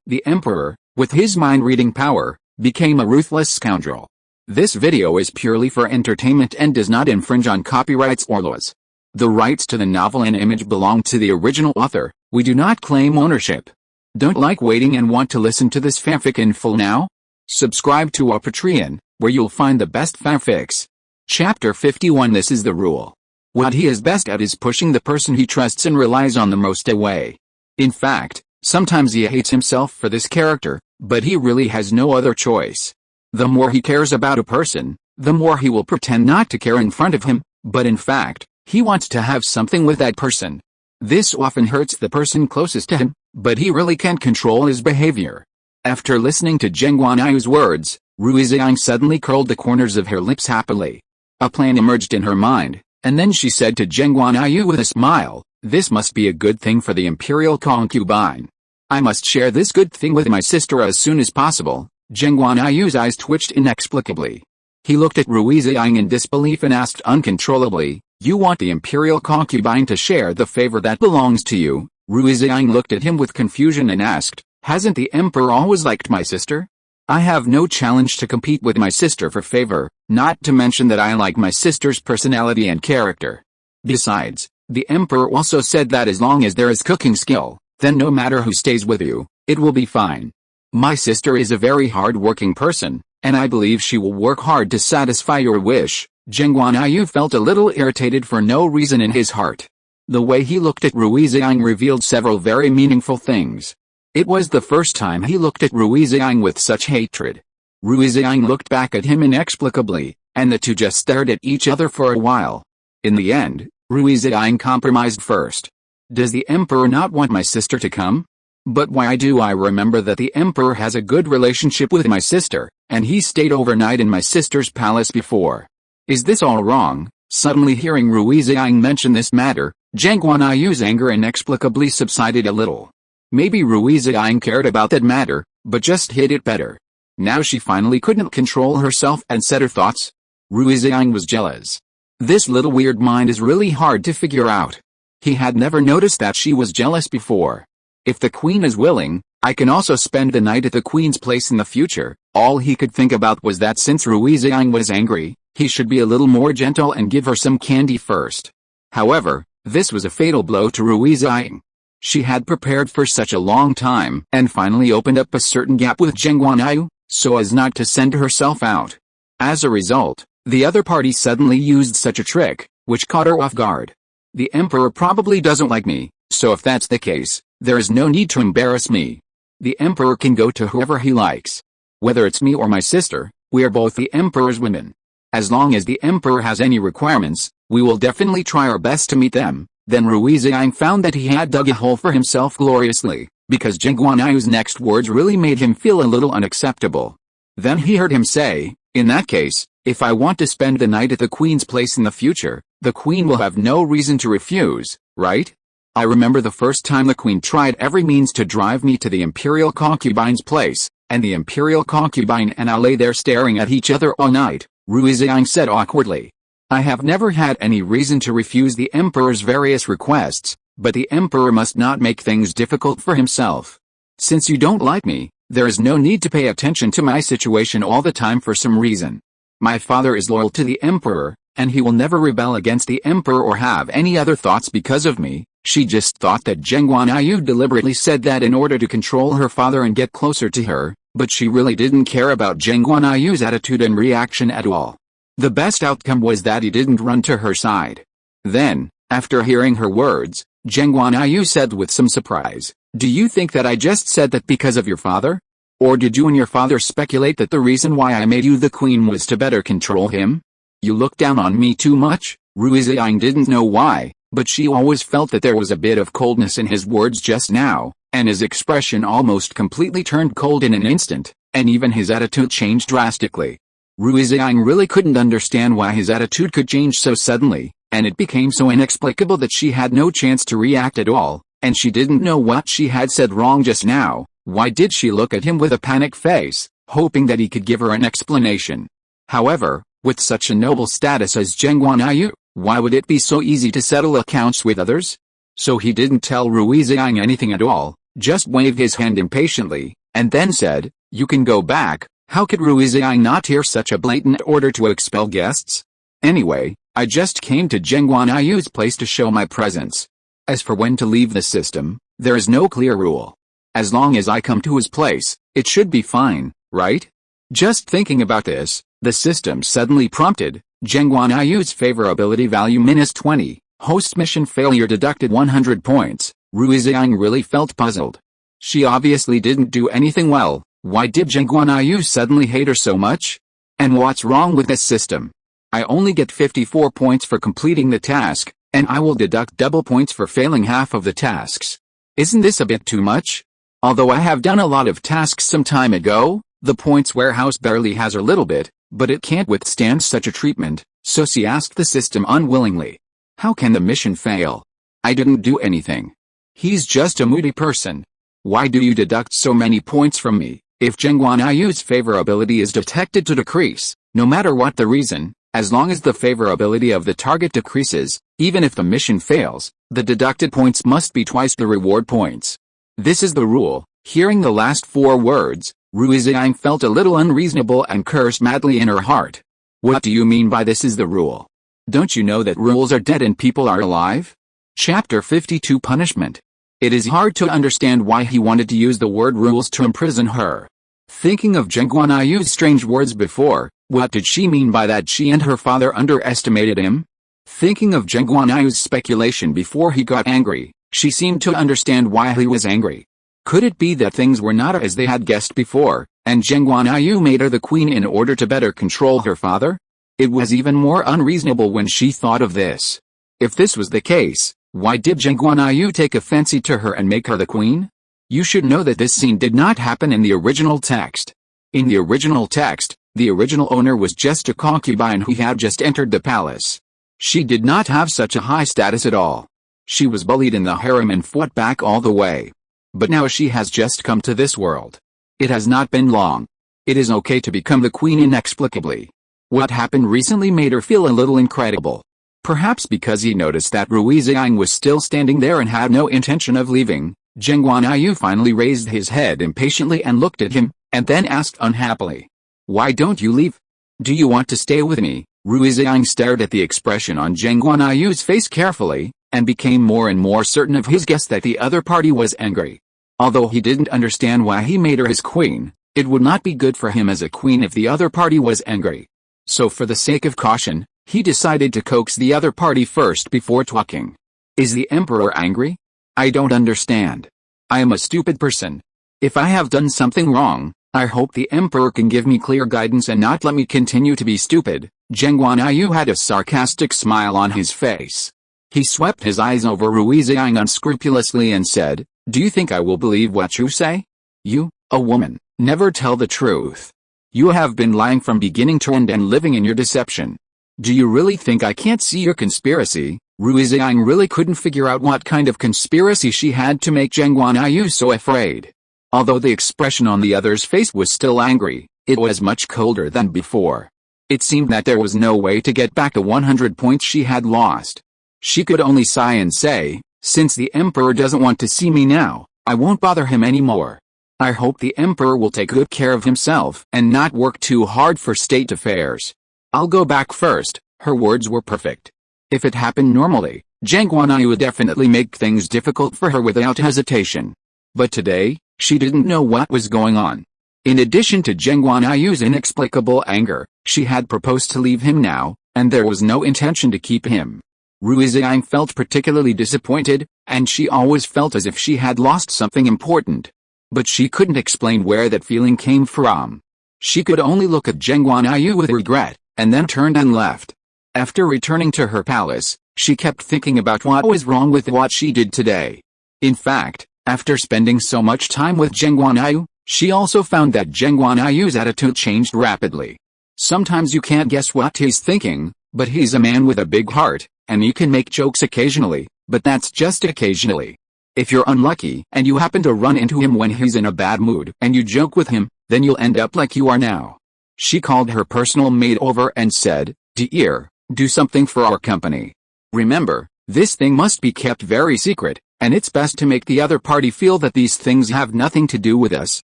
The emperor, with his mind-reading power, became a ruthless scoundrel. This video is purely for entertainment and does not infringe on copyrights or laws. The rights to the novel and image belong to the original author. We do not claim ownership. Don't like waiting and want to listen to this fanfic in full now? Subscribe to our Patreon, where you'll find the best fanfics. Chapter 51. This is the rule. What he is best at is pushing the person he trusts and relies on the most away. In fact, sometimes he hates himself for this character, but he really has no other choice. The more he cares about a person, the more he will pretend not to care in front of him, but in fact, he wants to have something with that person. This often hurts the person closest to him, but he really can't control his behavior. After listening to Geng Guanyu's words, Rui Ziying suddenly curled the corners of her lips happily. A plan emerged in her mind, and then she said to Geng Guanyu with a smile, "This must be a good thing for the imperial concubine. I must share this good thing with my sister as soon as possible." Geng Guanyu's eyes twitched inexplicably. He looked at Rui Ziying in disbelief and asked uncontrollably, "You want the imperial concubine to share the favor that belongs to you?" Rui Ziying looked at him with confusion and asked, "Hasn't the emperor always liked my sister? I have no challenge to compete with my sister for favor, not to mention that I like my sister's personality and character. Besides, the emperor also said that as long as there is cooking skill, then no matter who stays with you, it will be fine. My sister is a very hard-working person, and I believe she will work hard to satisfy your wish." Geng Guanyu felt a little irritated for no reason in his heart. The way he looked at Rui Ziying revealed several very meaningful things. It was the first time he looked at Rui Ziying with such hatred. Rui Ziying looked back at him inexplicably, and the two just stared at each other for a while. In the end, Rui Ziying compromised first. "Does the emperor not want my sister to come? But why do I remember that the emperor has a good relationship with my sister, and he stayed overnight in my sister's palace before? Is this all wrong?" Suddenly hearing Rui Ziying mention this matter, Geng Guanyu's anger inexplicably subsided a little. Maybe Rui Ziying cared about that matter, but just hid it better. Now she finally couldn't control herself and said her thoughts. Rui Ziying was jealous. This little weird mind is really hard to figure out. He had never noticed that she was jealous before. "If the queen is willing, I can also spend the night at the queen's place in the future." All he could think about was that since Rui Ziying was angry, he should be a little more gentle and give her some candy first. However, this was a fatal blow to Rui Ziying. She had prepared for such a long time and finally opened up a certain gap with Geng Guanyu, so as not to send herself out. As a result, the other party suddenly used such a trick, which caught her off guard. "The emperor probably doesn't like me, so if that's the case, there is no need to embarrass me. The emperor can go to whoever he likes. Whether it's me or my sister, we are both the emperor's women. As long as the emperor has any requirements, we will definitely try our best to meet them." Then Rui Ziying found that he had dug a hole for himself gloriously, because Geng Guanyu's next words really made him feel a little unacceptable. Then he heard him say, "In that case, if I want to spend the night at the queen's place in the future, the queen will have no reason to refuse, right? I remember the first time the queen tried every means to drive me to the imperial concubine's place, and the imperial concubine and I lay there staring at each other all night," Rui Ziying said awkwardly. "I have never had any reason to refuse the emperor's various requests, but the emperor must not make things difficult for himself. Since you don't like me, there is no need to pay attention to my situation all the time for some reason. My father is loyal to the emperor, and he will never rebel against the emperor or have any other thoughts because of me." She just thought that Geng Guanyu deliberately said that in order to control her father and get closer to her, but she really didn't care about Geng Guanyu's attitude and reaction at all. The best outcome was that he didn't run to her side. Then, after hearing her words, Geng Guanyu said with some surprise, "Do you think that I just said that because of your father? Or did you and your father speculate that the reason why I made you the queen was to better control him? You look down on me too much?" Rui Ziying didn't know why, but she always felt that there was a bit of coldness in his words just now, and his expression almost completely turned cold in an instant, and even his attitude changed drastically. Rui Ziying really couldn't understand why his attitude could change so suddenly, and it became so inexplicable that she had no chance to react at all, and she didn't know what she had said wrong just now. Why did she look at him with a panicked face, hoping that he could give her an explanation? However, with such a noble status as Geng Guanyu, why would it be so easy to settle accounts with others? So he didn't tell Rui Ziying anything at all, just waved his hand impatiently, and then said, "You can go back." How could Rui Ziying not hear such a blatant order to expel guests? Anyway, I just came to Geng Guanyu's place to show my presence. As for when to leave the system, there is no clear rule. As long as I come to his place, it should be fine, right? Just thinking about this, the system suddenly prompted, Geng Guanyu's favorability value -20, host mission failure deducted 100 points. Rui Ziying really felt puzzled. She obviously didn't do anything well. Why did Geng Guanyu suddenly hate her so much? And what's wrong with this system? I only get 54 points for completing the task, and I will deduct double points for failing half of the tasks. Isn't this a bit too much? Although I have done a lot of tasks some time ago, the points warehouse barely has a little bit, but it can't withstand such a treatment, so she asked the system unwillingly. How can the mission fail? I didn't do anything. He's just a moody person. Why do you deduct so many points from me? If Geng Guanyu's favorability is detected to decrease, no matter what the reason, as long as the favorability of the target decreases, even if the mission fails, the deducted points must be twice the reward points. This is the rule. Hearing the last 4 words, Rui Ziying felt a little unreasonable and cursed madly in her heart. What do you mean by this is the rule? Don't you know that rules are dead and people are alive? Chapter 52 Punishment. It is hard to understand why he wanted to use the word rules to imprison her. Thinking of Geng Guanyu's strange words before, what did she mean by that she and her father underestimated him? Thinking of Geng Guanyu's speculation before he got angry, she seemed to understand why he was angry. Could it be that things were not as they had guessed before, and Geng Guanyu made her the queen in order to better control her father? It was even more unreasonable when she thought of this. If this was the case, why did Geng Guanyu take a fancy to her and make her the queen? You should know that this scene did not happen in the original text. In the original text, the original owner was just a concubine who had just entered the palace. She did not have such a high status at all. She was bullied in the harem and fought back all the way. But now she has just come to this world. It has not been long. It is okay to become the queen inexplicably. What happened recently made her feel a little incredible. Perhaps because he noticed that Rui Ziying was still standing there and had no intention of leaving, Geng Guanyu finally raised his head impatiently and looked at him, and then asked unhappily, "Why don't you leave? Do you want to stay with me?" Rui Ziying stared at the expression on Geng Guanyu's face carefully, and became more and more certain of his guess that the other party was angry. Although he didn't understand why he made her his queen, it would not be good for him as a queen if the other party was angry. So for the sake of caution, he decided to coax the other party first before talking. Is the emperor angry? I don't understand. I am a stupid person. If I have done something wrong, I hope the emperor can give me clear guidance and not let me continue to be stupid. Geng Guanyu had a sarcastic smile on his face. He swept his eyes over Rui Ziying unscrupulously and said, "Do you think I will believe what you say? You, a woman, never tell the truth. You have been lying from beginning to end and living in your deception. Do you really think I can't see your conspiracy?" Rui Ziying really couldn't figure out what kind of conspiracy she had to make Geng Guanyu so afraid. Although the expression on the other's face was still angry, it was much colder than before. It seemed that there was no way to get back the 100 points she had lost. She could only sigh and say, "Since the emperor doesn't want to see me now, I won't bother him anymore. I hope the emperor will take good care of himself and not work too hard for state affairs. I'll go back first." Her words were perfect. If it happened normally, Geng Guanyu would definitely make things difficult for her without hesitation. But today, she didn't know what was going on. In addition to Geng Guanyu's inexplicable anger, she had proposed to leave him now, and there was no intention to keep him. Rui Ziying felt particularly disappointed, and she always felt as if she had lost something important. But she couldn't explain where that feeling came from. She could only look at Geng Guanyu with regret, and then turned and left. After returning to her palace, she kept thinking about what was wrong with what she did today. In fact, after spending so much time with Geng Guanyu, she also found that Geng Guanyu's attitude changed rapidly. Sometimes you can't guess what he's thinking, but he's a man with a big heart, and he can make jokes occasionally, but that's just occasionally. If you're unlucky and you happen to run into him when he's in a bad mood and you joke with him, then you'll end up like you are now. She called her personal maid over and said, "Dear, do something for our company. Remember, this thing must be kept very secret, And it's best to make the other party feel that these things have nothing to do with us,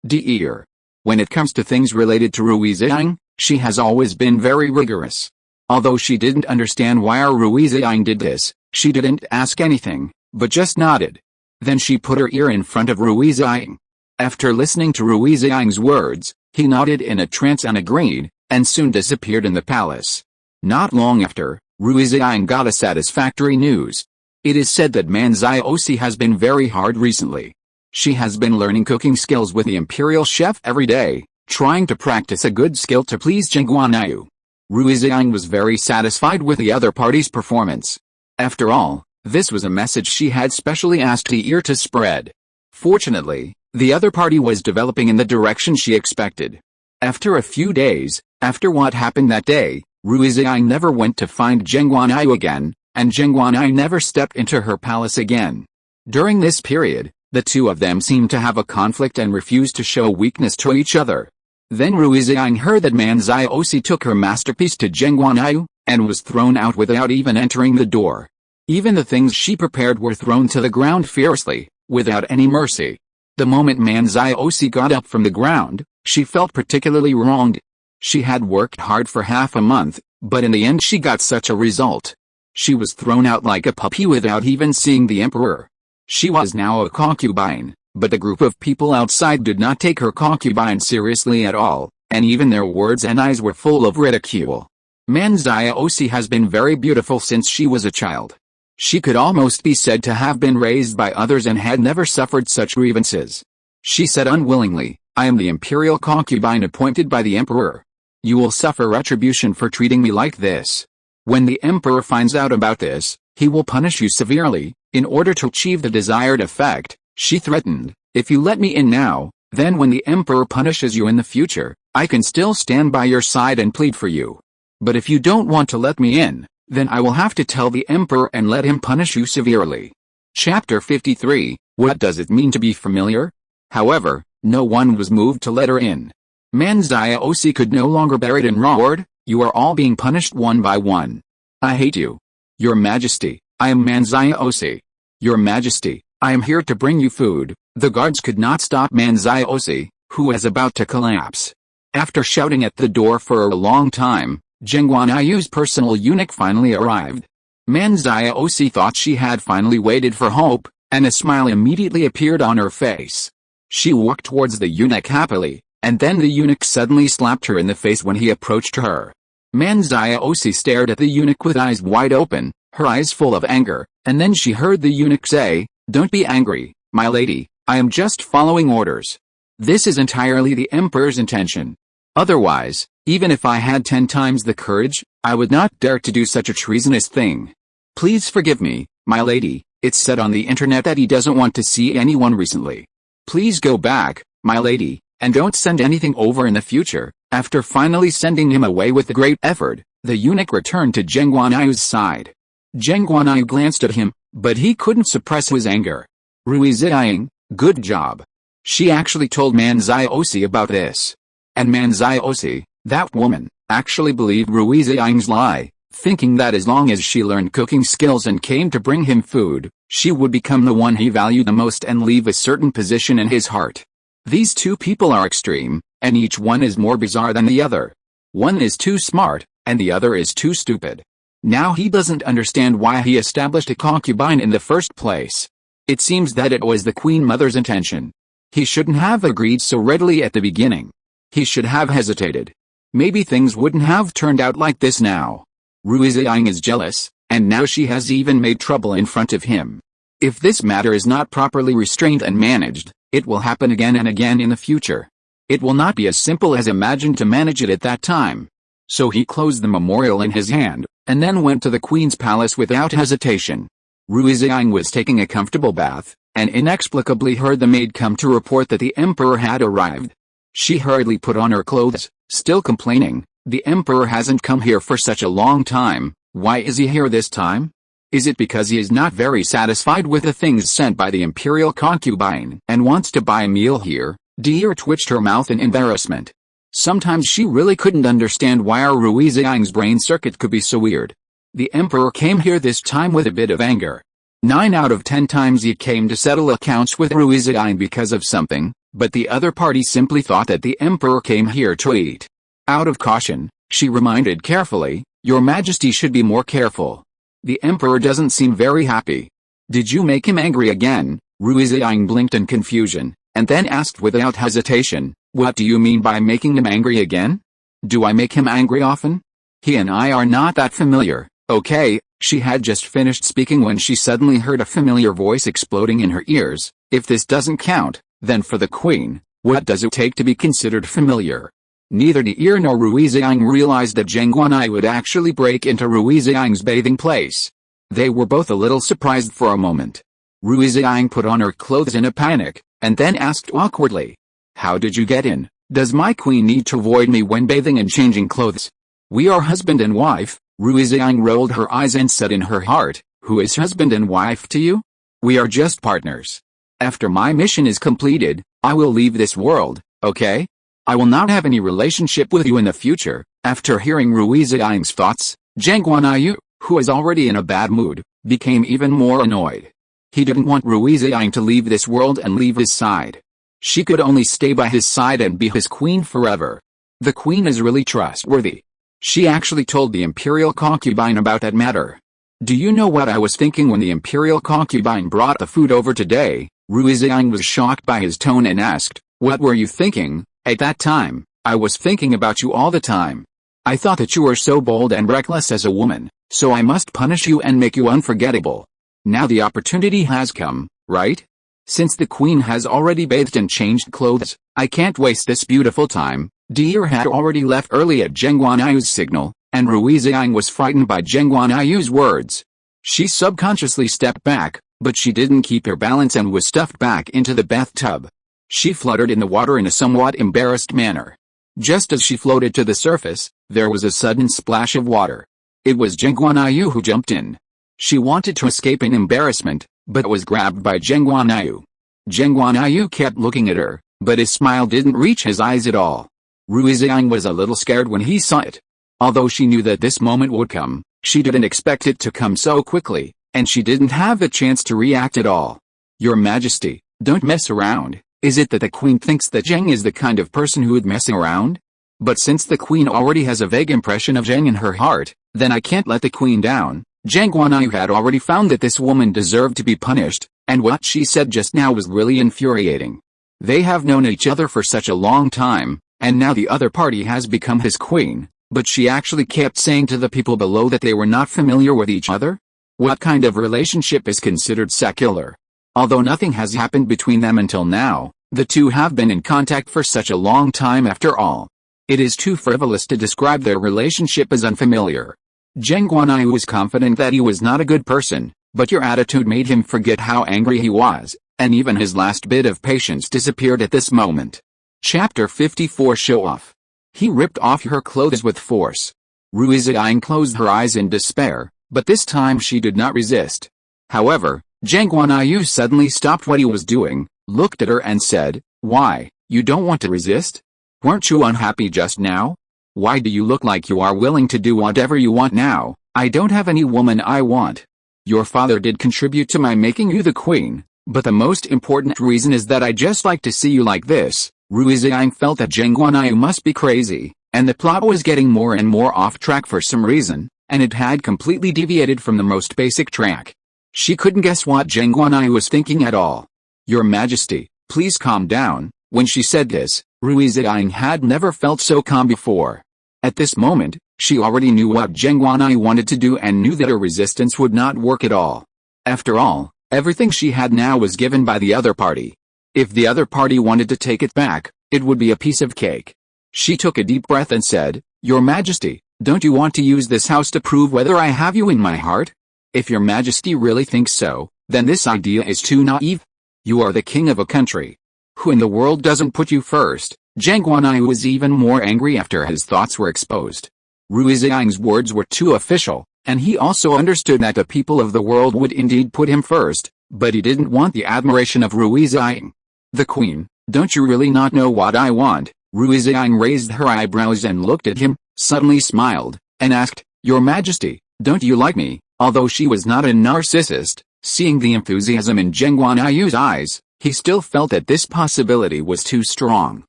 dear. When it comes to things related to Rui Ziying, she has always been very rigorous. Although she didn't understand why our Rui Ziying did this, she didn't ask anything, but just nodded. Then she put her ear in front of Rui Ziying. After listening to Rui Ziying's words, he nodded in a trance and agreed, and soon disappeared in the palace. Not long after, Rui Ziying got a satisfactory news. It is said that Manziosi has been very hard recently. She has been learning cooking skills with the imperial chef every day, trying to practice a good skill to please Geng Guanyu. Rui Ziying was very satisfied with the other party's performance. After all, this was a message she had specially asked the ear to spread. Fortunately, the other party was developing in the direction she expected. After a few days, after what happened that day, Rui Ziying never went to find Geng Guanyu again, and Geng Guanyu never stepped into her palace again. During this period, the two of them seemed to have a conflict and refused to show weakness to each other. Then Rui Ziying heard that Manziosi took her masterpiece to Geng Guanyu, and was thrown out without even entering the door. Even the things she prepared were thrown to the ground fiercely, without any mercy. The moment Manziosi got up from the ground, she felt particularly wronged. She had worked hard for half a month, but in the end she got such a result. She was thrown out like a puppy without even seeing the emperor. She was now a concubine, but the group of people outside did not take her concubine seriously at all, and even their words and eyes were full of ridicule. Manziosi has been very beautiful since she was a child. She could almost be said to have been raised by others and had never suffered such grievances. She said unwillingly, "I am the imperial concubine appointed by the emperor. You will suffer retribution for treating me like this. When the emperor finds out about this, he will punish you severely, in order to achieve the desired effect," she threatened. "If you let me in now, then when the emperor punishes you in the future, I can still stand by your side and plead for you. But if you don't want to let me in, then I will have to tell the emperor and let him punish you severely." Chapter 53, What does it mean to be familiar? However, no one was moved to let her in. Manziosi could no longer bear it and roared, "You are all being punished one by one. I hate you. Your Majesty, I am Manziosi. Your Majesty, I am here to bring you food." The guards could not stop Manziosi, who was about to collapse. After shouting at the door for a long time, Geng Guanyu's personal eunuch finally arrived. Manziosi thought she had finally waited for hope, and a smile immediately appeared on her face. She walked towards the eunuch happily, and then the eunuch suddenly slapped her in the face when he approached her. Manziosi stared at the eunuch with eyes wide open, her eyes full of anger, and then she heard the eunuch say, "Don't be angry, my lady, I am just following orders. This is entirely the emperor's intention. Otherwise, even if I had 10 times the courage, I would not dare to do such a treasonous thing. Please forgive me, my lady, it's said on the internet that he doesn't want to see anyone recently. Please go back, my lady, and don't send anything over in the future." After finally sending him away with a great effort, the eunuch returned to Geng Guanyu's side. Geng Guanyu glanced at him, but he couldn't suppress his anger. "Rui Ziying, good job." She actually told Manziosi about this. And Manziosi, that woman, actually believed Rui Ziying's lie, thinking that as long as she learned cooking skills and came to bring him food, she would become the one he valued the most and leave a certain position in his heart. These two people are extreme, and each one is more bizarre than the other. One is too smart, and the other is too stupid. Now he doesn't understand why he established a concubine in the first place. It seems that it was the Queen Mother's intention. He shouldn't have agreed so readily at the beginning. He should have hesitated. Maybe things wouldn't have turned out like this now. Rui Ziying is jealous, and now she has even made trouble in front of him. If this matter is not properly restrained and managed, it will happen again and again in the future. It will not be as simple as imagined to manage it at that time. So he closed the memorial in his hand, and then went to the Queen's palace without hesitation. Rui Ziying was taking a comfortable bath, and inexplicably heard the maid come to report that the emperor had arrived. She hurriedly put on her clothes, still complaining, "The emperor hasn't come here for such a long time. Why is he here this time? Is it because he is not very satisfied with the things sent by the imperial concubine and wants to buy a meal here?" Deer twitched her mouth in embarrassment. Sometimes she really couldn't understand why our Rui Ziying's brain circuit could be so weird. The emperor came here this time with a bit of anger. 9 out of 10 times he came to settle accounts with Rui Ziying because of something, but the other party simply thought that the emperor came here to eat. Out of caution, she reminded carefully, "Your Majesty should be more careful. The emperor doesn't seem very happy." "Did you make him angry again?" Rui Ziying blinked in confusion, and then asked without hesitation, "What do you mean by making him angry again? Do I make him angry often? He and I are not that familiar, okay?" She had just finished speaking when she suddenly heard a familiar voice exploding in her ears. "If this doesn't count, then for the queen, what does it take to be considered familiar?" Neither the ear nor Rui Ziying realized that Geng Guanyu would actually break into Rui Ziying's bathing place. They were both a little surprised for a moment. Rui Ziying put on her clothes in a panic, and then asked awkwardly, "How did you get in? Does my queen need to avoid me when bathing and changing clothes?" "We are husband and wife," Rui Ziying rolled her eyes and said in her heart, "Who is husband and wife to you? We are just partners. After my mission is completed, I will leave this world, okay? I will not have any relationship with you in the future." After hearing Rui Ziying's thoughts, Geng Guanyu, who was already in a bad mood, became even more annoyed. He didn't want Rui Ziying to leave this world and leave his side. She could only stay by his side and be his queen forever. The queen is really trustworthy. She actually told the imperial concubine about that matter. "Do you know what I was thinking when the imperial concubine brought the food over today?" Rui Ziying was shocked by his tone and asked, "What were you thinking?" "At that time, I was thinking about you all the time. I thought that you were so bold and reckless as a woman, so I must punish you and make you unforgettable. Now the opportunity has come, right? Since the queen has already bathed and changed clothes, I can't waste this beautiful time." Deer had already left early at Geng Guanyu's signal, and Rui Ziying was frightened by Geng Guanyu's words. She subconsciously stepped back, but she didn't keep her balance and was stuffed back into the bathtub. She fluttered in the water in a somewhat embarrassed manner. Just as she floated to the surface, there was a sudden splash of water. It was Geng Guanyu who jumped in. She wanted to escape in embarrassment, but was grabbed by Geng Guanyu. Geng Guanyu kept looking at her, but his smile didn't reach his eyes at all. Rui Ziying was a little scared when he saw it. Although she knew that this moment would come, she didn't expect it to come so quickly, and she didn't have the chance to react at all. "Your Majesty, don't mess around." Is it that the queen thinks that Geng is the kind of person who would mess around? But since the queen already has a vague impression of Geng in her heart, then I can't let the queen down. Geng Guanyu had already found that this woman deserved to be punished, and what she said just now was really infuriating. They have known each other for such a long time, and now the other party has become his queen, but she actually kept saying to the people below that they were not familiar with each other? What kind of relationship is considered secular? Although nothing has happened between them until now, the two have been in contact for such a long time after all. It is too frivolous to describe their relationship as unfamiliar. Geng Guanyu was confident that he was not a good person, but your attitude made him forget how angry he was, and even his last bit of patience disappeared at this moment. Chapter 54 Show Off. He ripped off her clothes with force. Rui Ziying closed her eyes in despair, but this time she did not resist. However, Geng Guanyu suddenly stopped what he was doing, looked at her and said, "Why, you don't want to resist? Weren't you unhappy just now? Why do you look like you are willing to do whatever you want now?" "I don't have any woman I want. Your father did contribute to my making you the queen, but the most important reason is that I just like to see you like this." Rui Ziying felt that Geng Guanyu must be crazy, and the plot was getting more and more off track for some reason, and it had completely deviated from the most basic track. She couldn't guess what Geng Guanyu was thinking at all. "Your Majesty, please calm down." When she said this, Rui Ziying had never felt so calm before. At this moment, she already knew what Geng Guanyu wanted to do and knew that her resistance would not work at all. After all, everything she had now was given by the other party. If the other party wanted to take it back, it would be a piece of cake. She took a deep breath and said, "Your Majesty, don't you want to use this house to prove whether I have you in my heart? If your Majesty really thinks so, then this idea is too naive. You are the king of a country. Who in the world doesn't put you first?" Geng Guanyu was even more angry after his thoughts were exposed. Rui Ziying's words were too official, and he also understood that the people of the world would indeed put him first, but he didn't want the admiration of Rui Ziying. "The queen, don't you really not know what I want?" Rui Ziying raised her eyebrows and looked at him, suddenly smiled, and asked, "Your Majesty, don't you like me?" Although she was not a narcissist, Seeing the enthusiasm in Geng Guanyu's eyes, he still felt that this possibility was too strong.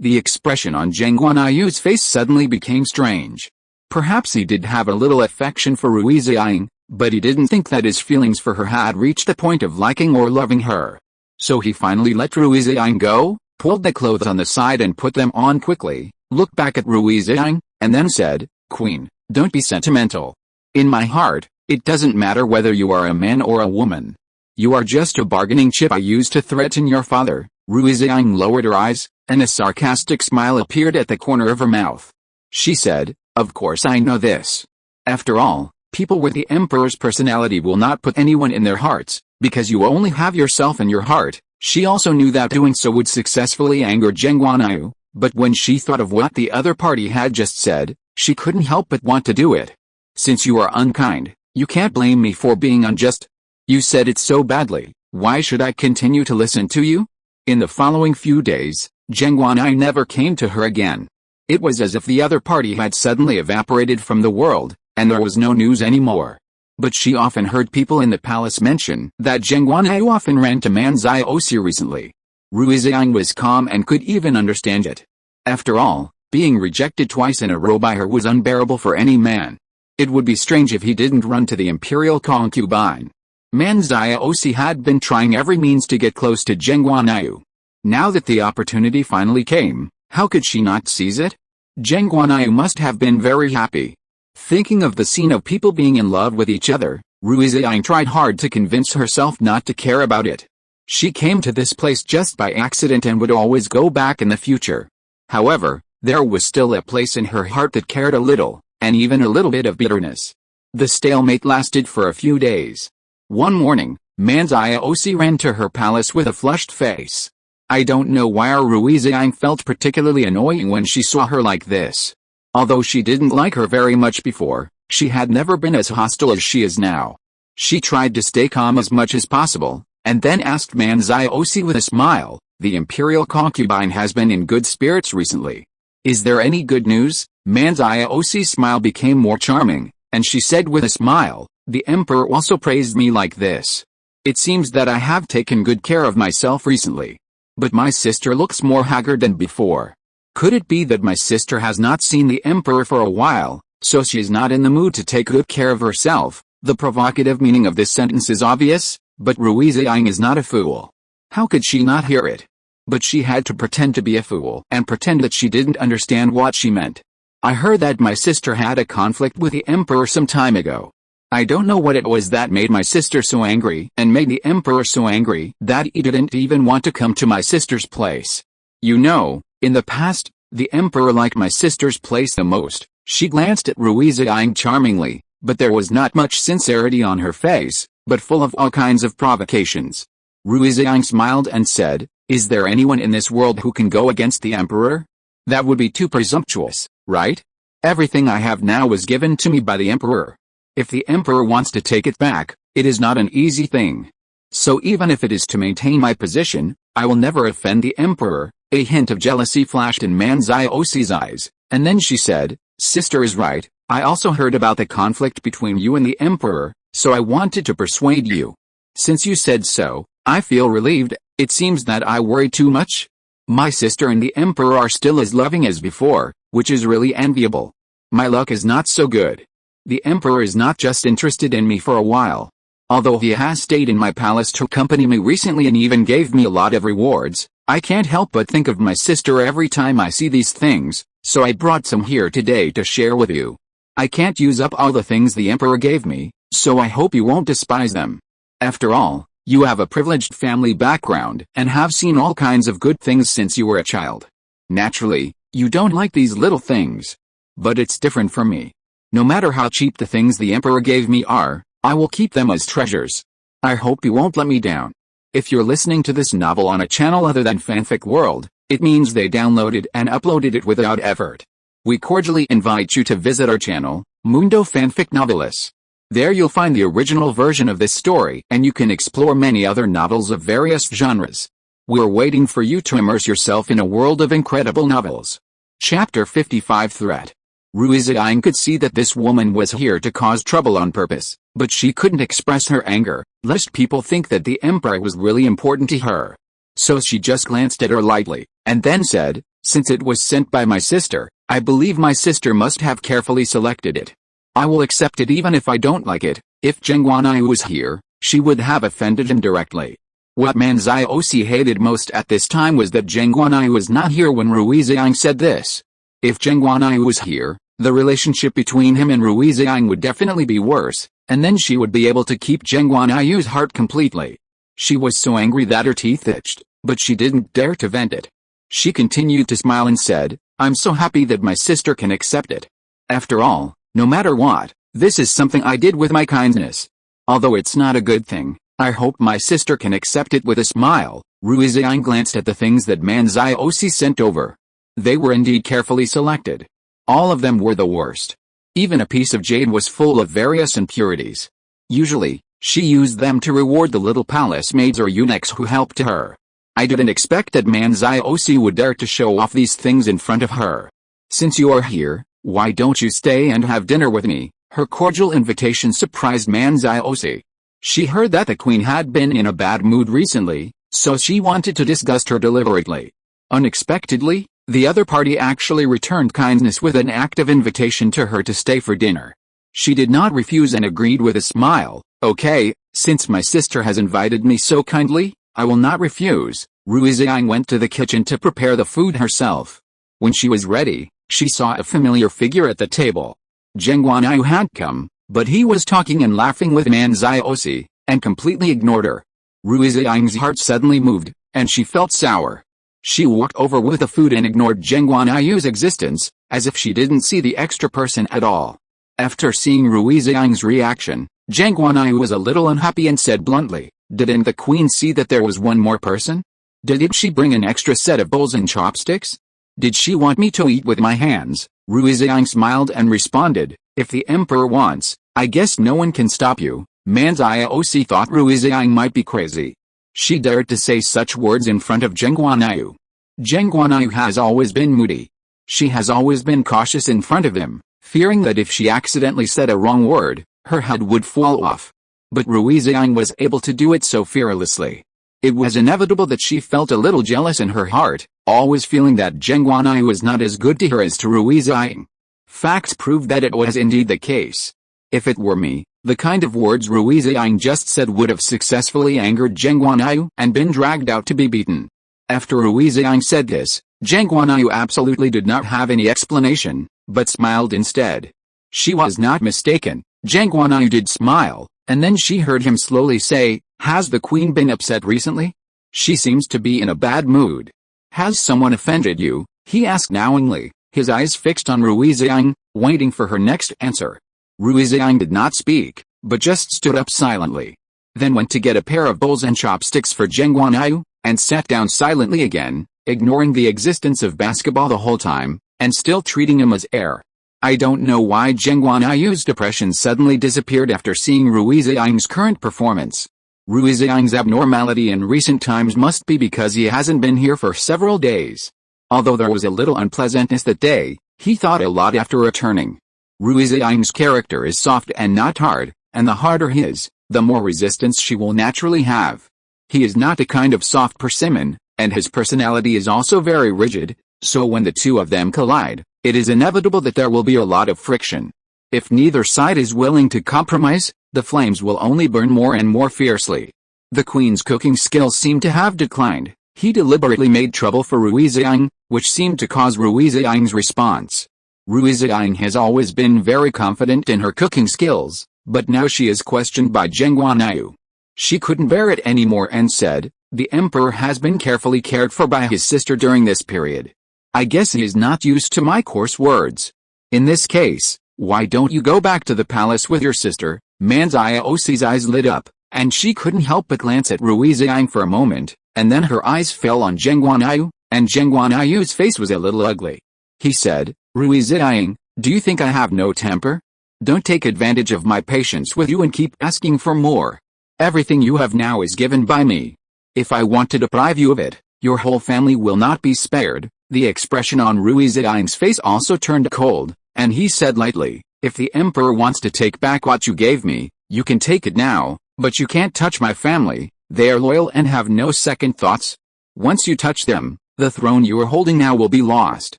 The expression on Geng Guanyu's face suddenly became strange. Perhaps he did have a little affection for Rui Ziying, but he didn't think that his feelings for her had reached the point of liking or loving her. So he finally let Rui Ziying go, pulled the clothes on the side and put them on quickly, looked back at Rui Ziying, and then said, "Queen, don't be sentimental. In my heart, it doesn't matter whether you are a man or a woman. You are just a bargaining chip I used to threaten your father." Rui Ziying lowered her eyes, and a sarcastic smile appeared at the corner of her mouth. She said, "Of course I know this. After all, people with the emperor's personality will not put anyone in their hearts, because you only have yourself in your heart." She also knew that doing so would successfully anger Geng Guanyu, but when she thought of what the other party had just said, she couldn't help but want to do it. "Since you are unkind, you can't blame me for being unjust. You said it so badly, why should I continue to listen to you?" In the following few days, Geng Guanyu never came to her again. It was as if the other party had suddenly evaporated from the world, and there was no news anymore. But she often heard people in the palace mention that Geng Guanyu often ran to Manzai recently. Rui Ziying was calm and could even understand it. After all, being rejected twice in a row by her was unbearable for any man. It would be strange if he didn't run to the imperial concubine. Manzai had been trying every means to get close to Geng Guanyu. Now that the opportunity finally came, how could she not seize it? Geng Guanyu must have been very happy. Thinking of the scene of people being in love with each other, Rui Ziying tried hard to convince herself not to care about it. She came to this place just by accident and would always go back in the future. However, there was still a place in her heart that cared a little, and even a little bit of bitterness. The stalemate lasted for a few days. One morning, Manzai ran to her palace with a flushed face. I don't know why Rui Ziying felt particularly annoying when she saw her like this. Although she didn't like her very much before, she had never been as hostile as she is now. She tried to stay calm as much as possible, and then asked Manzai with a smile, "The imperial concubine has been in good spirits recently. Is there any good news?" Manzai's smile became more charming, and she said with a smile, "The emperor also praised me like this. It seems that I have taken good care of myself recently. But my sister looks more haggard than before. Could it be that my sister has not seen the emperor for a while, so she is not in the mood to take good care of herself?" The provocative meaning of this sentence is obvious, but Rui Ziying is not a fool. How could she not hear it? But she had to pretend to be a fool and pretend that she didn't understand what she meant. "I heard that my sister had a conflict with the emperor some time ago. I don't know what it was that made my sister so angry and made the emperor so angry that he didn't even want to come to my sister's place. You know, in the past, the emperor liked my sister's place the most." She glanced at Rui Ziying charmingly, but there was not much sincerity on her face, but full of all kinds of provocations. Rui Ziying smiled and said, "Is there anyone in this world who can go against the emperor? That would be too presumptuous, right? Everything I have now was given to me by the emperor. If the emperor wants to take it back, it is not an easy thing. So even if it is to maintain my position, I will never offend the emperor." A hint of jealousy flashed in Manzai's eyes, and then she said, "Sister is right, I also heard about the conflict between you and the emperor, so I wanted to persuade you. Since you said so, I feel relieved. It seems that I worry too much. My sister and the emperor are still as loving as before, which is really enviable. My luck is not so good. The emperor is not just interested in me for a while. Although he has stayed in my palace to accompany me recently and even gave me a lot of rewards, I can't help but think of my sister every time I see these things, so I brought some here today to share with you. I can't use up all the things the emperor gave me, so I hope you won't despise them. After all, you have a privileged family background and have seen all kinds of good things since you were a child. Naturally, you don't like these little things. But it's different for me. No matter how cheap the things the emperor gave me are, I will keep them as treasures. I hope you won't let me down." If you're listening to this novel on a channel other than Fanfic World, it means they downloaded and uploaded it without effort. We cordially invite you to visit our channel, Mundo Fanfic Novelis. There you'll find the original version of this story and you can explore many other novels of various genres. We're waiting for you to immerse yourself in a world of incredible novels. Chapter 55 Threat. Rui Ziying could see that this woman was here to cause trouble on purpose, but she couldn't express her anger, lest people think that the emperor was really important to her. So she just glanced at her lightly, and then said, "Since it was sent by my sister, I believe my sister must have carefully selected it. I will accept it even if I don't like it." If Geng Guanyu was here, she would have offended him directly. What Man Ziosi hated most at this time was that Geng Guanyu was not here when Rui Ziying said this. If Geng Guanyu was here, the relationship between him and Rui Ziying would definitely be worse, and then she would be able to keep Geng Guanyu's heart completely. She was so angry that her teeth itched, but she didn't dare to vent it. She continued to smile and said, "I'm so happy that my sister can accept it. After all, no matter what, this is something I did with my kindness. Although it's not a good thing, I hope my sister can accept it." With a smile, Rui Ziying glanced at the things that Man Ziosi sent over. They were indeed carefully selected. All of them were the worst. Even a piece of jade was full of various impurities. Usually, she used them to reward the little palace maids or eunuchs who helped her. I didn't expect that Man Ziosi would dare to show off these things in front of her. "Since you are here, why don't you stay and have dinner with me?" Her cordial invitation surprised Man Ziosi. She heard that the queen had been in a bad mood recently, so she wanted to disgust her deliberately. Unexpectedly, the other party actually returned kindness with an active invitation to her to stay for dinner. She did not refuse and agreed with a smile. "Okay, since my sister has invited me so kindly, I will not refuse." Rui Ziying went to the kitchen to prepare the food herself. When she was ready, she saw a familiar figure at the table. Geng Guanyu had come, but he was talking and laughing with Man Ziosi, and completely ignored her. Rui Ziying's heart suddenly moved, and she felt sour. She walked over with the food and ignored Geng Guanyu's existence, as if she didn't see the extra person at all. After seeing Rui Ziying's reaction, Geng Guanyu was a little unhappy and said bluntly, "Didn't the queen see that there was one more person? Did she bring an extra set of bowls and chopsticks? Did she want me to eat with my hands?" Rui Ziying smiled and responded, "If the emperor wants, I guess no one can stop you." Man Ziosi thought Rui Ziying might be crazy. She dared to say such words in front of Geng Guanyu. Geng Guanyu has always been moody. She has always been cautious in front of him, fearing that if she accidentally said a wrong word, her head would fall off. But Rui Ziying was able to do it so fearlessly. It was inevitable that she felt a little jealous in her heart, always feeling that Geng Guanyu was not as good to her as to Rui Ziying. Facts proved that it was indeed the case. If it were me, the kind of words Rui Ziying just said would have successfully angered Geng Guanyu and been dragged out to be beaten. After Rui Ziying said this, Geng Guanyu absolutely did not have any explanation, but smiled instead. She was not mistaken. Geng Guanyu did smile, and then she heard him slowly say, "Has the queen been upset recently? She seems to be in a bad mood. Has someone offended you?" he asked knowingly, his eyes fixed on Rui Ziying, waiting for her next answer. Rui Ziying did not speak, but just stood up silently. Then went to get a pair of bowls and chopsticks for Geng Guanyu, and sat down silently again, ignoring the existence of basketball the whole time, and still treating him as heir. I don't know why Geng Guanyu's depression suddenly disappeared after seeing Rui Ziying's current performance. Rui Ziying's abnormality in recent times must be because he hasn't been here for several days. Although there was a little unpleasantness that day, he thought a lot after returning. Rui Ziying's character is soft and not hard, and the harder he is, the more resistance she will naturally have. He is not the kind of soft persimmon, and his personality is also very rigid, so when the two of them collide, it is inevitable that there will be a lot of friction. If neither side is willing to compromise, the flames will only burn more and more fiercely. The queen's cooking skills seem to have declined. He deliberately made trouble for Rui Ziying, which seemed to cause Rui Ziying's response. Rui Ziying has always been very confident in her cooking skills, but now she is questioned by Geng Guanyu. She couldn't bear it anymore and said, "The emperor has been carefully cared for by his sister during this period. I guess he is not used to my coarse words. In this case, why don't you go back to the palace with your sister?" Man Ziosi's eyes lit up, and she couldn't help but glance at Rui Ziying for a moment, and then her eyes fell on Geng Guanyu, and Geng Guanyu's face was a little ugly. He said, "Rui Ziying, do you think I have no temper? Don't take advantage of my patience with you and keep asking for more. Everything you have now is given by me. If I want to deprive you of it, your whole family will not be spared." The expression on Rui Ziying's face also turned cold, And he said lightly, "If the emperor wants to take back what you gave me, you can take it now, but you can't touch my family. They are loyal and have no second thoughts. Once you touch them, the throne you are holding now will be lost."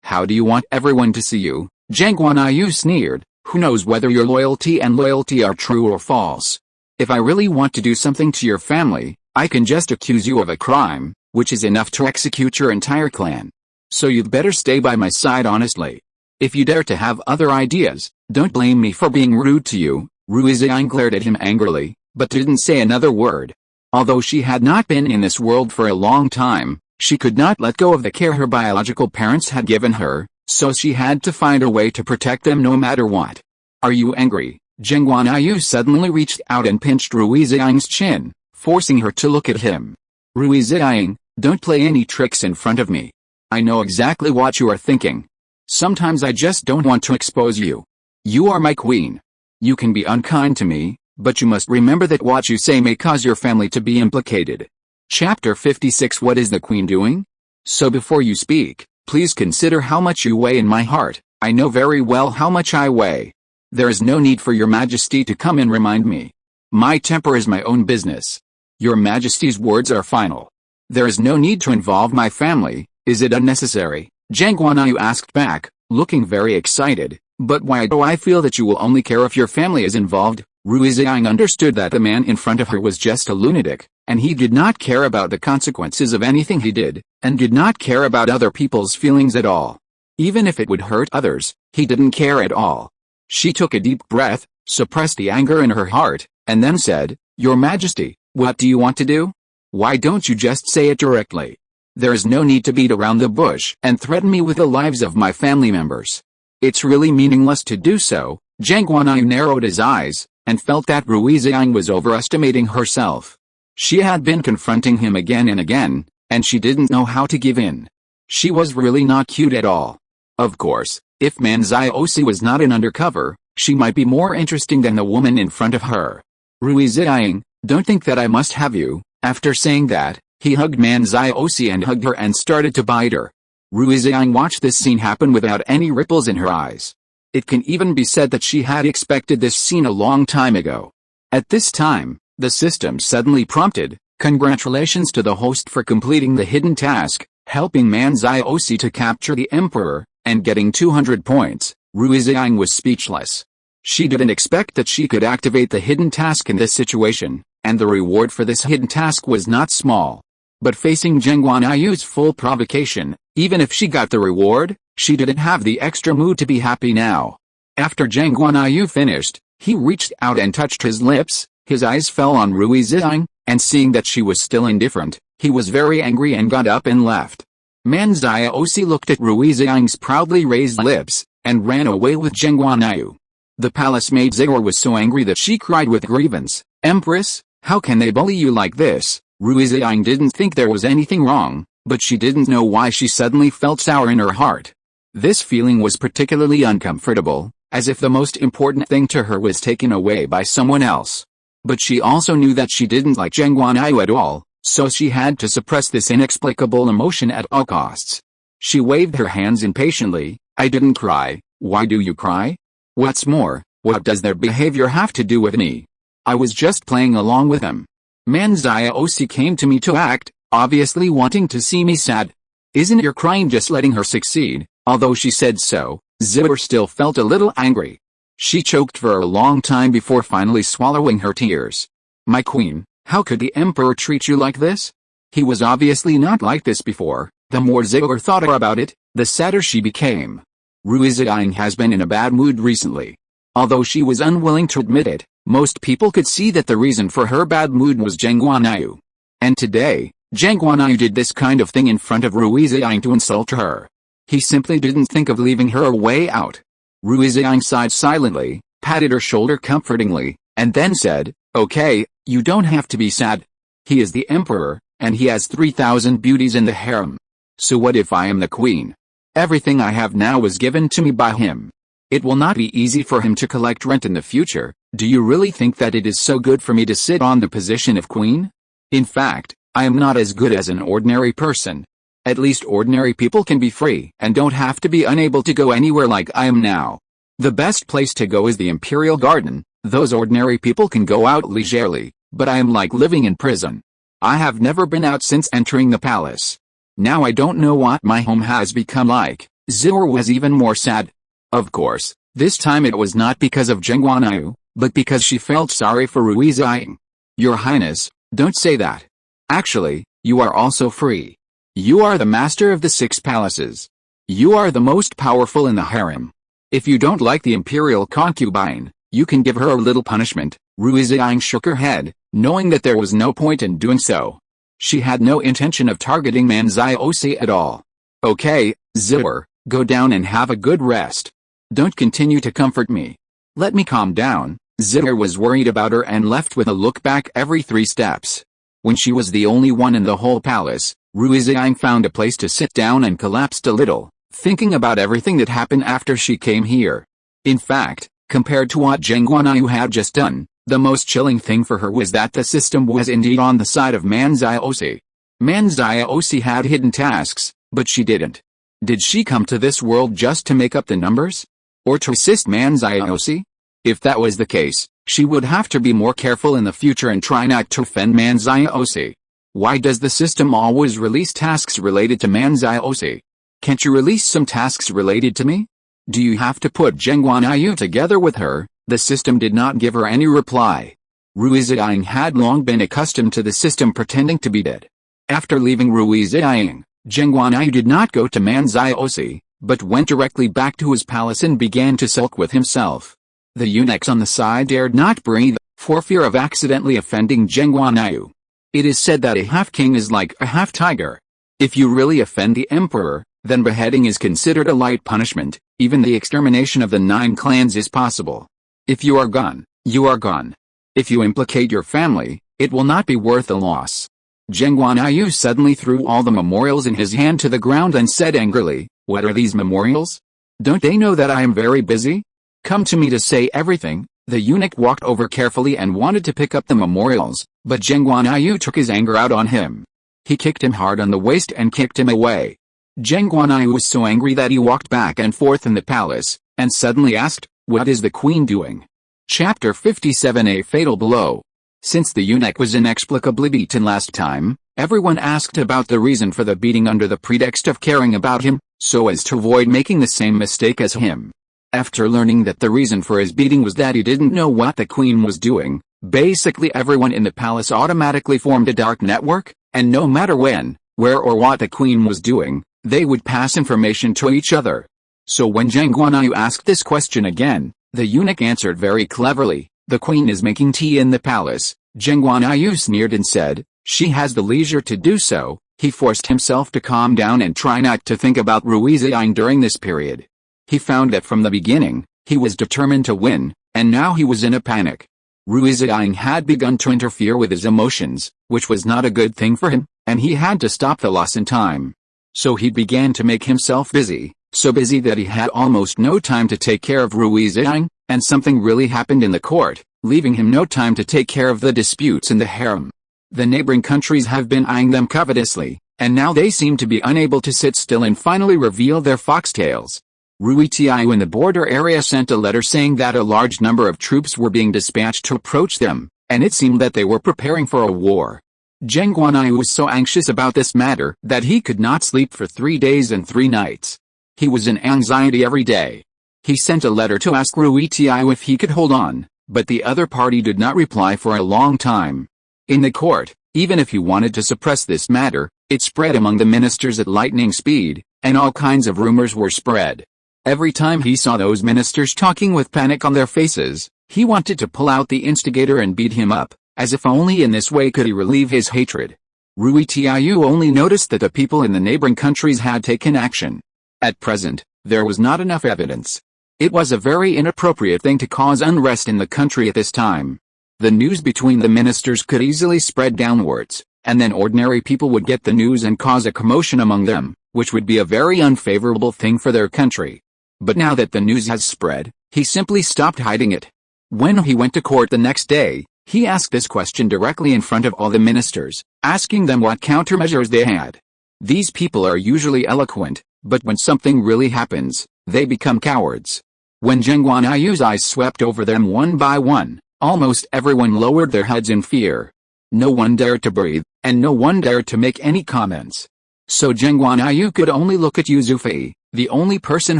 "How do you want everyone to see you?" Geng Guanyu sneered. "Who knows whether your loyalty and loyalty are true or false? If I really want to do something to your family, I can just accuse you of a crime, which is enough to execute your entire clan. So you'd better stay by my side honestly. If you dare to have other ideas, don't blame me for being rude to you." Rui Ziying glared at him angrily, but didn't say another word. Although she had not been in this world for a long time, she could not let go of the care her biological parents had given her, so she had to find a way to protect them no matter what. "Are you angry?" Geng Guanyu suddenly reached out and pinched Rui Ziying's chin, forcing her to look at him. "Rui Ziying, don't play any tricks in front of me. I know exactly what you are thinking. Sometimes I just don't want to expose you. You are my queen. You can be unkind to me, but you must remember that what you say may cause your family to be implicated." Chapter 56. What is the queen doing? So before you speak, please consider how much you weigh in my heart. I know very well how much I weigh. There is no need for your majesty to come and remind me. My temper is my own business. Your majesty's words are final. There is no need to involve my family, is it unnecessary? Geng Guanyu asked back, looking very excited. "But why do I feel that you will only care if your family is involved?" Rui Ziying understood that the man in front of her was just a lunatic, and he did not care about the consequences of anything he did, and did not care about other people's feelings at all. Even if it would hurt others, he didn't care at all. She took a deep breath, suppressed the anger in her heart, and then said, "Your Majesty, what do you want to do? Why don't you just say it directly? There is no need to beat around the bush and threaten me with the lives of my family members. It's really meaningless to do so." Geng Guanyu narrowed his eyes, and felt that Rui Ziying was overestimating herself. She had been confronting him again and again, and she didn't know how to give in. She was really not cute at all. Of course, if Man Ziying was not an undercover, she might be more interesting than the woman in front of her. "Rui Ziying, don't think that I must have you." After saying that, he hugged Man Ziying and hugged her and started to bite her. Rui Ziying watched this scene happen without any ripples in her eyes. It can even be said that she had expected this scene a long time ago. At this time, the system suddenly prompted, "Congratulations to the host for completing the hidden task, helping Man Ziying to capture the emperor, and getting 200 points." Rui Ziying was speechless. She didn't expect that she could activate the hidden task in this situation, and the reward for this hidden task was not small. But facing Geng Guanyu's full provocation, even if she got the reward, she didn't have the extra mood to be happy now. After Geng Guanyu finished, he reached out and touched his lips. His eyes fell on Rui Ziying, and seeing that she was still indifferent, he was very angry and got up and left. Man Ziying looked at Rui Ziying's proudly raised lips, and ran away with Geng Guanyu. The palace maid Ziying was so angry that she cried with grievance, "Empress, how can they bully you like this?" Rui Ziying didn't think there was anything wrong, but she didn't know why she suddenly felt sour in her heart. This feeling was particularly uncomfortable, as if the most important thing to her was taken away by someone else. But she also knew that she didn't like Geng Guanyu at all, so she had to suppress this inexplicable emotion at all costs. She waved her hands impatiently. "I didn't cry. Why do you cry? What's more, what does their behavior have to do with me? I was just playing along with them. Man Ziying came to me to act, obviously wanting to see me sad. Isn't your crying just letting her succeed?" Although she said so, Ziying still felt a little angry. She choked for a long time before finally swallowing her tears. "My queen, how could the emperor treat you like this? He was obviously not like this before." The more Ziying thought about it, the sadder she became. Rui Ziying has been in a bad mood recently. Although she was unwilling to admit it, most people could see that the reason for her bad mood was Geng Guanyu. And today, Geng Guanyu did this kind of thing in front of Rui Ziying to insult her. He simply didn't think of leaving her a way out. Rui Ziying sighed silently, patted her shoulder comfortingly, and then said, "Okay, you don't have to be sad. He is the emperor, and he has 3,000 beauties in the harem. So what if I am the queen? Everything I have now was given to me by him. It will not be easy for him to collect rent in the future. Do you really think that it is so good for me to sit on the position of queen? In fact, I am not as good as an ordinary person. At least ordinary people can be free and don't have to be unable to go anywhere like I am now. The best place to go is the Imperial Garden. Those ordinary people can go out leisurely, but I am like living in prison. I have never been out since entering the palace. Now I don't know what my home has become like. Zihor was even more sad. Of course, this time it was not because of Geng Guanyu, but because she felt sorry for Rui Ziying. Your Highness, don't say that. Actually, you are also free. You are the master of the 6 palaces. You are the most powerful in the harem. If you don't like the imperial concubine, you can give her a little punishment. Rui Ziying shook her head, knowing that there was no point in doing so. She had no intention of targeting Manziosi at all. Okay, Zihor, go down and have a good rest. Don't continue to comfort me. Let me calm down. Zihor was worried about her and left with a look back every 3 steps. When she was the only one in the whole palace, Rui Ziying found a place to sit down and collapsed a little, thinking about everything that happened after she came here. In fact, compared to what Geng Guanyu had just done, the most chilling thing for her was that the system was indeed on the side of Manziosi. Manziosi had hidden tasks, but she didn't. Did she come to this world just to make up the numbers? Or to assist Manziosi? If that was the case, she would have to be more careful in the future and try not to offend Manziosi. Why does the system always release tasks related to Manziosi? Can't you release some tasks related to me? Do you have to put Geng Guanyu together with her? The system did not give her any reply. Rui Ziying had long been accustomed to the system pretending to be dead. After leaving Rui Ziying, Geng Guanyu did not go to Manziosi, but went directly back to his palace and began to sulk with himself. The eunuchs on the side dared not breathe, for fear of accidentally offending Geng Guanyu. It is said that a half-king is like a half-tiger. If you really offend the emperor, then beheading is considered a light punishment. Even the extermination of the 9 clans is possible. If you are gone, you are gone. If you implicate your family, it will not be worth the loss. Geng Guanyu suddenly threw all the memorials in his hand to the ground and said angrily, "What are these memorials? Don't they know that I am very busy? Come to me to say everything." The eunuch walked over carefully and wanted to pick up the memorials, but Geng Guanyu took his anger out on him. He kicked him hard on the waist and kicked him away. Geng Guanyu was so angry that he walked back and forth in the palace, and suddenly asked, "What is the queen doing?" Chapter 57. A Fatal Blow. Since the eunuch was inexplicably beaten last time, everyone asked about the reason for the beating under the pretext of caring about him, so as to avoid making the same mistake as him. After learning that the reason for his beating was that he didn't know what the queen was doing, basically everyone in the palace automatically formed a dark network, and no matter when, where or what the queen was doing, they would pass information to each other. So when Geng Guanyu asked this question again, the eunuch answered very cleverly, "The queen is making tea in the palace." Geng Guanyu sneered and said, "She has the leisure to do so." He forced himself to calm down and try not to think about Rui Ziying during this period. He found that from the beginning, he was determined to win, and now he was in a panic. Rui Ziying had begun to interfere with his emotions, which was not a good thing for him, and he had to stop the loss in time. So he began to make himself busy, so busy that he had almost no time to take care of Rui Ziying, and something really happened in the court, leaving him no time to take care of the disputes in the harem. The neighboring countries have been eyeing them covetously, and now they seem to be unable to sit still and finally reveal their foxtails. Rui Ziying in the border area sent a letter saying that a large number of troops were being dispatched to approach them, and it seemed that they were preparing for a war. Geng Guanyu was so anxious about this matter that he could not sleep for 3 days and 3 nights. He was in anxiety every day. He sent a letter to ask Rui Ziying if he could hold on, but the other party did not reply for a long time. In the court, even if he wanted to suppress this matter, it spread among the ministers at lightning speed, and all kinds of rumors were spread. Every time he saw those ministers talking with panic on their faces, he wanted to pull out the instigator and beat him up, as if only in this way could he relieve his hatred. Rui Ziying only noticed that the people in the neighboring countries had taken action. At present, there was not enough evidence. It was a very inappropriate thing to cause unrest in the country at this time. The news between the ministers could easily spread downwards, and then ordinary people would get the news and cause a commotion among them, which would be a very unfavorable thing for their country. But now that the news has spread, he simply stopped hiding it. When he went to court the next day, he asked this question directly in front of all the ministers, asking them what countermeasures they had. These people are usually eloquent, but when something really happens, they become cowards. When Geng Guanyu's eyes swept over them one by one, almost everyone lowered their heads in fear. No one dared to breathe, and no one dared to make any comments. So Geng Guanyu could only look at Yu Zufei, the only person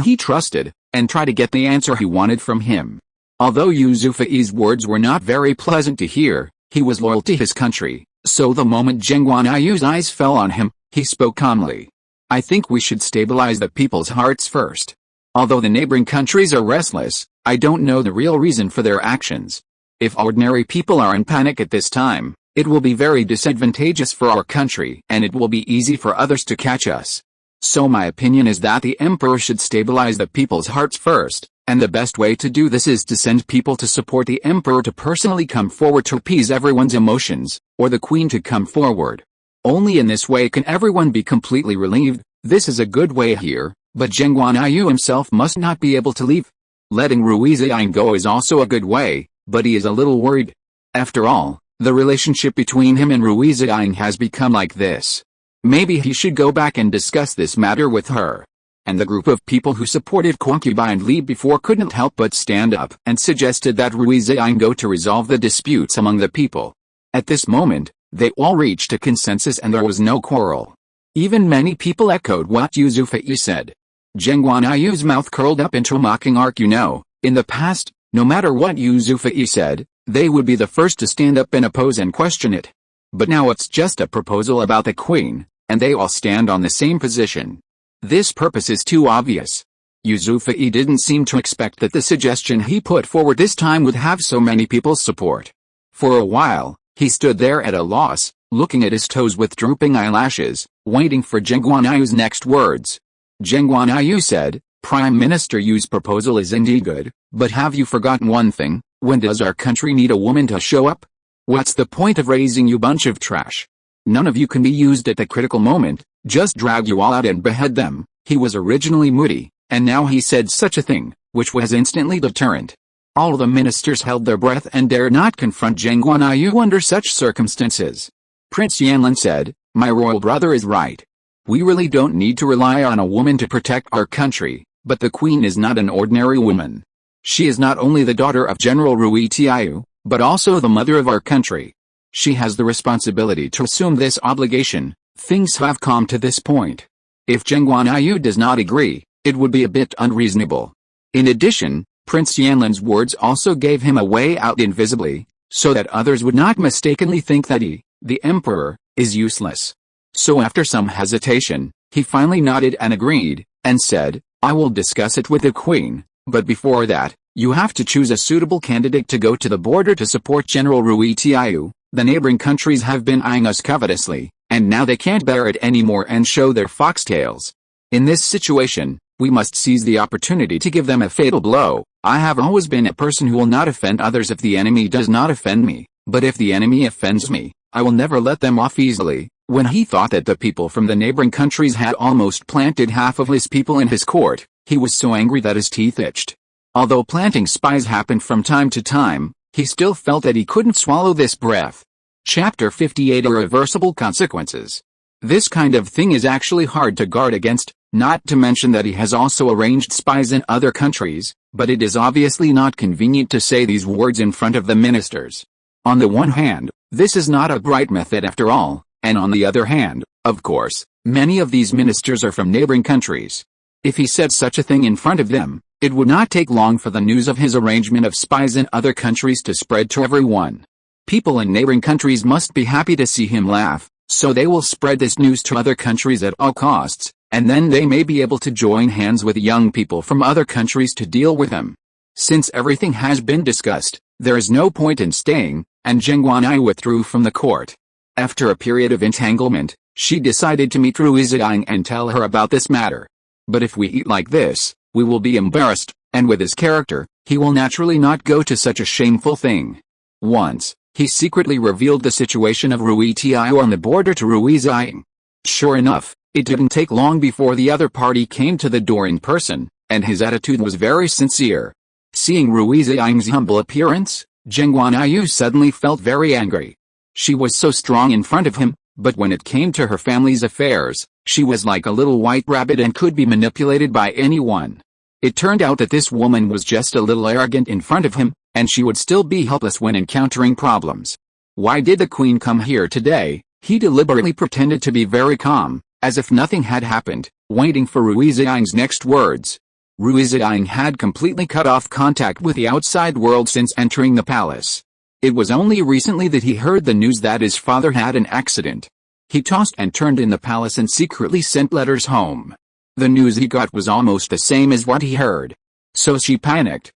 he trusted, and try to get the answer he wanted from him. Although Yu Zufei's words were not very pleasant to hear, he was loyal to his country, so the moment Geng Guanyu's eyes fell on him, he spoke calmly. I think we should stabilize the people's hearts first. Although the neighboring countries are restless, I don't know the real reason for their actions. If ordinary people are in panic at this time, it will be very disadvantageous for our country and it will be easy for others to catch us. So my opinion is that the emperor should stabilize the people's hearts first, and the best way to do this is to send people to support the emperor to personally come forward to appease everyone's emotions, or the queen to come forward. Only in this way can everyone be completely relieved. This is a good way here, but Geng Guanyu himself must not be able to leave. Letting Rui Ziying go is also a good way, but he is a little worried. After all, the relationship between him and Rui Ziying has become like this. Maybe he should go back and discuss this matter with her. And the group of people who supported concubine Li before couldn't help but stand up and suggested that Rui Ziying go to resolve the disputes among the people. At this moment, they all reached a consensus and there was no quarrel. Even many people echoed what Yu Zufei said. Geng Guanyu's mouth curled up into a mocking arc. In the past, no matter what Yu Zufei said, they would be the first to stand up and oppose and question it. But now it's just a proposal about the queen, and they all stand on the same position. This purpose is too obvious. Yu Zufei didn't seem to expect that the suggestion he put forward this time would have so many people's support. For a while, he stood there at a loss, looking at his toes with drooping eyelashes, waiting for Geng Guanyu's next words. Geng Guanyu said, Prime Minister Yu's proposal is indeed good, but have you forgotten one thing? When does our country need a woman to show up? What's the point of raising you bunch of trash? None of you can be used at the critical moment, just drag you all out and behead them. He was originally moody, and now he said such a thing, which was instantly deterrent. All the ministers held their breath and dared not confront Geng Guanyu under such circumstances. Prince Yanlin said, My royal brother is right. We really don't need to rely on a woman to protect our country, but the queen is not an ordinary woman. She is not only the daughter of General Rui Ziying, but also the mother of our country. She has the responsibility to assume this obligation. Things have come to this point. If Geng Guanyu does not agree, it would be a bit unreasonable. In addition, Prince Yanlin's words also gave him a way out invisibly, so that others would not mistakenly think that he, the emperor, is useless. So after some hesitation, he finally nodded and agreed, and said, I will discuss it with the queen, but before that, you have to choose a suitable candidate to go to the border to support General Rui Ziying. The neighboring countries have been eyeing us covetously, and now they can't bear it anymore and show their foxtails. In this situation, we must seize the opportunity to give them a fatal blow. I have always been a person who will not offend others if the enemy does not offend me, but if the enemy offends me, I will never let them off easily. When he thought that the people from the neighboring countries had almost planted half of his people in his court, he was so angry that his teeth itched. Although planting spies happened from time to time, he still felt that he couldn't swallow this breath. Chapter 58 Irreversible Consequences. This kind of thing is actually hard to guard against, not to mention that he has also arranged spies in other countries, but it is obviously not convenient to say these words in front of the ministers. On the one hand, this is not a bright method after all, and on the other hand, of course, many of these ministers are from neighboring countries. If he said such a thing in front of them, it would not take long for the news of his arrangement of spies in other countries to spread to everyone. People in neighboring countries must be happy to see him laugh, so they will spread this news to other countries at all costs, and then they may be able to join hands with young people from other countries to deal with him. Since everything has been discussed, there is no point in staying, and Geng Guanyu withdrew from the court. After a period of entanglement, she decided to meet Rui Ziying and tell her about this matter. But if we eat like this, we will be embarrassed, and with his character, he will naturally not go to such a shameful thing. Once, he secretly revealed the situation of Rui Ziying on the border to Rui Ziying. Sure enough, it didn't take long before the other party came to the door in person, and his attitude was very sincere. Seeing Rui Ziying's humble appearance, Geng Guanyu suddenly felt very angry. She was so strong in front of him, But when it came to her family's affairs, she was like a little white rabbit and could be manipulated by anyone. It turned out that this woman was just a little arrogant in front of him, and she would still be helpless when encountering problems. Why did the queen come here today? He deliberately pretended to be very calm, as if nothing had happened, waiting for Rui Ziying's next words. Rui Ziying had completely cut off contact with the outside world since entering the palace. It was only recently that he heard the news that his father had an accident. He tossed and turned in the palace and secretly sent letters home. The news he got was almost the same as what he heard. So she panicked.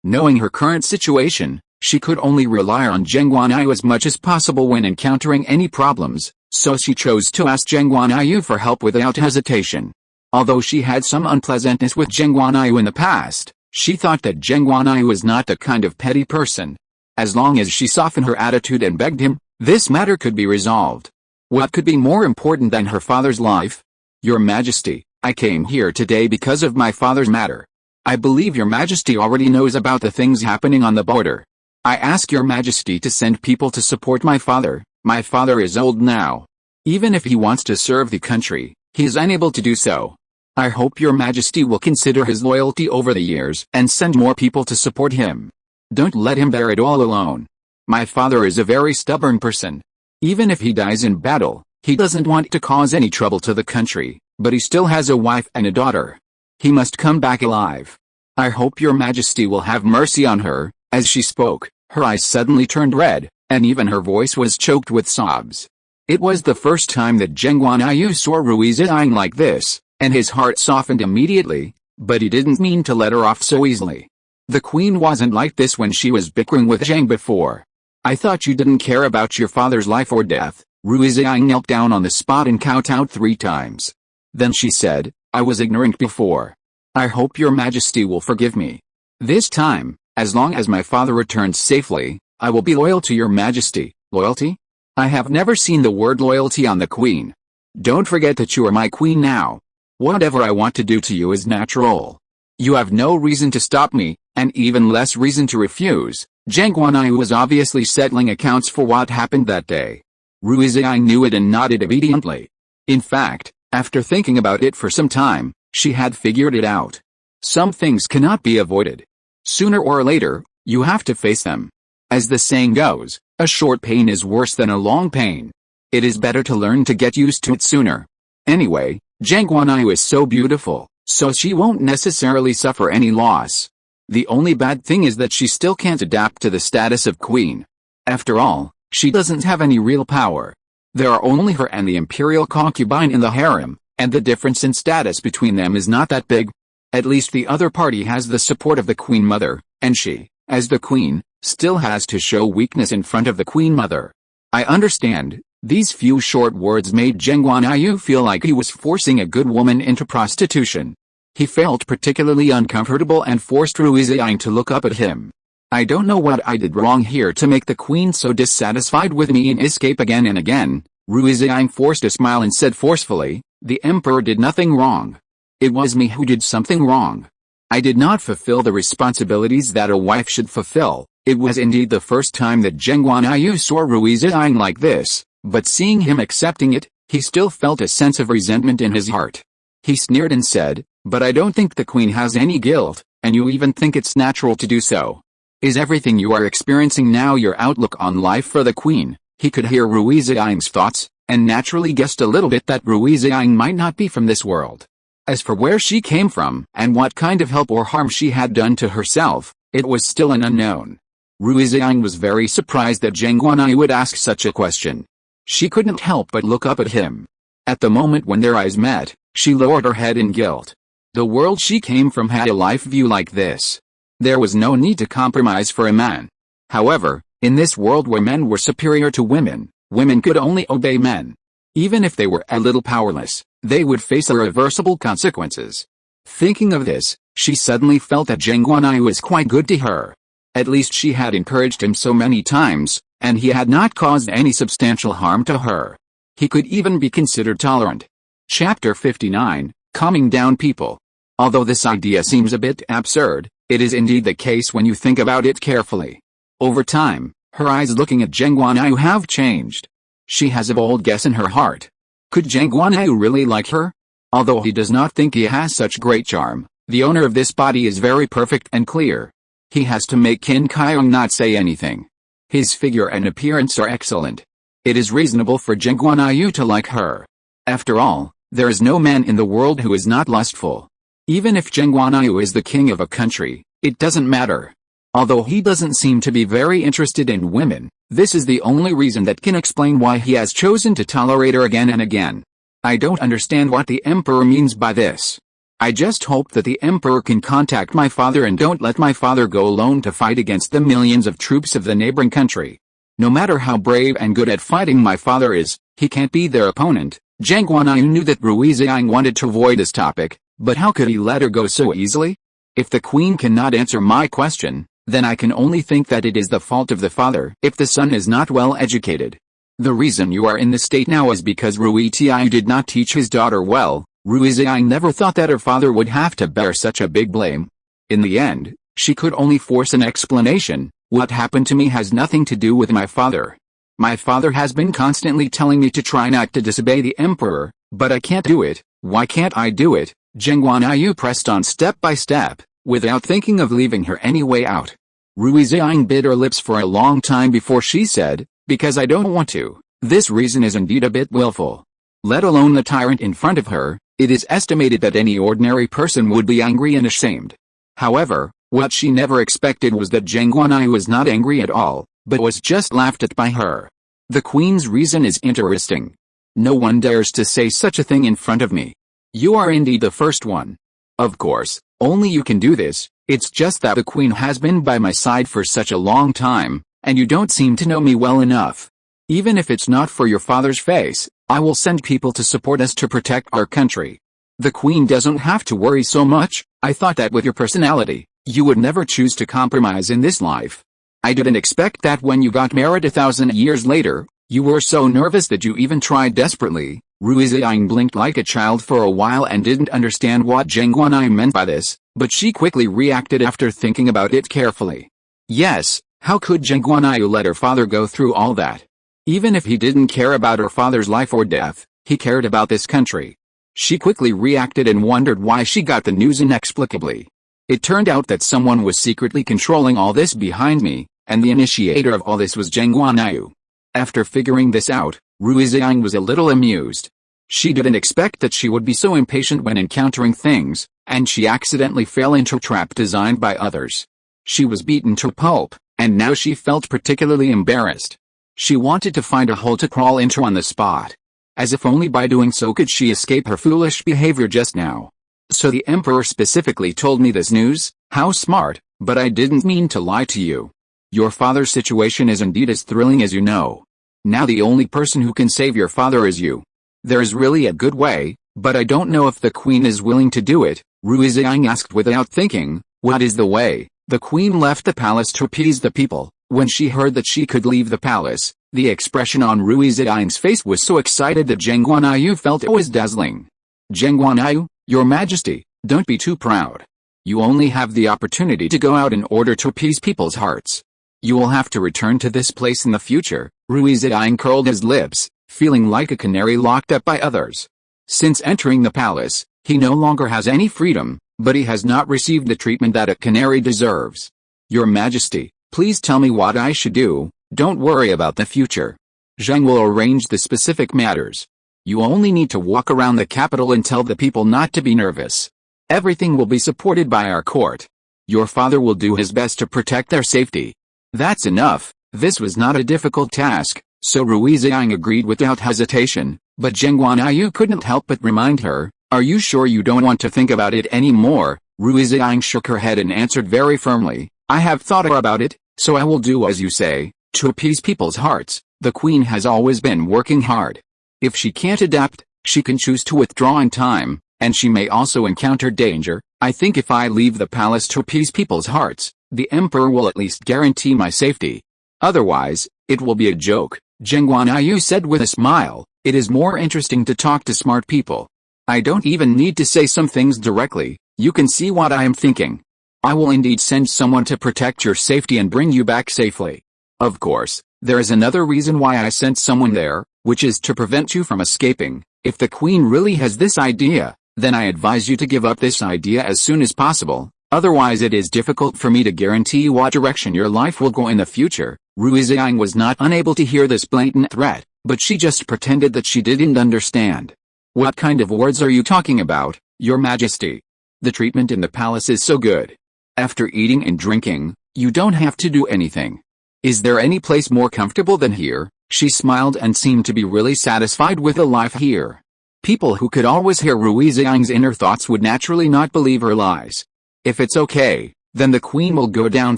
Knowing her current situation, she could only rely on Geng Guanyu as much as possible when encountering any problems, so she chose to ask Geng Guanyu for help without hesitation. Although she had some unpleasantness with Geng Guanyu in the past, she thought that Geng Guanyu was not the kind of petty person. As long as she softened her attitude and begged him, this matter could be resolved. What could be more important than her father's life? Your Majesty, I came here today because of my father's matter. I believe your Majesty already knows about the things happening on the border. I ask your Majesty to send people to support my father. My father is old now. Even if he wants to serve the country, he is unable to do so. I hope your Majesty will consider his loyalty over the years and send more people to support him. Don't let him bear it all alone. My father is a very stubborn person. Even if he dies in battle, he doesn't want to cause any trouble to the country, but he still has a wife and a daughter. He must come back alive. I hope your Majesty will have mercy on her. As she spoke, her eyes suddenly turned red, and even her voice was choked with sobs. It was the first time that Geng Guanyu saw Rui Ziying like this, and his heart softened immediately, but he didn't mean to let her off so easily. The queen wasn't like this when she was bickering with Geng before. I thought you didn't care about your father's life or death. Rui Ziying knelt down on the spot and kowtowed 3 times. Then she said, I was ignorant before. I hope your Majesty will forgive me. This time, as long as my father returns safely, I will be loyal to your Majesty. Loyalty? I have never seen the word loyalty on the queen. Don't forget that you are my queen now. Whatever I want to do to you is natural. You have no reason to stop me, and even less reason to refuse. Geng Guanyu was obviously settling accounts for what happened that day. Rui Ziying knew it and nodded obediently. In fact, after thinking about it for some time, she had figured it out. Some things cannot be avoided. Sooner or later, you have to face them. As the saying goes, a short pain is worse than a long pain. It is better to learn to get used to it sooner. Anyway, Geng Guanyu is so beautiful, so she won't necessarily suffer any loss. The only bad thing is that she still can't adapt to the status of queen. After all, she doesn't have any real power. There are only her and the imperial concubine in the harem, and the difference in status between them is not that big. At least the other party has the support of the queen mother, and she, as the queen, still has to show weakness in front of the queen mother. I understand. These few short words made Geng Guanyu feel like he was forcing a good woman into prostitution. He felt particularly uncomfortable and forced Rui Ziying to look up at him. I don't know what I did wrong here to make the queen so dissatisfied with me and escape again and again. Rui Ziying forced a smile and said forcefully, the emperor did nothing wrong. It was me who did something wrong. I did not fulfill the responsibilities that a wife should fulfill. It was indeed the first time that Geng Guanyu saw Rui Ziying like this, but seeing him accepting it, he still felt a sense of resentment in his heart. He sneered and said, but I don't think the queen has any guilt, and you even think it's natural to do so. Is everything you are experiencing now your outlook on life for the queen? He could hear Rui Ziying's thoughts, and naturally guessed a little bit that Rui Ziying might not be from this world. As for where she came from, and what kind of help or harm she had done to herself, it was still an unknown. Rui Ziying was very surprised that Geng Guanyu would ask such a question. She couldn't help but look up at him. At the moment when their eyes met, she lowered her head in guilt. The world she came from had a life view like this. There was no need to compromise for a man. However, in this world where men were superior to women, women could only obey men. Even if they were a little powerless, they would face irreversible consequences. Thinking of this, she suddenly felt that Geng Guanyu was quite good to her. At least she had encouraged him so many times, and he had not caused any substantial harm to her. He could even be considered tolerant. Chapter 59, Calming Down People. Although this idea seems a bit absurd, it is indeed the case when you think about it carefully. Over time, her eyes looking at Geng Guanyu have changed. She has a bold guess in her heart. Could Geng Guanyu really like her? Although he does not think he has such great charm, the owner of this body is very perfect and clear. He has to make Qin Kaiyong not say anything. His figure and appearance are excellent. It is reasonable for Geng Guanyu to like her. After all, there is no man in the world who is not lustful. Even if Geng Guanyu is the king of a country, it doesn't matter. Although he doesn't seem to be very interested in women, this is the only reason that can explain why he has chosen to tolerate her again and again. I don't understand what the emperor means by this. I just hope that the emperor can contact my father and don't let my father go alone to fight against the millions of troops of the neighboring country. No matter how brave and good at fighting my father is, he can't be their opponent. Geng Guanyu knew that Rui Ziying wanted to avoid this topic, but how could he let her go so easily? If the queen cannot answer my question, then I can only think that it is the fault of the father if the son is not well educated. The reason you are in this state now is because Rui Ziying did not teach his daughter well. Rui Ziying never thought that her father would have to bear such a big blame. In the end, she could only force an explanation. What happened to me has nothing to do with my father. My father has been constantly telling me to try not to disobey the emperor, but I can't do it. Why can't I do it? Geng Guanyu pressed on step by step, without thinking of leaving her any way out. Rui Ziying bit her lips for a long time before she said, because I don't want to. This reason is indeed a bit willful. Let alone the tyrant in front of her, it is estimated that any ordinary person would be angry and ashamed. However, what she never expected was that Geng Guanyu was not angry at all, but was just laughed at by her. The queen's reason is interesting. No one dares to say such a thing in front of me. You are indeed the first one. Of course, only you can do this. It's just that the queen has been by my side for such a long time, and you don't seem to know me well enough. Even if it's not for your father's face, I will send people to support us to protect our country. The queen doesn't have to worry so much. I thought that with your personality, you would never choose to compromise in this life. I didn't expect that when you got married 1,000 years later, you were so nervous that you even tried desperately. Rui Ziying blinked like a child for a while and didn't understand what Geng Guanyu meant by this, but she quickly reacted after thinking about it carefully. Yes, how could Geng Guanyu let her father go through all that? Even if he didn't care about her father's life or death, he cared about this country. She quickly reacted and wondered why she got the news inexplicably. It turned out that someone was secretly controlling all this behind me, and the initiator of all this was Geng Guanyu. After figuring this out, Rui Ziying was a little amused. She didn't expect that she would be so impatient when encountering things, and she accidentally fell into a trap designed by others. She was beaten to a pulp, and now she felt particularly embarrassed. She wanted to find a hole to crawl into on the spot. As if only by doing so could she escape her foolish behavior just now. So the emperor specifically told me this news? How smart, but I didn't mean to lie to you. Your father's situation is indeed as thrilling as you know. Now the only person who can save your father is you. There is really a good way, but I don't know if the queen is willing to do it, Rui Ziying asked without thinking. What is the way? The queen left the palace to appease the people. When she heard that she could leave the palace, the expression on Rui Ziying's face was so excited that Geng Guanyu felt it was dazzling. Geng Guanyu, your majesty, don't be too proud. You only have the opportunity to go out in order to appease people's hearts. You will have to return to this place in the future. Rui Ziying curled his lips, feeling like a canary locked up by others. Since entering the palace, he no longer has any freedom, but he has not received the treatment that a canary deserves. Your majesty, please tell me what I should do. Don't worry about the future. Zheng will arrange the specific matters. You only need to walk around the capital and tell the people not to be nervous. Everything will be supported by our court. Your father will do his best to protect their safety. That's enough. This was not a difficult task, so Rui Ziying agreed without hesitation, but Geng Guanyu couldn't help but remind her, are you sure you don't want to think about it anymore? Rui Ziying shook her head and answered very firmly, I have thought about it, so I will do as you say. To appease people's hearts, the queen has always been working hard. If she can't adapt, she can choose to withdraw in time, and she may also encounter danger. I think if I leave the palace to appease people's hearts, the emperor will at least guarantee my safety. Otherwise, it will be a joke. Geng Guanyu said with a smile, it is more interesting to talk to smart people. I don't even need to say some things directly, you can see what I am thinking. I will indeed send someone to protect your safety and bring you back safely. Of course, There is another reason why I sent someone there, which is to prevent you from escaping. If the queen really has this idea, then I advise you to give up this idea as soon as possible, otherwise it is difficult for me to guarantee what direction your life will go in the future. Rui Ziying was not unable to hear this blatant threat, but she just pretended that she didn't understand. What kind of words are you talking about, Your Majesty? The treatment in the palace is so good. After eating and drinking, you don't have to do anything. Is there any place more comfortable than here? She smiled and seemed to be really satisfied with the life here. People who could always hear Rui Ziying's inner thoughts would naturally not believe her lies. If it's okay, then the queen will go down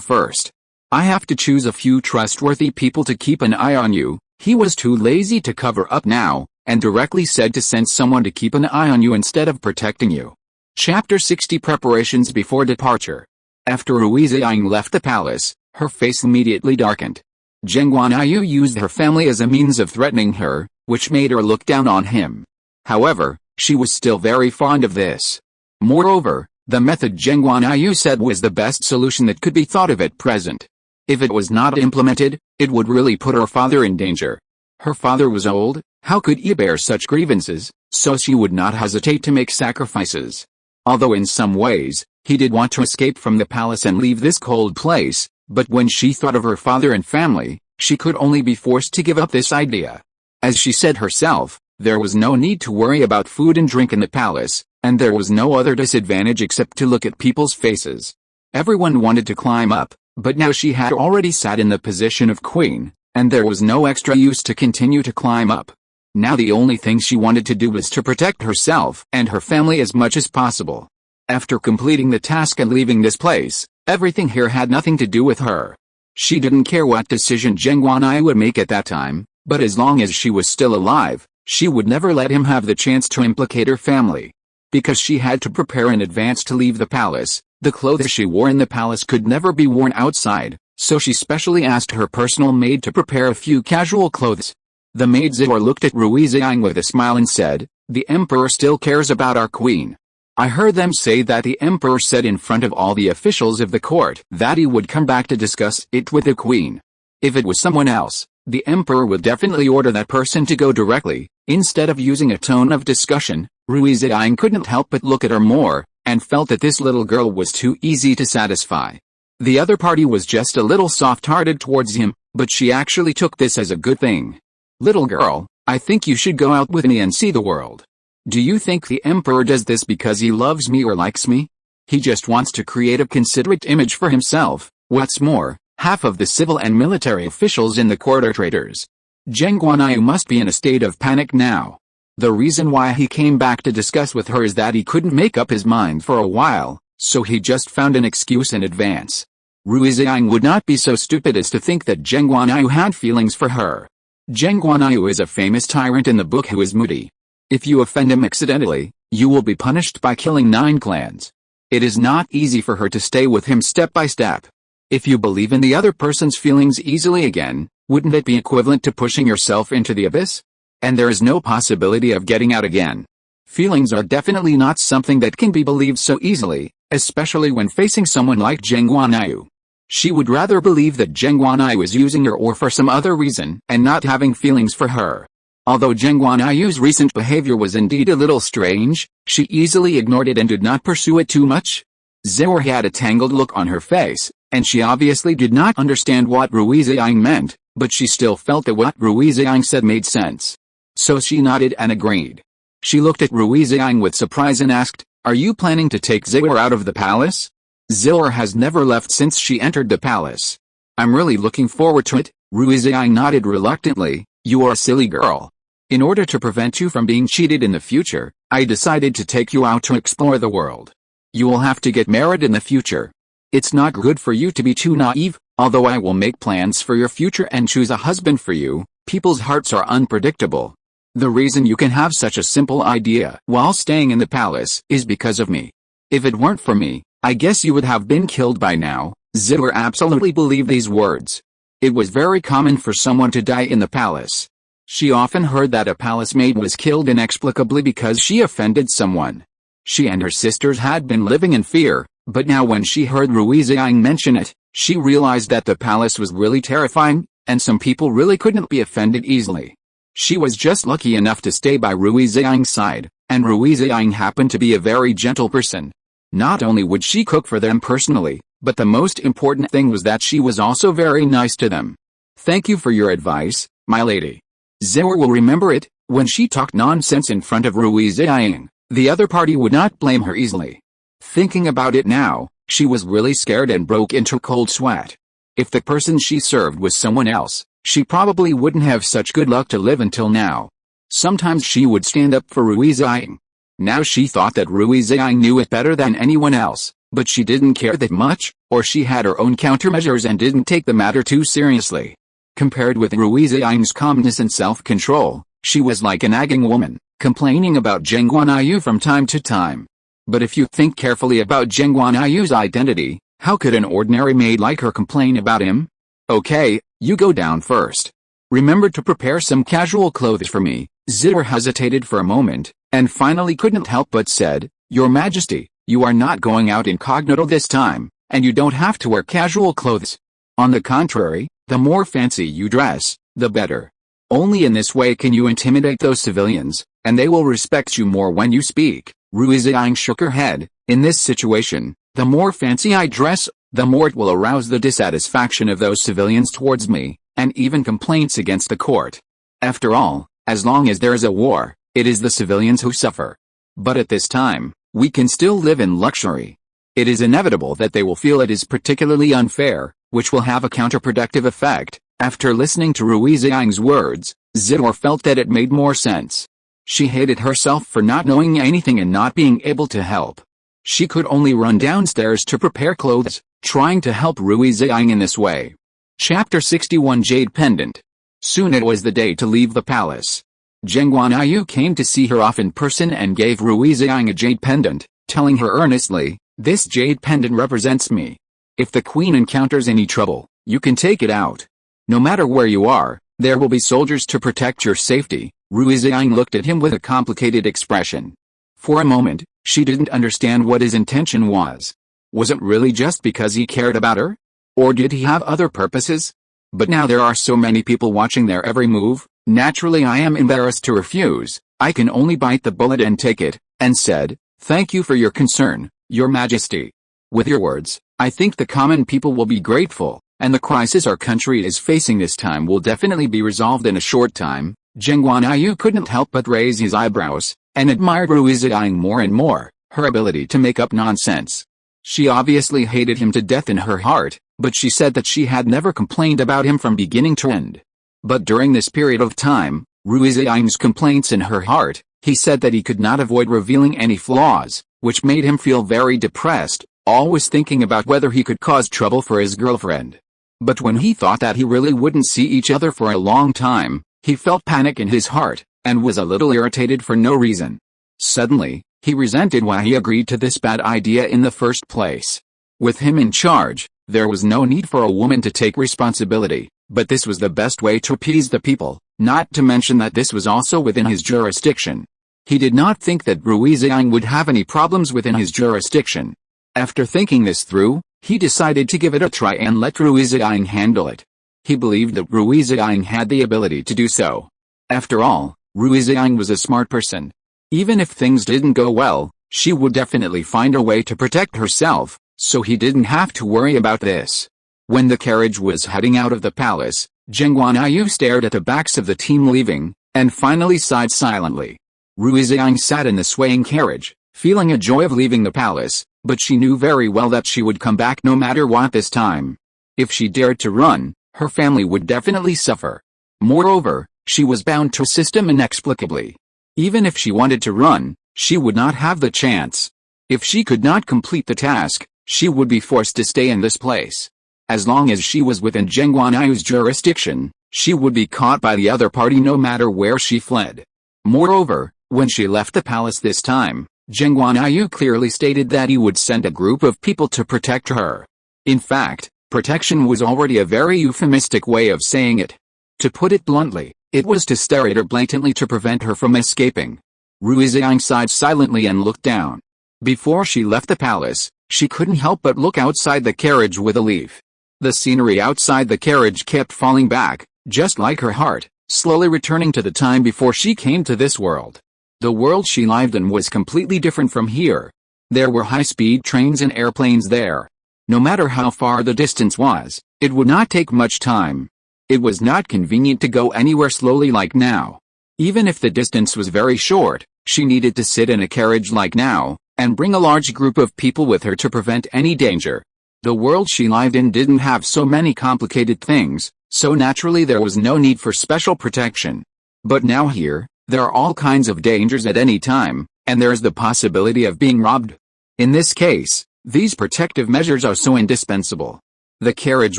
first. I have to choose a few trustworthy people to keep an eye on you. He was too lazy to cover up now, and directly said to send someone to keep an eye on you instead of protecting you. Chapter 60 Preparations before departure. After Rui Ziying left the palace, her face immediately darkened. Geng Guanyu used her family as a means of threatening her, which made her look down on him. However, she was still very fond of this. Moreover, the method Geng Guanyu said was the best solution that could be thought of at present. If it was not implemented, it would really put her father in danger. Her father was old, how could he bear such grievances, so she would not hesitate to make sacrifices. Although in some ways, he did want to escape from the palace and leave this cold place, but when she thought of her father and family, she could only be forced to give up this idea. As she said herself, there was no need to worry about food and drink in the palace, and there was no other disadvantage except to look at people's faces. Everyone wanted to climb up, but now she had already sat in the position of queen, and there was no extra use to continue to climb up. Now the only thing she wanted to do was to protect herself and her family as much as possible. After completing the task and leaving this place, everything here had nothing to do with her. She didn't care what decision Geng Guanyu would make at that time, but as long as she was still alive, she would never let him have the chance to implicate her family. Because she had to prepare in advance to leave the palace, the clothes she wore in the palace could never be worn outside, so she specially asked her personal maid to prepare a few casual clothes. The maid Zor looked at Rui Ziying with a smile and said, "The emperor still cares about our queen. I heard them say that the emperor said in front of all the officials of the court that he would come back to discuss it with the queen. If it was someone else, the emperor would definitely order that person to go directly." Instead of using a tone of discussion, Rui Ziying couldn't help but look at her more, and felt that this little girl was too easy to satisfy. The other party was just a little soft-hearted towards him, but she actually took this as a good thing. "Little girl, I think you should go out with me and see the world. Do you think the emperor does this because he loves me or likes me? He just wants to create a considerate image for himself. What's more, half of the civil and military officials in the court are traitors." Geng Guanyu must be in a state of panic now. The reason why he came back to discuss with her is that he couldn't make up his mind for a while, so he just found an excuse in advance. Rui Ziying would not be so stupid as to think that Geng Guanyu had feelings for her. Geng Guanyu is a famous tyrant in the book who is moody. If you offend him accidentally, you will be punished by killing 9 clans. It is not easy for her to stay with him step by step. If you believe in the other person's feelings easily again, wouldn't it be equivalent to pushing yourself into the abyss? And there is no possibility of getting out again. Feelings are definitely not something that can be believed so easily, especially when facing someone like Geng Guanyu. She would rather believe that Geng Guanyu is using her or for some other reason and not having feelings for her. Although Geng Guanyu's recent behavior was indeed a little strange, she easily ignored it and did not pursue it too much. Zor had a tangled look on her face, and she obviously did not understand what Rui Ziying meant, but she still felt that what Rui Ziying said made sense. So she nodded and agreed. She looked at Rui Ziying with surprise and asked, "Are you planning to take Zor out of the palace?" Zor has never left since she entered the palace. "I'm really looking forward to it." Rui Ziying nodded reluctantly. "You are a silly girl. In order to prevent you from being cheated in the future, I decided to take you out to explore the world. You will have to get married in the future. It's not good for you to be too naive. Although I will make plans for your future and choose a husband for you, people's hearts are unpredictable. The reason you can have such a simple idea while staying in the palace is because of me. If it weren't for me, I guess you would have been killed by now." Zor absolutely believed these words. It was very common for someone to die in the palace. She often heard that a palace maid was killed inexplicably because she offended someone. She and her sisters had been living in fear, but now when she heard Rui Ziying mention it, she realized that the palace was really terrifying, and some people really couldn't be offended easily. She was just lucky enough to stay by Rui Ziying's side, and Rui Ziying happened to be a very gentle person. Not only would she cook for them personally, but the most important thing was that she was also very nice to them. "Thank you for your advice, my lady." Zhou will remember it. When she talked nonsense in front of Rui Ziying, the other party would not blame her easily. Thinking about it now, she was really scared and broke into cold sweat. If the person she served was someone else, she probably wouldn't have such good luck to live until now. Sometimes she would stand up for Rui Ziying. Now she thought that Rui Ziying knew it better than anyone else, but she didn't care that much, or she had her own countermeasures and didn't take the matter too seriously. Compared with Rui Ziying's calmness and self-control, she was like a nagging woman, complaining about Geng Guanyu from time to time. But if you think carefully about Geng Guanyu's identity, how could an ordinary maid like her complain about him? "Okay, you go down first. Remember to prepare some casual clothes for me." Zhou hesitated for a moment, and finally couldn't help but said, "Your Majesty, you are not going out incognito this time, and you don't have to wear casual clothes. On the contrary, the more fancy you dress, the better. Only in this way can you intimidate those civilians, and they will respect you more when you speak." Rui Ziying shook her head. "In this situation, the more fancy I dress, the more it will arouse the dissatisfaction of those civilians towards me, and even complaints against the court. After all, as long as there is a war, it is the civilians who suffer. But at this time, we can still live in luxury. It is inevitable that they will feel it is particularly unfair, which will have a counterproductive effect." After listening to Rui Ziying's words, Zhou felt that it made more sense. She hated herself for not knowing anything and not being able to help. She could only run downstairs to prepare clothes, trying to help Rui Ziying in this way. Chapter 61 Jade Pendant. Soon it was the day to leave the palace. Geng Guanyu came to see her off in person and gave Rui Ziying a jade pendant, telling her earnestly, "This jade pendant represents me. If the queen encounters any trouble, you can take it out. No matter where you are, there will be soldiers to protect your safety." Rui Ziying looked at him with a complicated expression. For a moment, she didn't understand what his intention was. Was it really just because he cared about her? Or did he have other purposes? But now there are so many people watching their every move, naturally I am embarrassed to refuse. I can only bite the bullet and take it, and said, "Thank you for your concern, Your Majesty. With your words, I think the common people will be grateful, and the crisis our country is facing this time will definitely be resolved in a short time." Geng Guanyu couldn't help but raise his eyebrows, and admired Rui Ziying more and more, her ability to make up nonsense. She obviously hated him to death in her heart, but she said that she had never complained about him from beginning to end. But during this period of time, Rui Ziying's complaints in her heart, he said that he could not avoid revealing any flaws, which made him feel very depressed, always thinking about whether he could cause trouble for his girlfriend. But when he thought that he really wouldn't see each other for a long time, he felt panic in his heart, and was a little irritated for no reason. Suddenly, he resented why he agreed to this bad idea in the first place. With him in charge, there was no need for a woman to take responsibility, but this was the best way to appease the people, not to mention that this was also within his jurisdiction. He did not think that Rui Ziying would have any problems within his jurisdiction. After thinking this through, he decided to give it a try and let Rui Ziying handle it. He believed that Rui Ziying had the ability to do so. After all, Rui Ziying was a smart person. Even if things didn't go well, she would definitely find a way to protect herself, so he didn't have to worry about this. When the carriage was heading out of the palace, Geng Guanyu stared at the backs of the team leaving, and finally sighed silently. Rui Ziying sat in the swaying carriage, feeling a joy of leaving the palace, but she knew very well that she would come back no matter what this time. If she dared to run, her family would definitely suffer. Moreover, she was bound to assist him inexplicably. Even if she wanted to run, she would not have the chance. If she could not complete the task, she would be forced to stay in this place. As long as she was within Geng Guanyu's jurisdiction, she would be caught by the other party no matter where she fled. Moreover, when she left the palace this time, Geng Guanyu clearly stated that he would send a group of people to protect her. In fact, protection was already a very euphemistic way of saying it. To put it bluntly, it was to stare at her blatantly to prevent her from escaping. Rui Ziying sighed silently and looked down. Before she left the palace, she couldn't help but look outside the carriage with a leaf. The scenery outside the carriage kept falling back, just like her heart, slowly returning to the time before she came to this world. The world she lived in was completely different from here. There were high-speed trains and airplanes there. No matter how far the distance was, it would not take much time. It was not convenient to go anywhere slowly like now. Even if the distance was very short, she needed to sit in a carriage like now, and bring a large group of people with her to prevent any danger. The world she lived in didn't have so many complicated things, so naturally there was no need for special protection. But now here, there are all kinds of dangers at any time, and there is the possibility of being robbed. In this case, these protective measures are so indispensable. The carriage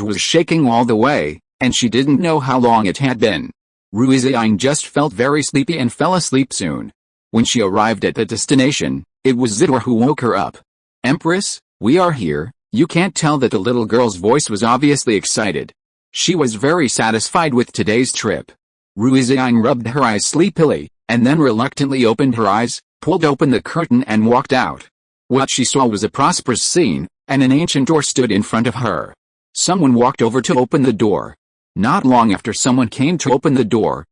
was shaking all the way, and she didn't know how long it had been. Rui Ziying just felt very sleepy and fell asleep soon. When she arrived at the destination, it was Zidor who woke her up. "Empress, we are here." You can't tell that the little girl's voice was obviously excited. She was very satisfied with today's trip. Rui Ziying rubbed her eyes sleepily, and then reluctantly opened her eyes, pulled open the curtain and walked out. What she saw was a prosperous scene, and an ancient door stood in front of her. Someone walked over to open the door. Not long after someone came to open the door.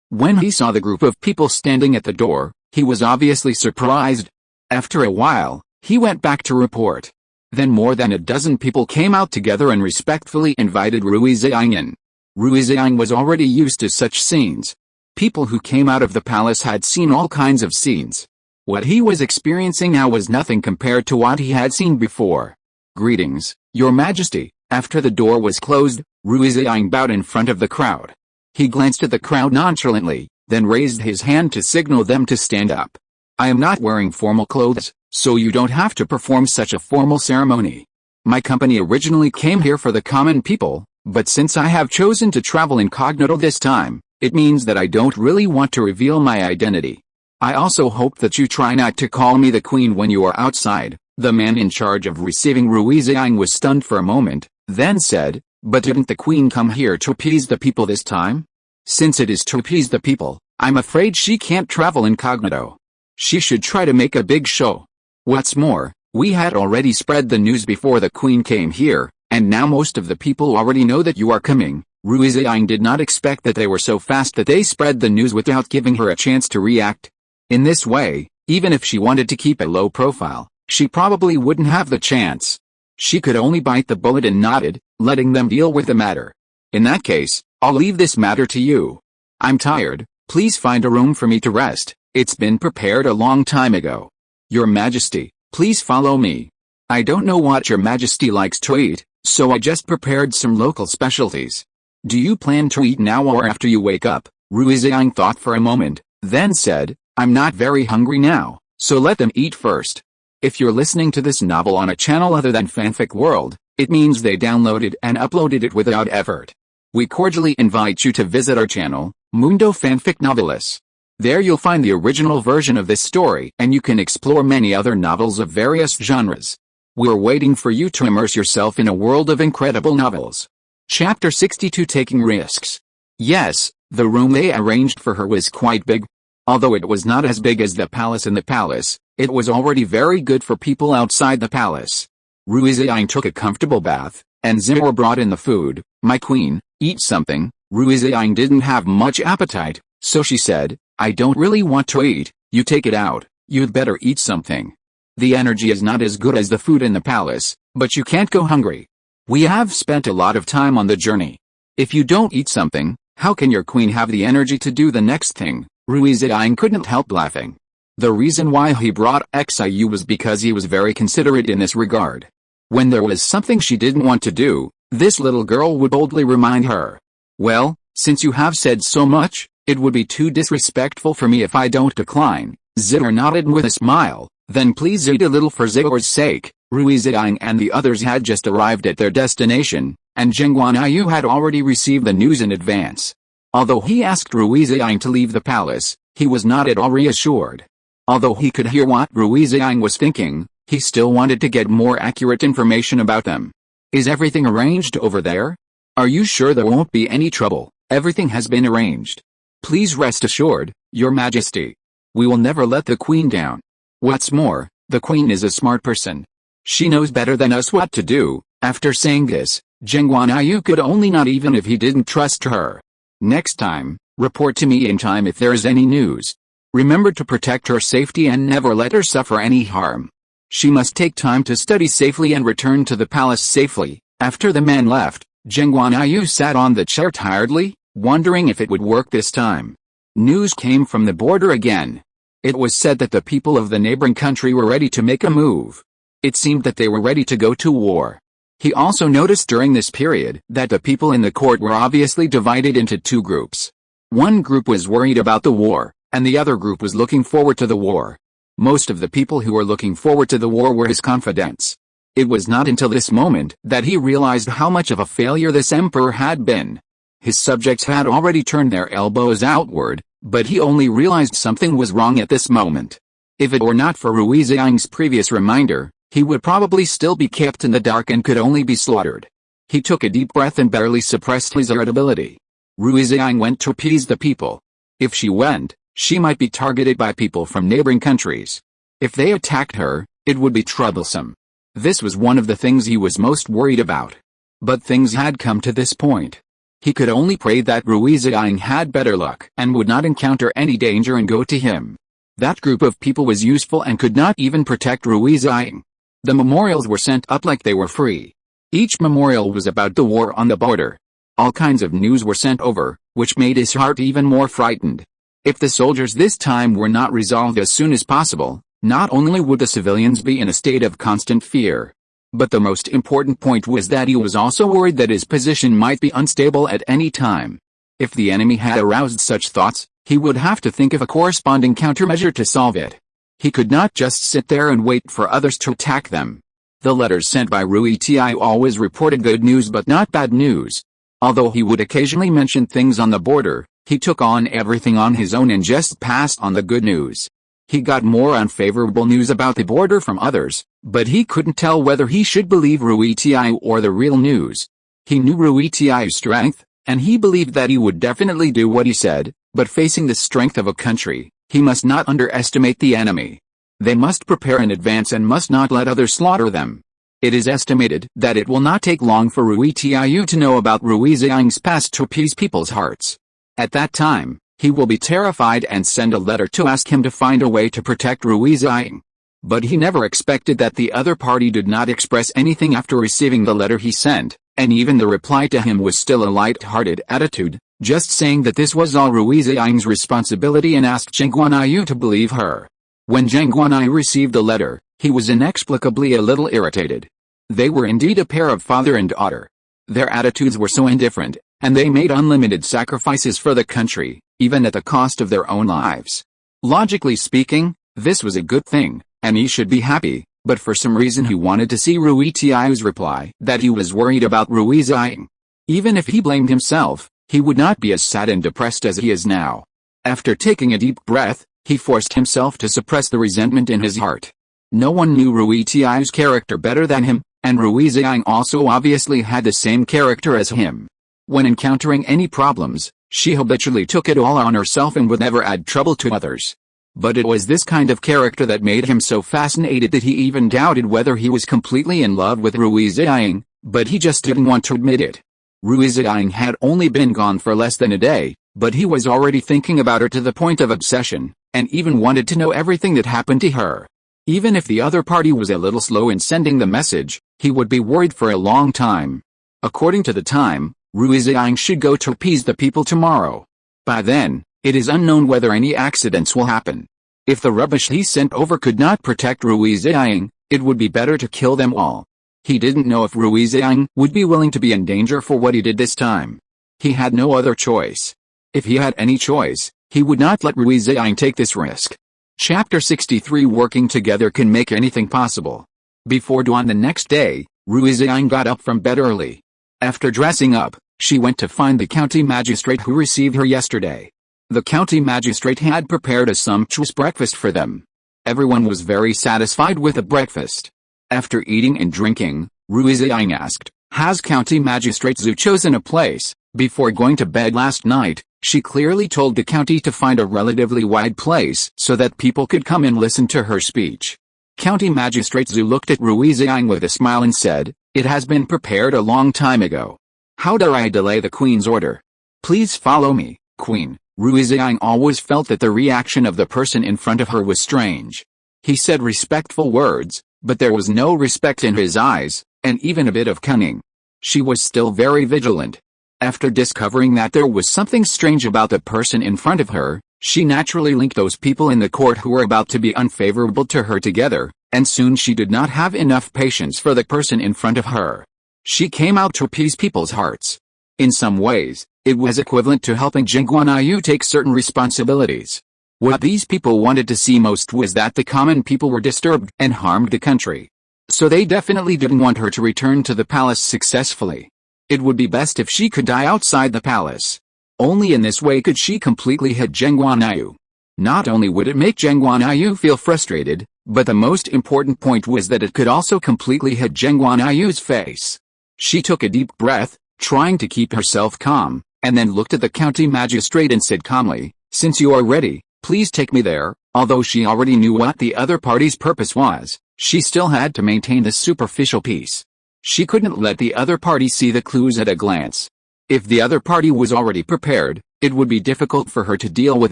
When he saw the group of people standing at the door, he was obviously surprised. After a while, he went back to report. Then more than a dozen people came out together and respectfully invited Rui Ziying in. Rui Ziying was already used to such scenes. People who came out of the palace had seen all kinds of scenes. What he was experiencing now was nothing compared to what he had seen before. "Greetings, Your Majesty." After the door was closed, Rui Ziying bowed in front of the crowd. He glanced at the crowd nonchalantly, then raised his hand to signal them to stand up. "I am not wearing formal clothes, so you don't have to perform such a formal ceremony. My company originally came here for the common people, but since I have chosen to travel incognito this time, it means that I don't really want to reveal my identity. I also hope that you try not to call me the Queen when you are outside." The man in charge of receiving Rui Ziying was stunned for a moment, then said, "But didn't the Queen come here to appease the people this time? Since it is to appease the people, I'm afraid she can't travel incognito. She should try to make a big show. What's more, we had already spread the news before the Queen came here, and now most of the people already know that you are coming." Rui Ziying did not expect that they were so fast that they spread the news without giving her a chance to react. In this way, even if she wanted to keep a low profile, she probably wouldn't have the chance. She could only bite the bullet and nodded, letting them deal with the matter. "In that case, I'll leave this matter to you. I'm tired, please find a room for me to rest. It's been prepared a long time ago. Your Majesty, please follow me. I don't know what Your Majesty likes to eat, so I just prepared some local specialties. Do you plan to eat now or after you wake up?" Rui Ziying thought for a moment, then said, "I'm not very hungry now, so let them eat first." If you're listening to this novel on a channel other than Fanfic World, it means they downloaded and uploaded it without effort. We cordially invite you to visit our channel, Mundo Fanfic Novelis. There you'll find the original version of this story and you can explore many other novels of various genres. We're waiting for you to immerse yourself in a world of incredible novels. Chapter 62 Taking Risks. Yes, the room they arranged for her was quite big. Although it was not as big as the palace in the palace, it was already very good for people outside the palace. Rui Ziying took a comfortable bath, and Zimmer brought in the food. "My queen, eat something." Rui Ziying didn't have much appetite, so she said, "I don't really want to eat, you take it out, you'd better eat something. The energy is not as good as the food in the palace, but you can't go hungry. We have spent a lot of time on the journey. If you don't eat something, how can your queen have the energy to do the next thing?" Rui Ziying couldn't help laughing. The reason why he brought Xiu was because he was very considerate in this regard. When there was something she didn't want to do, this little girl would boldly remind her. "Well, since you have said so much, it would be too disrespectful for me if I don't decline." Zidor nodded with a smile, "Then please eat a little for Zidor's sake." Rui Ziying and the others had just arrived at their destination, and Geng Guanyu had already received the news in advance. Although he asked Rui Ziying to leave the palace, he was not at all reassured. Although he could hear what Rui Ziying was thinking, he still wanted to get more accurate information about them. "Is everything arranged over there? Are you sure there won't be any trouble?" "Everything has been arranged. Please rest assured, Your Majesty. We will never let the Queen down. What's more, the Queen is a smart person. She knows better than us what to do, After saying this, Geng Guanyu could only nod even if he didn't trust her. Next time, report to me in time if there is any news. Remember to protect her safety and never let her suffer any harm. She must take time to study safely and return to the palace safely. After the man left, Geng Guanyu sat on the chair tiredly, wondering if it would work this time. News came from the border again. It was said that the people of the neighboring country were ready to make a move. It seemed that they were ready to go to war. He also noticed during this period that the people in the court were obviously divided into two groups. One group was worried about the war, and the other group was looking forward to the war. Most of the people who were looking forward to the war were his confidants. It was not until this moment that he realized how much of a failure this emperor had been. His subjects had already turned their elbows outward, but he only realized something was wrong at this moment. If it were not for Rui Ziying's previous reminder, he would probably still be kept in the dark and could only be slaughtered. He took a deep breath and barely suppressed his irritability. Rui Ziying went to appease the people. If she went, she might be targeted by people from neighboring countries. If they attacked her, it would be troublesome. This was one of the things he was most worried about. But things had come to this point. He could only pray that Rui Ziying had better luck and would not encounter any danger and go to him. That group of people was useful and could not even protect Rui Ziying. The memorials were sent up like they were free. Each memorial was about the war on the border. All kinds of news were sent over, which made his heart even more frightened. If the soldiers this time were not resolved as soon as possible, not only would the civilians be in a state of constant fear, but the most important point was that he was also worried that his position might be unstable at any time. If the enemy had aroused such thoughts, he would have to think of a corresponding countermeasure to solve it. He could not just sit there and wait for others to attack them. The letters sent by Rui Ziying always reported good news but not bad news. Although he would occasionally mention things on the border, he took on everything on his own and just passed on the good news. He got more unfavorable news about the border from others, but he couldn't tell whether he should believe Rui Ziying or the real news. He knew Rui Ziying's strength, and he believed that he would definitely do what he said, but facing the strength of a country, he must not underestimate the enemy. They must prepare in advance and must not let others slaughter them. It is estimated that it will not take long for Rui Ziying to know about Rui Ziying's past to appease people's hearts. At that time, he will be terrified and send a letter to ask him to find a way to protect Rui Ziying. But he never expected that the other party did not express anything after receiving the letter he sent, and even the reply to him was still a light-hearted attitude, just saying that this was all Rui Ziying's responsibility and asked Geng Guanyu to believe her. When Geng Guanyu received the letter, he was inexplicably a little irritated. They were indeed a pair of father and daughter. Their attitudes were so indifferent, and they made unlimited sacrifices for the country, even at the cost of their own lives. Logically speaking, this was a good thing, and he should be happy, but for some reason he wanted to see Rui Ziying's reply that he was worried about Rui Ziying. Even if he blamed himself, he would not be as sad and depressed as he is now. After taking a deep breath, he forced himself to suppress the resentment in his heart. No one knew Rui Ziying's character better than him, and Rui Ziying also obviously had the same character as him. When encountering any problems, she habitually took it all on herself and would never add trouble to others. But it was this kind of character that made him so fascinated that he even doubted whether he was completely in love with Rui Ziying, but he just didn't want to admit it. Rui Ziying had only been gone for less than a day, but he was already thinking about her to the point of obsession, and even wanted to know everything that happened to her. Even if the other party was a little slow in sending the message, he would be worried for a long time. According to the time, Rui Ziying should go to appease the people tomorrow. By then, it is unknown whether any accidents will happen. If the rubbish he sent over could not protect Rui Ziying, it would be better to kill them all. He didn't know if Rui Ziying would be willing to be in danger for what he did this time. He had no other choice. If he had any choice, he would not let Rui Ziying take this risk. Chapter 63 Working together can make anything possible. Before dawn the next day, Rui Ziying got up from bed early. After dressing up, she went to find the county magistrate who received her yesterday. The county magistrate had prepared a sumptuous breakfast for them. Everyone was very satisfied with the breakfast. After eating and drinking, Rui Ziying asked, "Has County Magistrate Zhu chosen a place?" Before going to bed last night, she clearly told the county to find a relatively wide place so that people could come and listen to her speech. County Magistrate Zhu looked at Rui Ziying with a smile and said, It has been prepared a long time ago. How dare I delay the queen's order? Please follow me, queen. Rui Ziying always felt that the reaction of the person in front of her was strange. He said respectful words, but there was no respect in his eyes, and even a bit of cunning. She was still very vigilant. After discovering that there was something strange about the person in front of her, she naturally linked those people in the court who were about to be unfavorable to her together, and soon she did not have enough patience for the person in front of her. She came out to appease people's hearts. In some ways, it was equivalent to helping Geng Guanyu take certain responsibilities. What these people wanted to see most was that the common people were disturbed and harmed the country. So they definitely didn't want her to return to the palace successfully. It would be best if she could die outside the palace. Only in this way could she completely hit Geng Guanyu. Not only would it make Geng Guanyu feel frustrated, but the most important point was that it could also completely hit Geng Guanyu's face. She took a deep breath, trying to keep herself calm, and then looked at the county magistrate and said calmly, "Since you are ready, please take me there." Although she already knew what the other party's purpose was, she still had to maintain this superficial peace. She couldn't let the other party see the clues at a glance. If the other party was already prepared, it would be difficult for her to deal with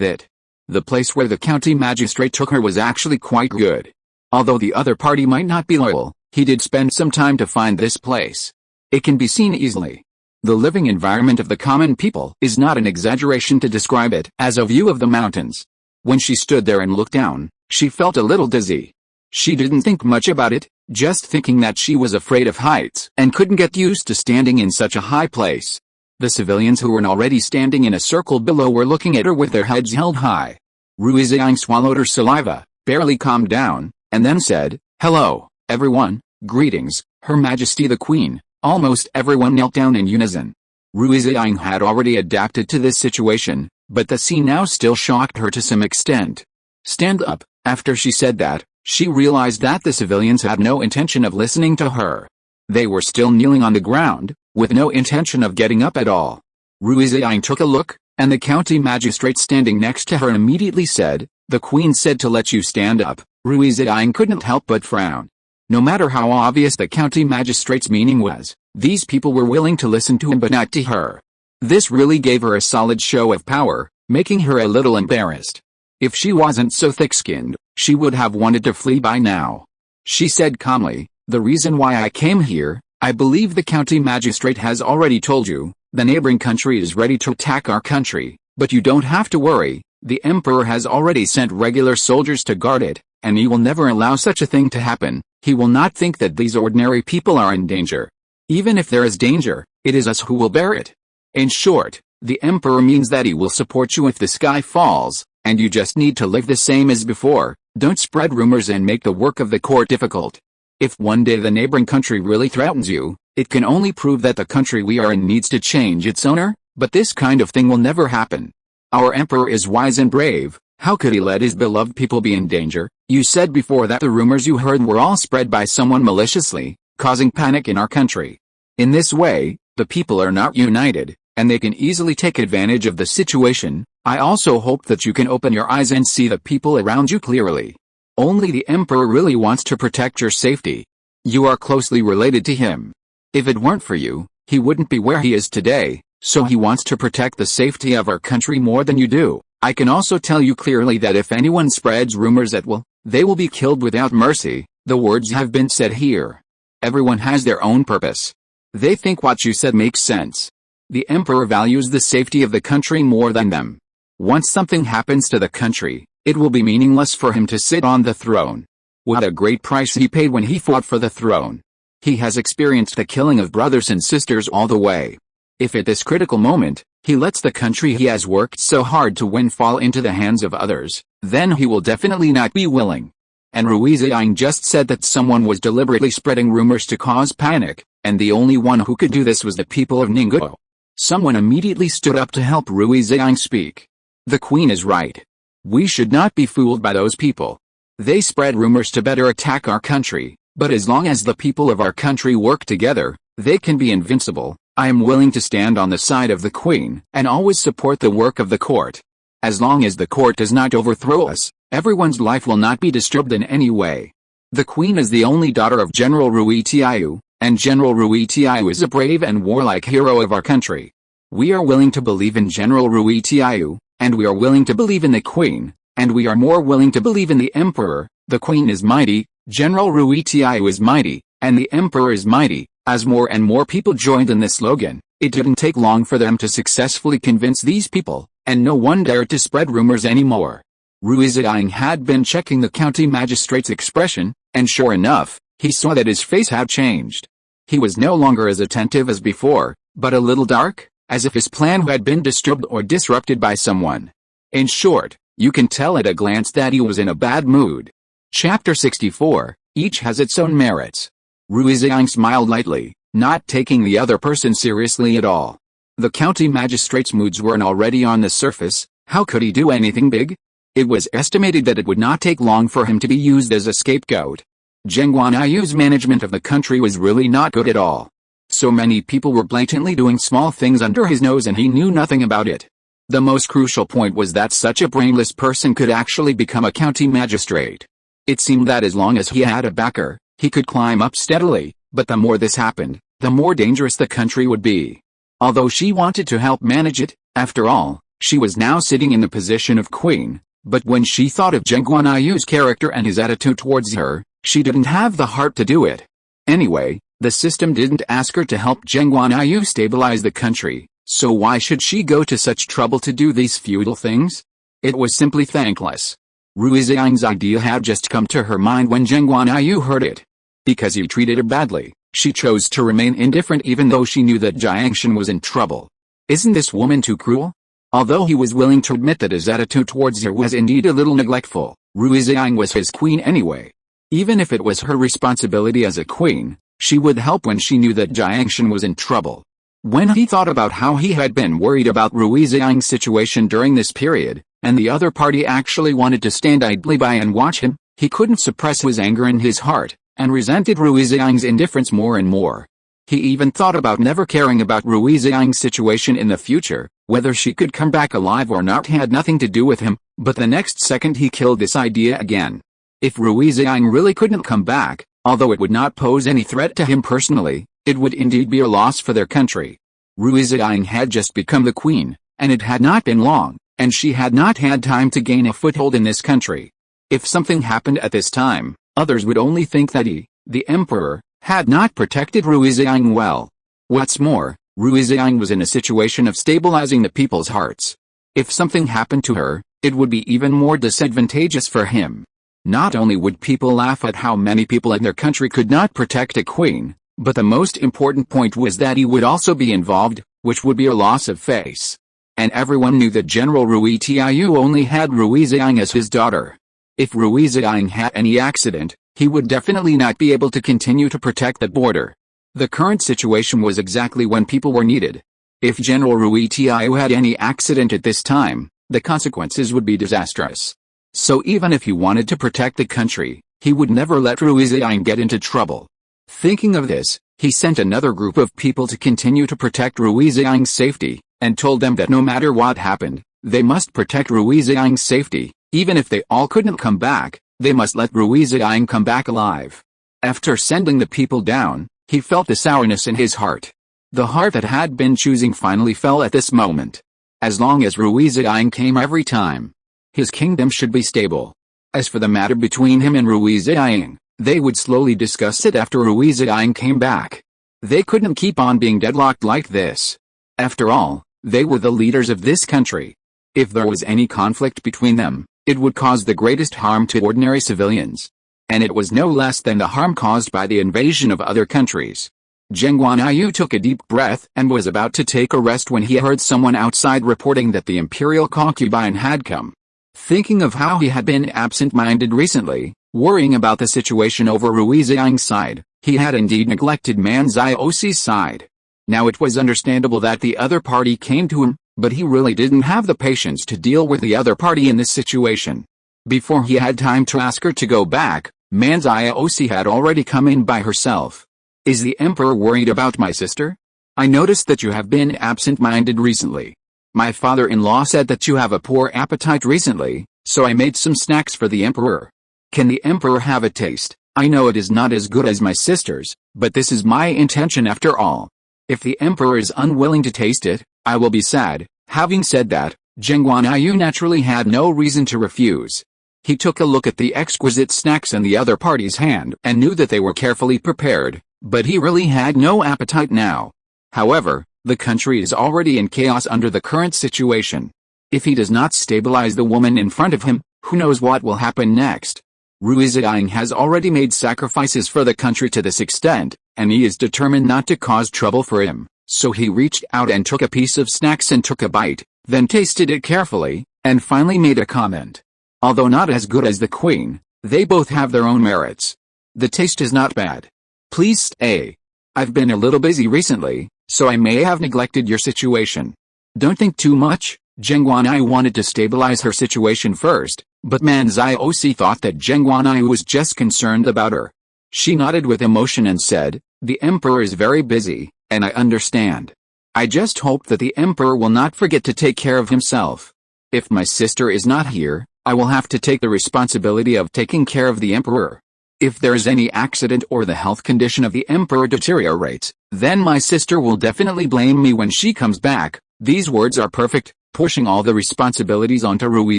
it. The place where the county magistrate took her was actually quite good. Although the other party might not be loyal, he did spend some time to find this place. It can be seen easily. The living environment of the common people is not an exaggeration to describe it as a view of the mountains. When she stood there and looked down, she felt a little dizzy. She didn't think much about it, just thinking that she was afraid of heights and couldn't get used to standing in such a high place. The civilians who were already standing in a circle below were looking at her with their heads held high. Rui Ziying swallowed her saliva, barely calmed down, and then said, "Hello, everyone, greetings, Her Majesty the Queen." Almost everyone knelt down in unison. Rui Ziying had already adapted to this situation, but the scene now still shocked her to some extent. "Stand up." After she said that, she realized that the civilians had no intention of listening to her. They were still kneeling on the ground, with no intention of getting up at all. Rui Ziying took a look, and the county magistrate standing next to her immediately said, "The Queen said to let you stand up." Rui Ziying couldn't help but frown. No matter how obvious the county magistrate's meaning was, these people were willing to listen to him but not to her. This really gave her a solid show of power, making her a little embarrassed. If she wasn't so thick-skinned, she would have wanted to flee by now. She said calmly, "The reason why I came here, I believe the county magistrate has already told you. The neighboring country is ready to attack our country, but you don't have to worry. The emperor has already sent regular soldiers to guard it, and he will never allow such a thing to happen. He will not think that these ordinary people are in danger. Even if there is danger, it is us who will bear it. In short, the emperor means that he will support you if the sky falls, and you just need to live the same as before. Don't spread rumors and make the work of the court difficult. If one day the neighboring country really threatens you, it can only prove that the country we are in needs to change its owner, but this kind of thing will never happen. Our emperor is wise and brave. How could he let his beloved people be in danger? You said before that the rumors you heard were all spread by someone maliciously, causing panic in our country. In this way, the people are not united, and they can easily take advantage of the situation. I also hope that you can open your eyes and see the people around you clearly. Only the emperor really wants to protect your safety. You are closely related to him. If it weren't for you, he wouldn't be where he is today, so he wants to protect the safety of our country more than you do. I can also tell you clearly that if anyone spreads rumors at will, they will be killed without mercy. The words have been said here. Everyone has their own purpose. They think what you said makes sense. The emperor values the safety of the country more than them. Once something happens to the country, it will be meaningless for him to sit on the throne. What a great price he paid when he fought for the throne. He has experienced the killing of brothers and sisters all the way. If at this critical moment, he lets the country he has worked so hard to win fall into the hands of others, then he will definitely not be willing. And Rui Ziying just said that someone was deliberately spreading rumors to cause panic, and the only one who could do this was the people of Ningguo. Someone immediately stood up to help Rui Ziying speak. The Queen is right. We should not be fooled by those people. They spread rumors to better attack our country, but as long as the people of our country work together, they can be invincible. I am willing to stand on the side of the Queen and always support the work of the court. As long as the court does not overthrow us, everyone's life will not be disturbed in any way. The Queen is the only daughter of General Rui Ziying, and General Rui Ziying is a brave and warlike hero of our country. We are willing to believe in General Rui Ziying, and we are willing to believe in the Queen, and we are more willing to believe in the Emperor. The Queen is mighty, General Rui Ziying is mighty, and the Emperor is mighty. As more and more people joined in this slogan, it didn't take long for them to successfully convince these people, and no one dared to spread rumors anymore. Rui Ziying had been checking the county magistrate's expression, and sure enough, he saw that his face had changed. He was no longer as attentive as before, but a little dark, as if his plan had been disturbed or disrupted by someone. In short, you can tell at a glance that he was in a bad mood. Chapter 64, Each has its own merits. Rui Ziying smiled lightly, not taking the other person seriously at all. The county magistrate's moods weren't already on the surface. How could he do anything big? It was estimated that it would not take long for him to be used as a scapegoat. Geng Guanyu's management of the country was really not good at all. So many people were blatantly doing small things under his nose and he knew nothing about it. The most crucial point was that such a brainless person could actually become a county magistrate. It seemed that as long as he had a backer, he could climb up steadily, but the more this happened, the more dangerous the country would be. Although she wanted to help manage it, after all, she was now sitting in the position of queen, but when she thought of Geng Guanyu's character and his attitude towards her, she didn't have the heart to do it. Anyway, the system didn't ask her to help Geng Guanyu stabilize the country, so why should she go to such trouble to do these futile things? It was simply thankless. Rui Ziying's idea had just come to her mind when Geng Guanyu heard it. Because he treated her badly, she chose to remain indifferent even though she knew that Jiangshan was in trouble. Isn't this woman too cruel? Although he was willing to admit that his attitude towards her was indeed a little neglectful, Rui Ziying was his queen anyway. Even if it was her responsibility as a queen, she would help when she knew that Jiangshan was in trouble. When he thought about how he had been worried about Rui Ziying's situation during this period, and the other party actually wanted to stand idly by and watch him, he couldn't suppress his anger in his heart, and resented Rui Ziying's indifference more and more. He even thought about never caring about Rui Ziying's situation in the future. Whether she could come back alive or not had nothing to do with him, but the next second he killed this idea again. If Rui Ziying really couldn't come back, although it would not pose any threat to him personally, it would indeed be a loss for their country. Rui Ziying had just become the queen, and it had not been long, and she had not had time to gain a foothold in this country. If something happened at this time, others would only think that he, the emperor, had not protected Rui Ziying well. What's more, Rui Ziying was in a situation of stabilizing the people's hearts. If something happened to her, it would be even more disadvantageous for him. Not only would people laugh at how many people in their country could not protect a queen, but the most important point was that he would also be involved, which would be a loss of face. And everyone knew that General Rui Ziying only had Rui Ziying as his daughter. If Rui Ziying had any accident, he would definitely not be able to continue to protect the border. The current situation was exactly when people were needed. If General Rui Ziying had any accident at this time, the consequences would be disastrous. So even if he wanted to protect the country, he would never let Rui Ziying get into trouble. Thinking of this, he sent another group of people to continue to protect Rui Ziying's safety, and told them that no matter what happened, they must protect Rui Ziying's safety. Even if they all couldn't come back, they must let Rui Ziying come back alive. After sending the people down, he felt the sourness in his heart. The heart that had been choosing finally fell at this moment. As long as Rui Ziying came every time, his kingdom should be stable. As for the matter between him and Rui Ziying, they would slowly discuss it after Rui Ziying came back. They couldn't keep on being deadlocked like this. After all, they were the leaders of this country. If there was any conflict between them, it would cause the greatest harm to ordinary civilians. And it was no less than the harm caused by the invasion of other countries. Geng Guanyu took a deep breath and was about to take a rest when he heard someone outside reporting that the imperial concubine had come. Thinking of how he had been absent-minded recently, worrying about the situation over Rui Ziying's side, he had indeed neglected Man Xiaoxi's side. Now it was understandable that the other party came to him, but he really didn't have the patience to deal with the other party in this situation. Before he had time to ask her to go back, Man Xiaoxi had already come in by herself. Is the emperor worried about my sister? I noticed that you have been absent-minded recently. My father-in-law said that you have a poor appetite recently, so I made some snacks for the emperor. Can the emperor have a taste? I know it is not as good as my sister's, but this is my intention after all. If the emperor is unwilling to taste it, I will be sad." Having said that, Geng Guanyu naturally had no reason to refuse. He took a look at the exquisite snacks in the other party's hand and knew that they were carefully prepared, but he really had no appetite now. However, the country is already in chaos under the current situation. If he does not stabilize the woman in front of him, who knows what will happen next? Rui Ziying has already made sacrifices for the country to this extent, and he is determined not to cause trouble for him, so he reached out and took a piece of snacks and took a bite, then tasted it carefully, and finally made a comment. Although not as good as the queen, they both have their own merits. The taste is not bad. Please stay. I've been a little busy recently, so I may have neglected your situation. Don't think too much. Geng Guanyu wanted to stabilize her situation first, but Man Ziosi thought that Geng Guanyu was just concerned about her. She nodded with emotion and said, "The emperor is very busy, and I understand. I just hope that the emperor will not forget to take care of himself. If my sister is not here, I will have to take the responsibility of taking care of the emperor. If there is any accident or the health condition of the emperor deteriorates, then my sister will definitely blame me when she comes back." These words are perfect, pushing all the responsibilities onto Rui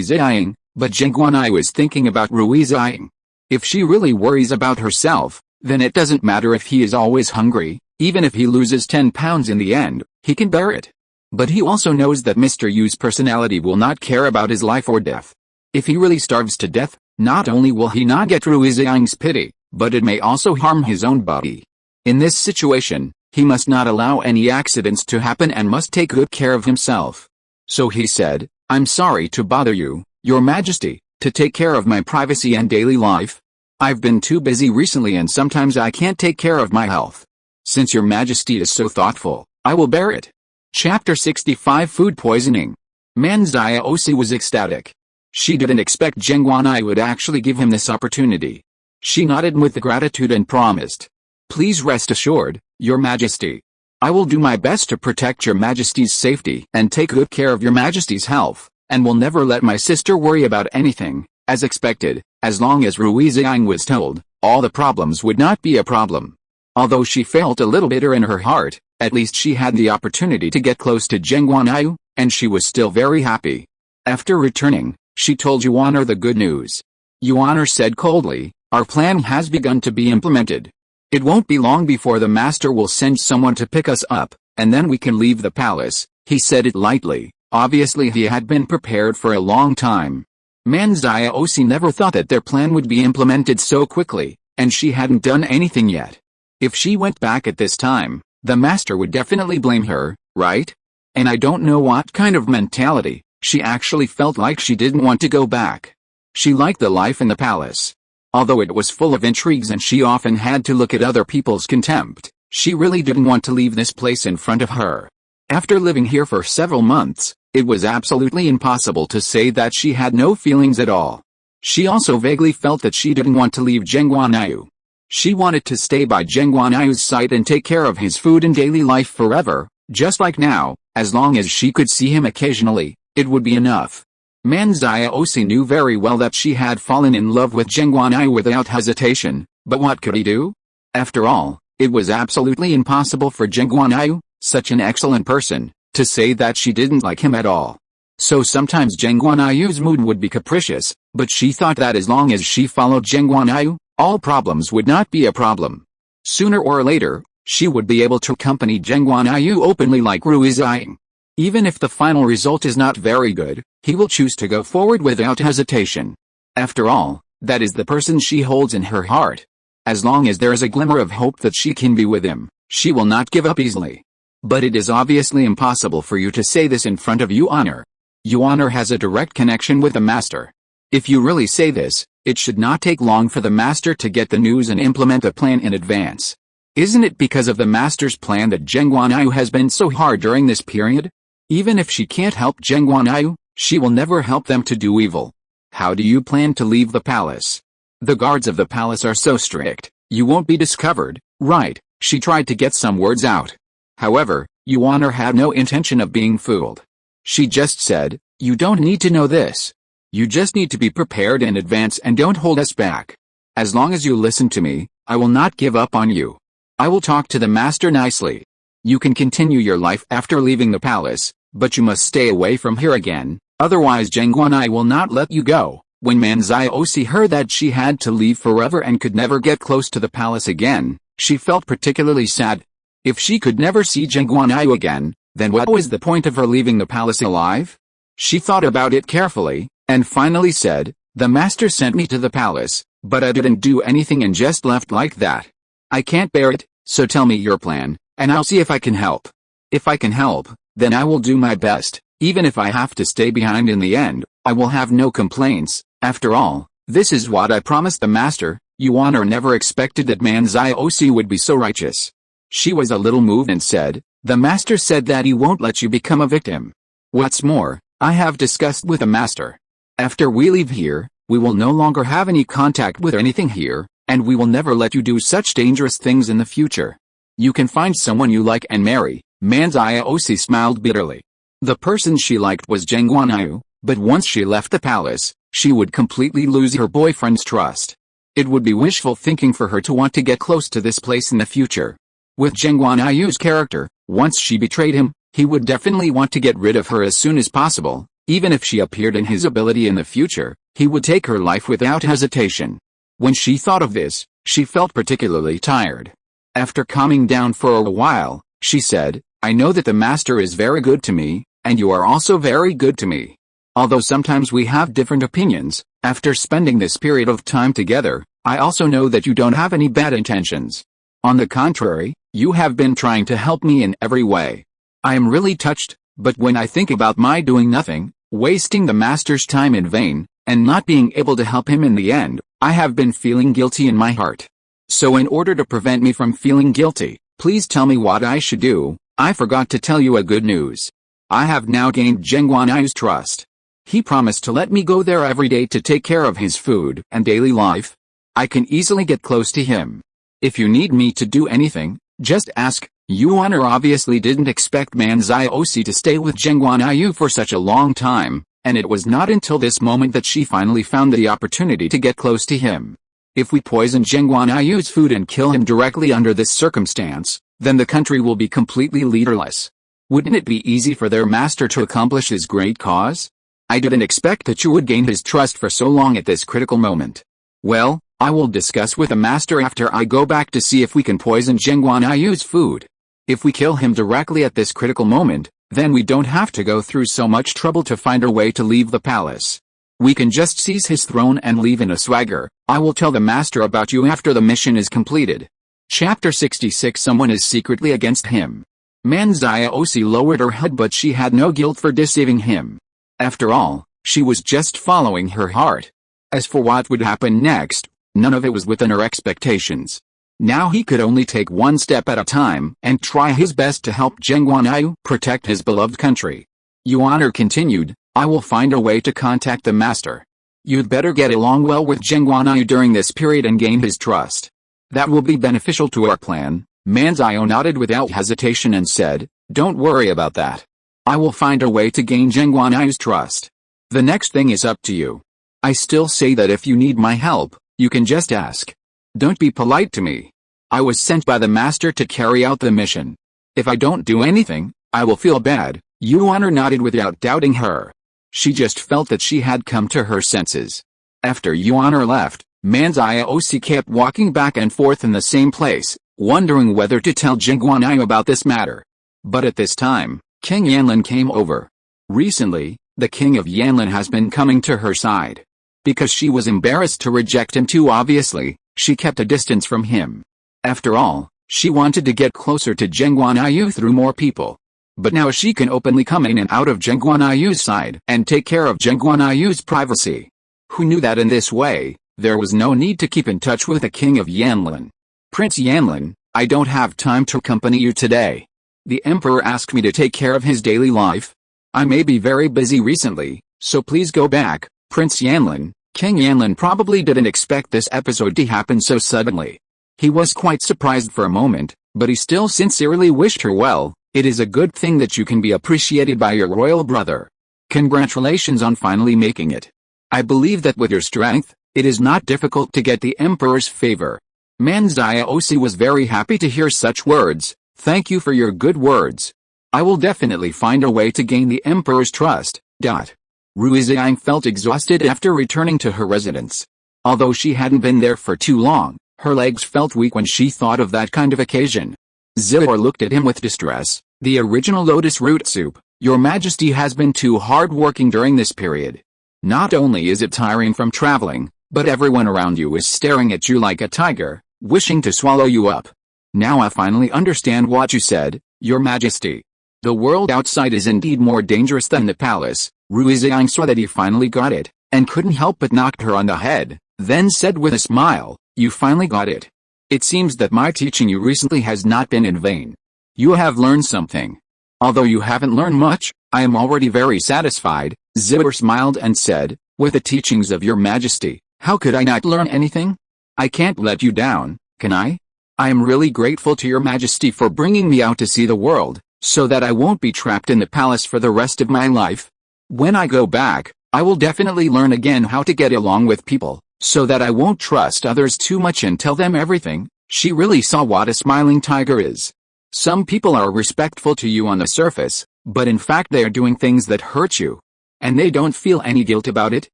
Ziying, but Geng Guanyu is thinking about Rui Ziying. If she really worries about herself, then it doesn't matter if he is always hungry. Even if he loses 10 pounds in the end, he can bear it. But he also knows that Mr. Yu's personality will not care about his life or death. If he really starves to death, not only will he not get Rui Ziying's pity, but it may also harm his own body. In this situation, he must not allow any accidents to happen and must take good care of himself. So he said, "I'm sorry to bother you, Your Majesty, to take care of my privacy and daily life. I've been too busy recently and sometimes I can't take care of my health. Since Your Majesty is so thoughtful, I will bear it." Chapter 65 Food Poisoning. Man Ziosi was ecstatic. She didn't expect Geng Guanyu would actually give him this opportunity. She nodded with gratitude and promised, "Please rest assured, Your Majesty. I will do my best to protect Your Majesty's safety and take good care of Your Majesty's health, and will never let my sister worry about anything." As expected, as long as Rui Ziying was told, all the problems would not be a problem. Although she felt a little bitter in her heart, at least she had the opportunity to get close to Geng Guanyu, and she was still very happy. After returning, she told Yuan the good news. Yuan said coldly, "Our plan has begun to be implemented. It won't be long before the master will send someone to pick us up, and then we can leave the palace." He said it lightly. Obviously he had been prepared for a long time. Man Ziosi never thought that their plan would be implemented so quickly, and she hadn't done anything yet. If she went back at this time, the master would definitely blame her, right? And I don't know what kind of mentality. She actually felt like she didn't want to go back. She liked the life in the palace. Although it was full of intrigues and she often had to look at other people's contempt, she really didn't want to leave this place in front of her. After living here for several months, it was absolutely impossible to say that she had no feelings at all. She also vaguely felt that she didn't want to leave Geng Guanyu. She wanted to stay by Geng Guanyu's side and take care of his food and daily life forever, just like now. As long as she could see him occasionally, it would be enough. Man Ziosi knew very well that she had fallen in love with Geng Guanyu without hesitation, but what could he do? After all, it was absolutely impossible for Geng Guanyu, such an excellent person, to say that she didn't like him at all. So sometimes Geng Guanyu's mood would be capricious, but she thought that as long as she followed Geng Guanyu, all problems would not be a problem. Sooner or later, she would be able to accompany Geng Guanyu openly like Rui Ziying. Even if the final result is not very good, he will choose to go forward without hesitation. After all, that is the person she holds in her heart. As long as there is a glimmer of hope that she can be with him, she will not give up easily. But it is obviously impossible for you to say this in front of Yuan. Yuan has a direct connection with the master. If you really say this, it should not take long for the master to get the news and implement the plan in advance. Isn't it because of the master's plan that Geng Guanyu has been so hard during this period? Even if she can't help Geng Guanyu, she will never help them to do evil. How do you plan to leave the palace? The guards of the palace are so strict, you won't be discovered, right? She tried to get some words out. However, Yuan had no intention of being fooled. She just said, "You don't need to know this. You just need to be prepared in advance and don't hold us back." As long as you listen to me, I will not give up on you. I will talk to the master nicely. You can continue your life after leaving the palace, but you must stay away from here again, otherwise Geng Guanyu will not let you go." When Manziosi heard that she had to leave forever and could never get close to the palace again, she felt particularly sad. If she could never see Geng Guanyu again, then what was the point of her leaving the palace alive? She thought about it carefully, and finally said, "The master sent me to the palace, but I didn't do anything and just left like that. I can't bear it, so tell me your plan, and I'll see if I can help. If I can help, then I will do my best. Even if I have to stay behind in the end, I will have no complaints. After all, this is what I promised the master." Yuan never expected that Manziosi would be so righteous. She was a little moved and said, "The master said that he won't let you become a victim. What's more, I have discussed with the master. After we leave here, we will no longer have any contact with anything here, and we will never let you do such dangerous things in the future. You can find someone you like and marry." Manziosi smiled bitterly. The person she liked was Geng Guanyu, but once she left the palace, she would completely lose her boyfriend's trust. It would be wishful thinking for her to want to get close to this place in the future. With Geng Guanyu's character, once she betrayed him, he would definitely want to get rid of her as soon as possible. Even if she appeared in his ability in the future, he would take her life without hesitation. When she thought of this, she felt particularly tired. After calming down for a while, she said, "I know that the master is very good to me, and you are also very good to me. Although sometimes we have different opinions, after spending this period of time together, I also know that you don't have any bad intentions. On the contrary, you have been trying to help me in every way. I am really touched, but when I think about my doing nothing, wasting the master's time in vain, and not being able to help him in the end, I have been feeling guilty in my heart. So in order to prevent me from feeling guilty, please tell me what I should do." I forgot to tell you a good news. I have now gained Geng Guanyu's trust. He promised to let me go there every day to take care of his food and daily life. I can easily get close to him. If you need me to do anything, just ask." Yuan obviously didn't expect Manziosi to stay with Geng Guanyu for such a long time, and it was not until this moment that she finally found the opportunity to get close to him. If we poison Geng Guanyu's food and kill him directly under this circumstance, then the country will be completely leaderless. Wouldn't it be easy for their master to accomplish his great cause? I didn't expect that you would gain his trust for so long at this critical moment. Well, I will discuss with the master after I go back to see if we can poison Geng Guanyu's food. If we kill him directly at this critical moment, then we don't have to go through so much trouble to find a way to leave the palace. We can just seize his throne and leave in a swagger. I will tell the master about you after the mission is completed. Chapter 66. Someone is secretly against him. Manziosi lowered her head, but she had no guilt for deceiving him. After all, she was just following her heart. As for what would happen next, none of it was within her expectations. Now he could only take one step at a time and try his best to help Geng Guanyu protect his beloved country. Yuan continued, "I will find a way to contact the master. You'd better get along well with Geng Guanyu during this period and gain his trust. That will be beneficial to our plan." Manzio nodded without hesitation and said, "Don't worry about that. I will find a way to gain Geng Guanyu's trust. The next thing is up to you. I still say that if you need my help, you can just ask. Don't be polite to me. I was sent by the master to carry out the mission. If I don't do anything, I will feel bad." Yuan nodded without doubting her. She just felt that she had come to her senses. After Yuan left, Manziosi kept walking back and forth in the same place, wondering whether to tell Geng Guanyu about this matter. But at this time, King Yanlin came over. Recently, the king of Yanlin has been coming to her side. Because she was embarrassed to reject him too obviously, she kept a distance from him. After all, she wanted to get closer to Geng Guanyu through more people. But now she can openly come in and out of Geng Guanyu's side and take care of Geng Guanyu's privacy. Who knew that in this way, there was no need to keep in touch with the king of Yanlin? "Prince Yanlin, I don't have time to accompany you today. The emperor asked me to take care of his daily life. I may be very busy recently, so please go back, Prince Yanlin." King Yanlin probably didn't expect this episode to happen so suddenly. He was quite surprised for a moment, but he still sincerely wished her well. "It is a good thing that you can be appreciated by your royal brother. Congratulations on finally making it. I believe that with your strength, It is not difficult to get the emperor's favor. Manzai was very happy to hear such words. Thank you for your good words. I will definitely find a way to gain the emperor's trust. Rui Ziying felt exhausted after returning to her residence. Although she hadn't been there for too long, her legs felt weak when she thought of that kind of occasion. Ziying looked at him with distress. The original lotus root soup, Your Majesty has been too hard-working during this period. Not only is it tiring from traveling, but everyone around you is staring at you like a tiger, wishing to swallow you up. Now I finally understand what you said, Your Majesty. The world outside is indeed more dangerous than the palace. Rui Ziying saw that he finally got it, and couldn't help but knock her on the head, then said with a smile, You finally got it. It seems that my teaching you recently has not been in vain. You have learned something. Although you haven't learned much, I am already very satisfied. Ziying smiled and said, With the teachings of Your Majesty, how could I not learn anything? I can't let you down, can I? I am really grateful to Your Majesty for bringing me out to see the world, so that I won't be trapped in the palace for the rest of my life. When I go back, I will definitely learn again how to get along with people, so that I won't trust others too much and tell them everything. She really saw what a smiling tiger is. Some people are respectful to you on the surface, but in fact they are doing things that hurt you. And they don't feel any guilt about it,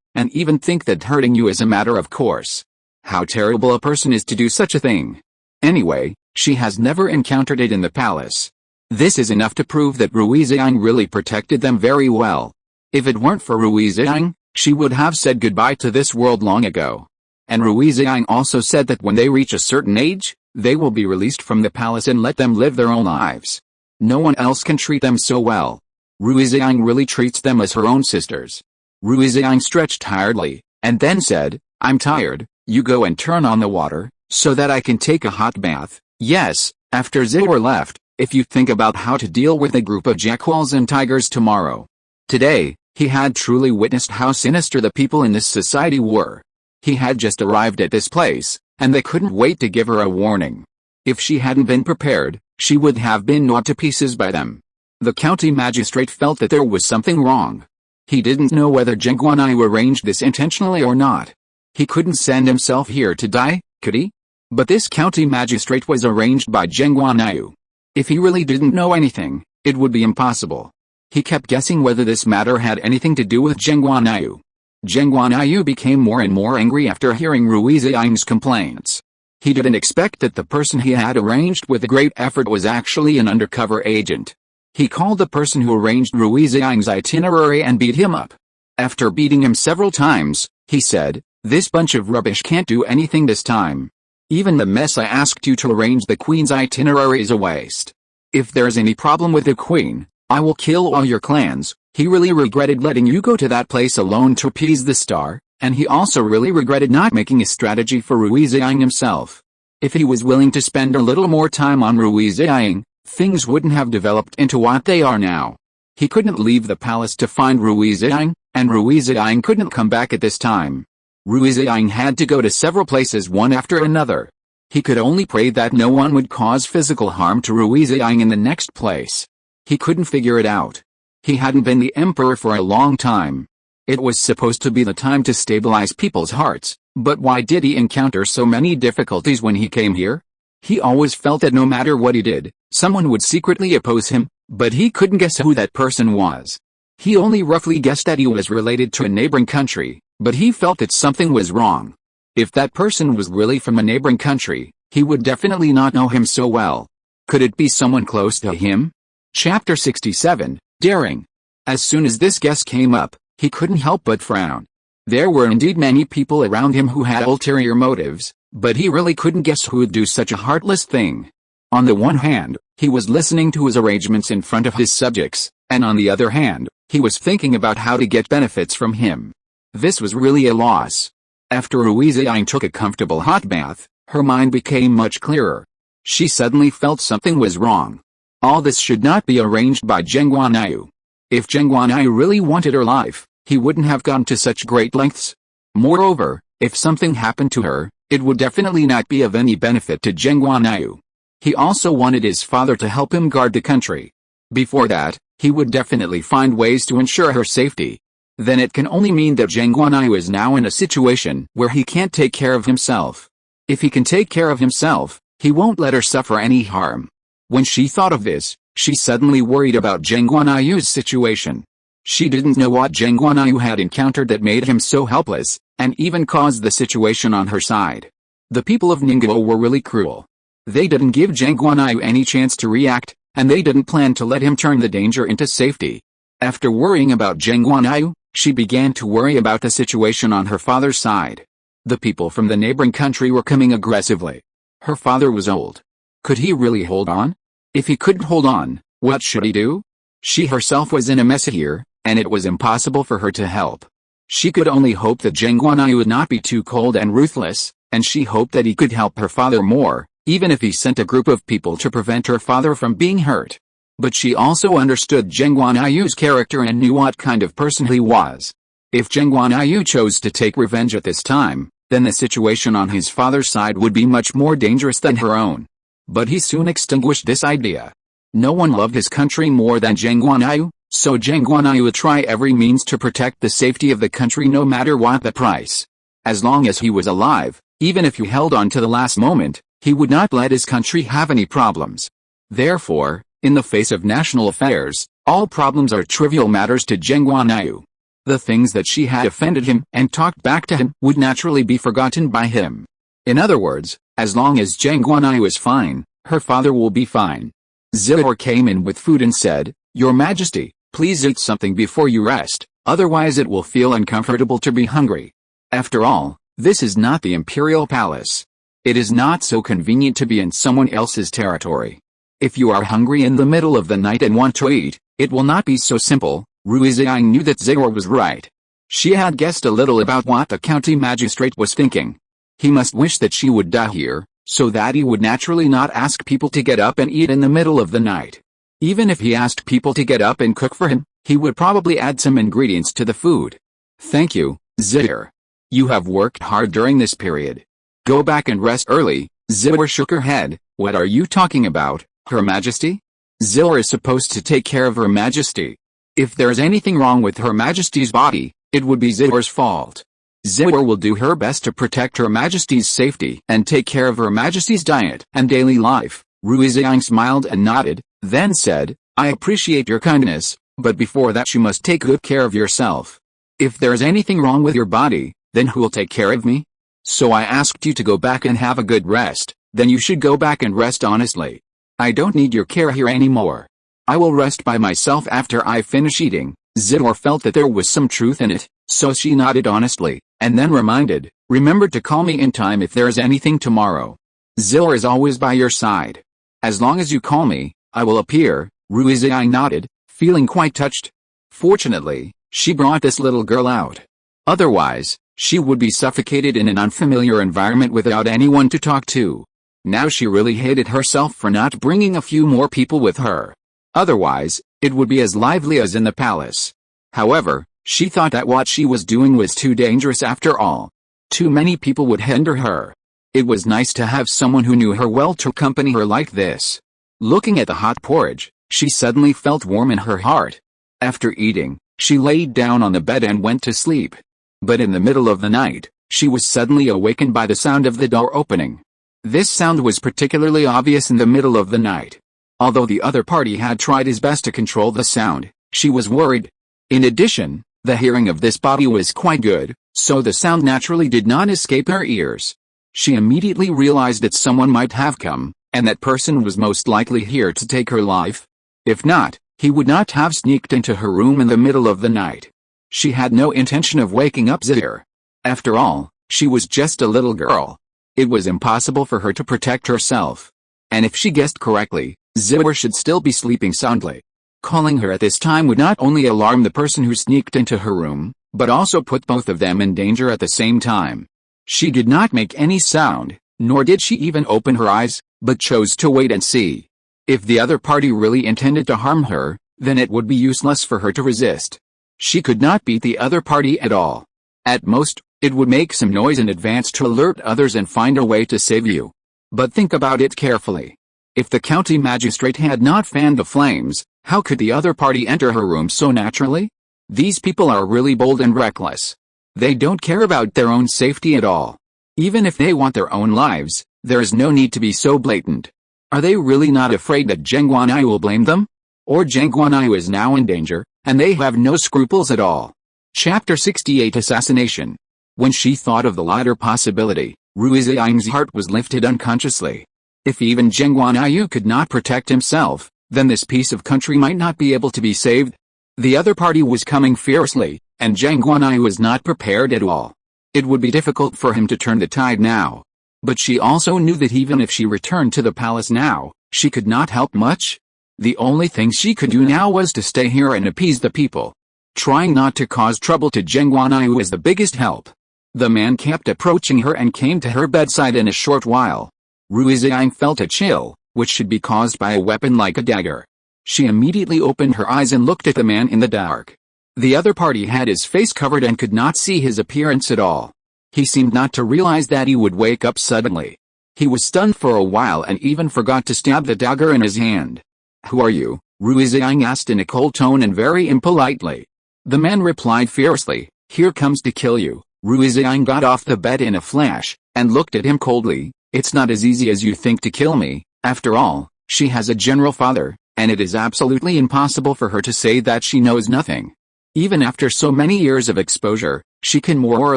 and even think that hurting you is a matter of course. How terrible a person is to do such a thing. Anyway, she has never encountered it in the palace. This is enough to prove that Rui Ziying really protected them very well. If it weren't for Rui Ziying, she would have said goodbye to this world long ago. And Rui Ziying also said that when they reach a certain age, they will be released from the palace and let them live their own lives. No one else can treat them so well. Rui Ziying really treats them as her own sisters. Rui Ziying stretched tiredly, and then said, I'm tired, you go and turn on the water, so that I can take a hot bath. Yes, after Ziying left, if you think about how to deal with a group of jackals and tigers tomorrow. Today, he had truly witnessed how sinister the people in this society were. He had just arrived at this place, and they couldn't wait to give her a warning. If she hadn't been prepared, she would have been gnawed to pieces by them. The county magistrate felt that there was something wrong. He didn't know whether Geng Guanyu arranged this intentionally or not. He couldn't send himself here to die, could he? But this county magistrate was arranged by Geng Guanyu. If he really didn't know anything, it would be impossible. He kept guessing whether this matter had anything to do with Geng Guanyu. Geng Guanyu became more and more angry after hearing Rui Ziying's complaints. He didn't expect that the person he had arranged with a great effort was actually an undercover agent. He called the person who arranged Rui Ziying's itinerary and beat him up. After beating him several times, he said, This bunch of rubbish can't do anything this time. Even the mess I asked you to arrange the Queen's itinerary is a waste. If there's any problem with the Queen, I will kill all your clans. He really regretted letting you go to that place alone to appease the star, and he also really regretted not making a strategy for Rui Ziying himself. If he was willing to spend a little more time on Rui Ziying, things wouldn't have developed into what they are now. He couldn't leave the palace to find Rui Ziying, and Rui Ziying couldn't come back at this time. Rui Ziying had to go to several places one after another. He could only pray that no one would cause physical harm to Rui Ziying in the next place. He couldn't figure it out. He hadn't been the emperor for a long time. It was supposed to be the time to stabilize people's hearts, but why did he encounter so many difficulties when he came here? He always felt that no matter what he did, someone would secretly oppose him, but he couldn't guess who that person was. He only roughly guessed that he was related to a neighboring country, but he felt that something was wrong. If that person was really from a neighboring country, he would definitely not know him so well. Could it be someone close to him? Chapter 67, Daring. As soon as this guess came up, he couldn't help but frown. There were indeed many people around him who had ulterior motives, but he really couldn't guess who would do such a heartless thing. On the one hand, he was listening to his arrangements in front of his subjects, and on the other hand, he was thinking about how to get benefits from him. This was really a loss. After Rui Ziying took a comfortable hot bath, her mind became much clearer. She suddenly felt something was wrong. All this should not be arranged by Geng Guanyu. If Geng Guanyu really wanted her life, he wouldn't have gone to such great lengths. Moreover, if something happened to her, it would definitely not be of any benefit to Geng Guanyu. He also wanted his father to help him guard the country. Before that, he would definitely find ways to ensure her safety. then it can only mean that Geng Guanyu is now in a situation where he can't take care of himself. If he can take care of himself, he won't let her suffer any harm. When she thought of this, she suddenly worried about Geng Guanyu's situation. She didn't know what Geng Guanyu had encountered that made him so helpless, and even caused the situation on her side. The people of Ningguo were really cruel. They didn't give Geng Guanyu any chance to react, and they didn't plan to let him turn the danger into safety. After worrying about Geng Guanyu, she began to worry about the situation on her father's side. The people from the neighboring country were coming aggressively. Her father was old. Could he really hold on? If he couldn't hold on, what should he do? She herself was in a mess here, and it was impossible for her to help. She could only hope that Geng Guanyu would not be too cold and ruthless, and she hoped that he could help her father more, even if he sent a group of people to prevent her father from being hurt. But she also understood Geng Guanyu's character and knew what kind of person he was. If Geng Guanyu chose to take revenge at this time, then the situation on his father's side would be much more dangerous than her own. But he soon extinguished this idea. No one loved his country more than Geng Guanyu, so Geng Guanyu would try every means to protect the safety of the country no matter what the price. As long as he was alive, even if he held on to the last moment, he would not let his country have any problems. Therefore, in the face of national affairs, all problems are trivial matters to Geng Guanyu. The things that she had offended him and talked back to him would naturally be forgotten by him. In other words, as long as Geng Guanyu is fine, her father will be fine. Zihor came in with food and said, "Your Majesty, please eat something before you rest, otherwise it will feel uncomfortable to be hungry. After all, this is not the imperial palace. It is not so convenient to be in someone else's territory. If you are hungry in the middle of the night and want to eat, it will not be so simple." Rui Ziying knew that Zihor was right. She had guessed a little about what the county magistrate was thinking. He must wish that she would die here, so that he would naturally not ask people to get up and eat in the middle of the night. Even if he asked people to get up and cook for him, he would probably add some ingredients to the food. "Thank you, Zihor. You have worked hard during this period. Go back and rest early." Zihor shook her head. "What are you talking about, Her Majesty? Zihor is supposed to take care of Her Majesty. If there is anything wrong with Her Majesty's body, it would be Zihor's fault. Zihor will do her best to protect Her Majesty's safety and take care of Her Majesty's diet and daily life." Rui Ziying smiled and nodded, then said, "I appreciate your kindness, but before that you must take good care of yourself. If there is anything wrong with your body, then who will take care of me? So I asked you to go back and have a good rest, then you should go back and rest honestly. I don't need your care here anymore. I will rest by myself after I finish eating." Zihor felt that there was some truth in it, so she nodded honestly, and then reminded, "Remember to call me in time if there is anything tomorrow. Zihor is always by your side. As long as you call me, I will appear." Rui Ziying nodded, feeling quite touched. Fortunately, she brought this little girl out. Otherwise, she would be suffocated in an unfamiliar environment without anyone to talk to. Now she really hated herself for not bringing a few more people with her. Otherwise, it would be as lively as in the palace. However, she thought that what she was doing was too dangerous after all. Too many people would hinder her. It was nice to have someone who knew her well to accompany her like this. Looking at the hot porridge, she suddenly felt warm in her heart. After eating, she laid down on the bed and went to sleep. But in the middle of the night, she was suddenly awakened by the sound of the door opening. This sound was particularly obvious in the middle of the night. Although the other party had tried his best to control the sound, she was worried. In addition, the hearing of this body was quite good, so the sound naturally did not escape her ears. She immediately realized that someone might have come, and that person was most likely here to take her life. If not, he would not have sneaked into her room in the middle of the night. She had no intention of waking up Zihor. After all, she was just a little girl. It was impossible for her to protect herself. And if she guessed correctly, Zihor should still be sleeping soundly. Calling her at this time would not only alarm the person who sneaked into her room, but also put both of them in danger at the same time. She did not make any sound, nor did she even open her eyes, but chose to wait and see. If the other party really intended to harm her, then it would be useless for her to resist. She could not beat the other party at all. At most, it would make some noise in advance to alert others and find a way to save you. But think about it carefully. If the county magistrate had not fanned the flames, how could the other party enter her room so naturally? These people are really bold and reckless. They don't care about their own safety at all. Even if they want their own lives, there is no need to be so blatant. Are they really not afraid that Geng Guanyu will blame them? Or Geng Guanyu is now in danger, and they have no scruples at all? Chapter 68 Assassination. When she thought of the latter possibility, Rui Ziying's heart was lifted unconsciously. If even Geng Guanyu could not protect himself, then this piece of country might not be able to be saved. The other party was coming fiercely, and Geng Guanyu was not prepared at all. It would be difficult for him to turn the tide now. But she also knew that even if she returned to the palace now, she could not help much. The only thing she could do now was to stay here and appease the people. Trying not to cause trouble to Geng Guanyu was the biggest help. The man kept approaching her and came to her bedside in a short while. Rui Ziying felt a chill, which should be caused by a weapon like a dagger. She immediately opened her eyes and looked at the man in the dark. The other party had his face covered and could not see his appearance at all. He seemed not to realize that he would wake up suddenly. He was stunned for a while and even forgot to stab the dagger in his hand. "Who are you?" Rui Ziying asked in a cold tone and very impolitely. The man replied fiercely, "Here comes to kill you." Rui Ziying got off the bed in a flash, and looked at him coldly. "It's not as easy as you think to kill me. After all, she has a general father, and it is absolutely impossible for her to say that she knows nothing. Even after so many years of exposure, she can more or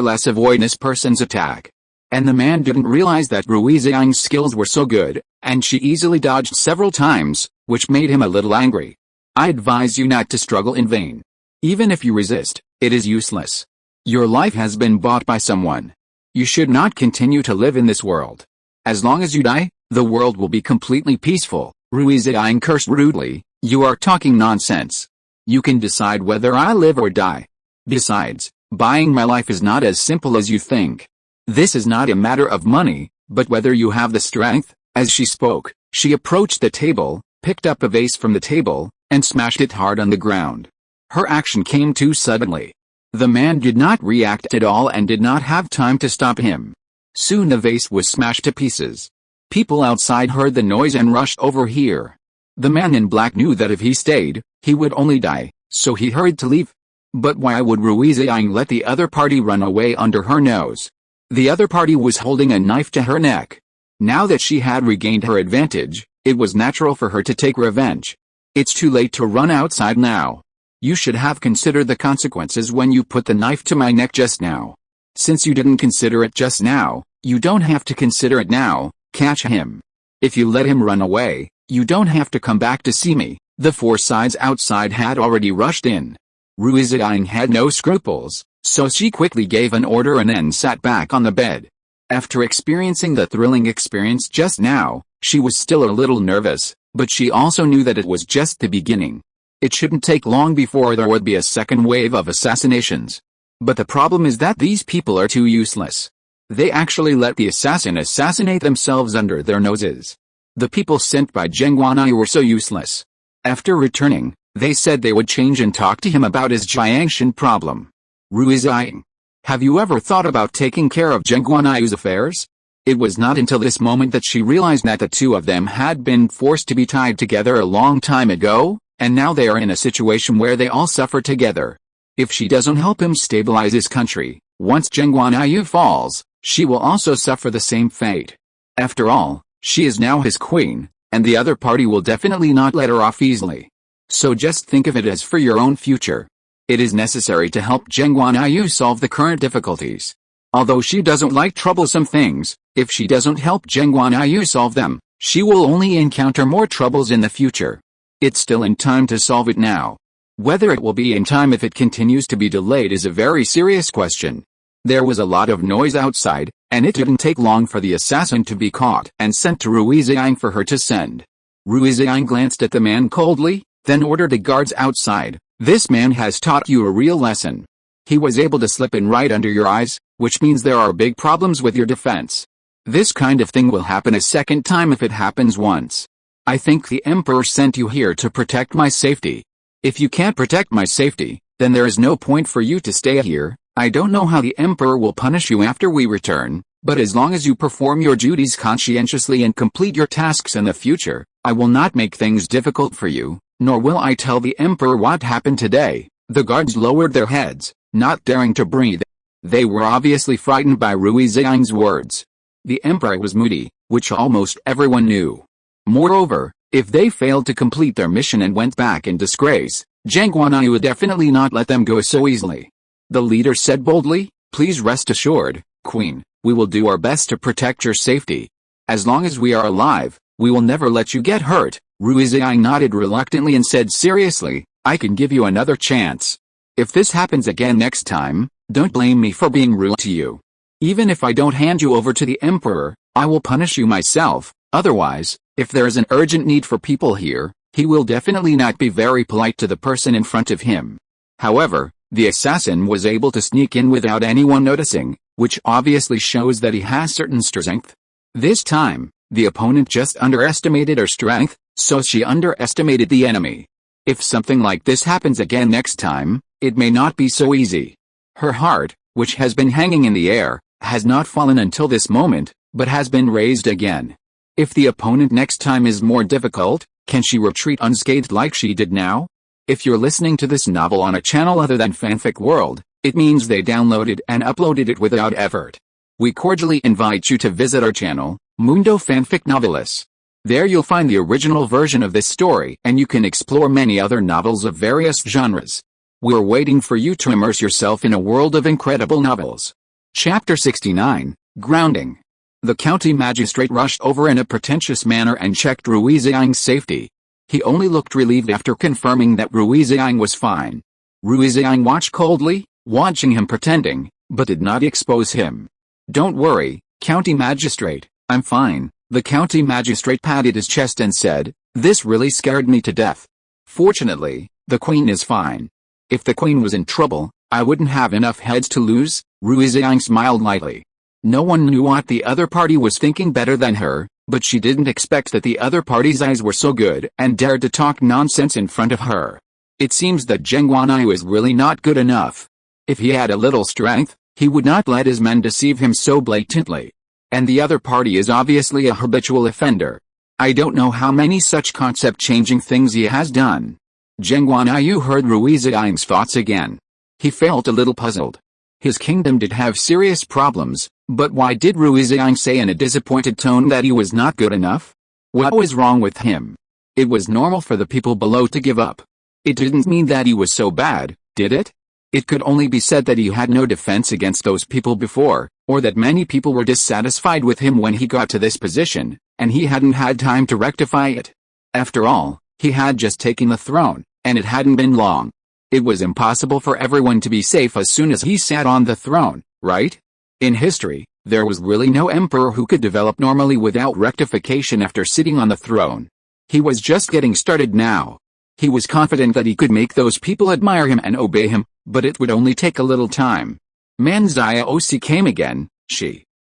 less avoid this person's attack." And the man didn't realize that Rui Ziying's skills were so good, and she easily dodged several times, which made him a little angry. "I advise you not to struggle in vain. Even if you resist, it is useless. Your life has been bought by someone. You should not continue to live in this world. As long as you die, the world will be completely peaceful." Rui Ziying cursed rudely, "You are talking nonsense. You can decide whether I live or die. Besides, buying my life is not as simple as you think. This is not a matter of money, but whether you have the strength." As she spoke, she approached the table, picked up a vase from the table, and smashed it hard on the ground. Her action came too suddenly. The man did not react at all and did not have time to stop him. Soon the vase was smashed to pieces. People outside heard the noise and rushed over here. The man in black knew that if he stayed, he would only die, so he hurried to leave. But why would Rui Ziying let the other party run away under her nose? The other party was holding a knife to her neck. Now that she had regained her advantage, it was natural for her to take revenge. "It's too late to run outside now. You should have considered the consequences when you put the knife to my neck just now. Since you didn't consider it just now, you don't have to consider it now. Catch him. If you let him run away, you don't have to come back to see me." The four sides outside had already rushed in. Rui Ziying had no scruples, so she quickly gave an order and then sat back on the bed. After experiencing the thrilling experience just now, she was still a little nervous, but she also knew that it was just the beginning. It shouldn't take long before there would be a second wave of assassinations. But the problem is that these people are too useless. They actually let the assassin assassinate themselves under their noses. The people sent by Geng Guanyu were so useless. After returning, they said they would change and talk to him about his Jiangshan problem. "Rui Ziying, have you ever thought about taking care of Geng Guanyu's affairs?" It was not until this moment that she realized that the two of them had been forced to be tied together a long time ago, and now they are in a situation where they all suffer together. If she doesn't help him stabilize his country, once Geng Guanyu falls, she will also suffer the same fate. After all, she is now his queen, and the other party will definitely not let her off easily. So just think of it as for your own future. It is necessary to help Geng Guanyu solve the current difficulties. Although she doesn't like troublesome things, if she doesn't help Geng Guanyu solve them, she will only encounter more troubles in the future. It's still in time to solve it now. Whether it will be in time if it continues to be delayed is a very serious question. There was a lot of noise outside, and it didn't take long for the assassin to be caught and sent to Rui Ziying for her to send. Rui Ziying glanced at the man coldly, then ordered the guards outside. "This man has taught you a real lesson. He was able to slip in right under your eyes, which means there are big problems with your defense. This kind of thing will happen a second time if it happens once. I think the Emperor sent you here to protect my safety. If you can't protect my safety, then there is no point for you to stay here. I don't know how the Emperor will punish you after we return, but as long as you perform your duties conscientiously and complete your tasks in the future, I will not make things difficult for you, nor will I tell the Emperor what happened today." The guards lowered their heads, not daring to breathe. They were obviously frightened by Rui Ziying's words. The emperor was moody, which almost everyone knew. Moreover, if they failed to complete their mission and went back in disgrace, Geng Guanyu would definitely not let them go so easily. The leader said boldly, "Please rest assured, Queen, we will do our best to protect your safety. As long as we are alive, we will never let you get hurt." Rui Ziying nodded reluctantly and said seriously, "I can give you another chance. If this happens again next time, don't blame me for being rude to you. Even if I don't hand you over to the emperor, I will punish you myself. Otherwise, if there is an urgent need for people here, he will definitely not be very polite to the person in front of him." However, the assassin was able to sneak in without anyone noticing, which obviously shows that he has certain strength. This time, the opponent just underestimated her strength, so she underestimated the enemy. If something like this happens again next time, it may not be so easy. Her heart, which has been hanging in the air, has not fallen until this moment, but has been raised again. If the opponent next time is more difficult, can she retreat unscathed like she did now? If you're listening to this novel on a channel other than Fanfic World, it means they downloaded and uploaded it without effort. We cordially invite you to visit our channel, Mundo Fanfic Novelis. There you'll find the original version of this story and you can explore many other novels of various genres. We're waiting for you to immerse yourself in a world of incredible novels. Chapter 69, Grounding. The county magistrate rushed over in a pretentious manner and checked Rui Ziying's safety. He only looked relieved after confirming that Rui Ziying was fine. Rui Ziying watched coldly, watching him pretending, but did not expose him. "Don't worry, county magistrate, I'm fine." The county magistrate patted his chest and said, "This really scared me to death. Fortunately, the queen is fine. If the queen was in trouble, I wouldn't have enough heads to lose." Rui Ziying smiled lightly. No one knew what the other party was thinking better than her, but she didn't expect that the other party's eyes were so good and dared to talk nonsense in front of her. It seems that Geng Guanyu is really not good enough. If he had a little strength, he would not let his men deceive him so blatantly. And the other party is obviously a habitual offender. I don't know how many such concept-changing things he has done. Geng Guanyu heard Rui Ziying's thoughts again. He felt a little puzzled. His kingdom did have serious problems, but why did Rui Ziying say in a disappointed tone that he was not good enough? What was wrong with him? It was normal for the people below to give up. It didn't mean that he was so bad, did it? It could only be said that he had no defense against those people before, or that many people were dissatisfied with him when he got to this position, and he hadn't had time to rectify it. After all, he had just taken the throne, and it hadn't been long. It was impossible for everyone to be safe as soon as he sat on the throne, right? In history, there was really no emperor who could develop normally without rectification after sitting on the throne. He was just getting started now. He was confident that he could make those people admire him and obey him, but it would only take a little time. Manzia Osi came again.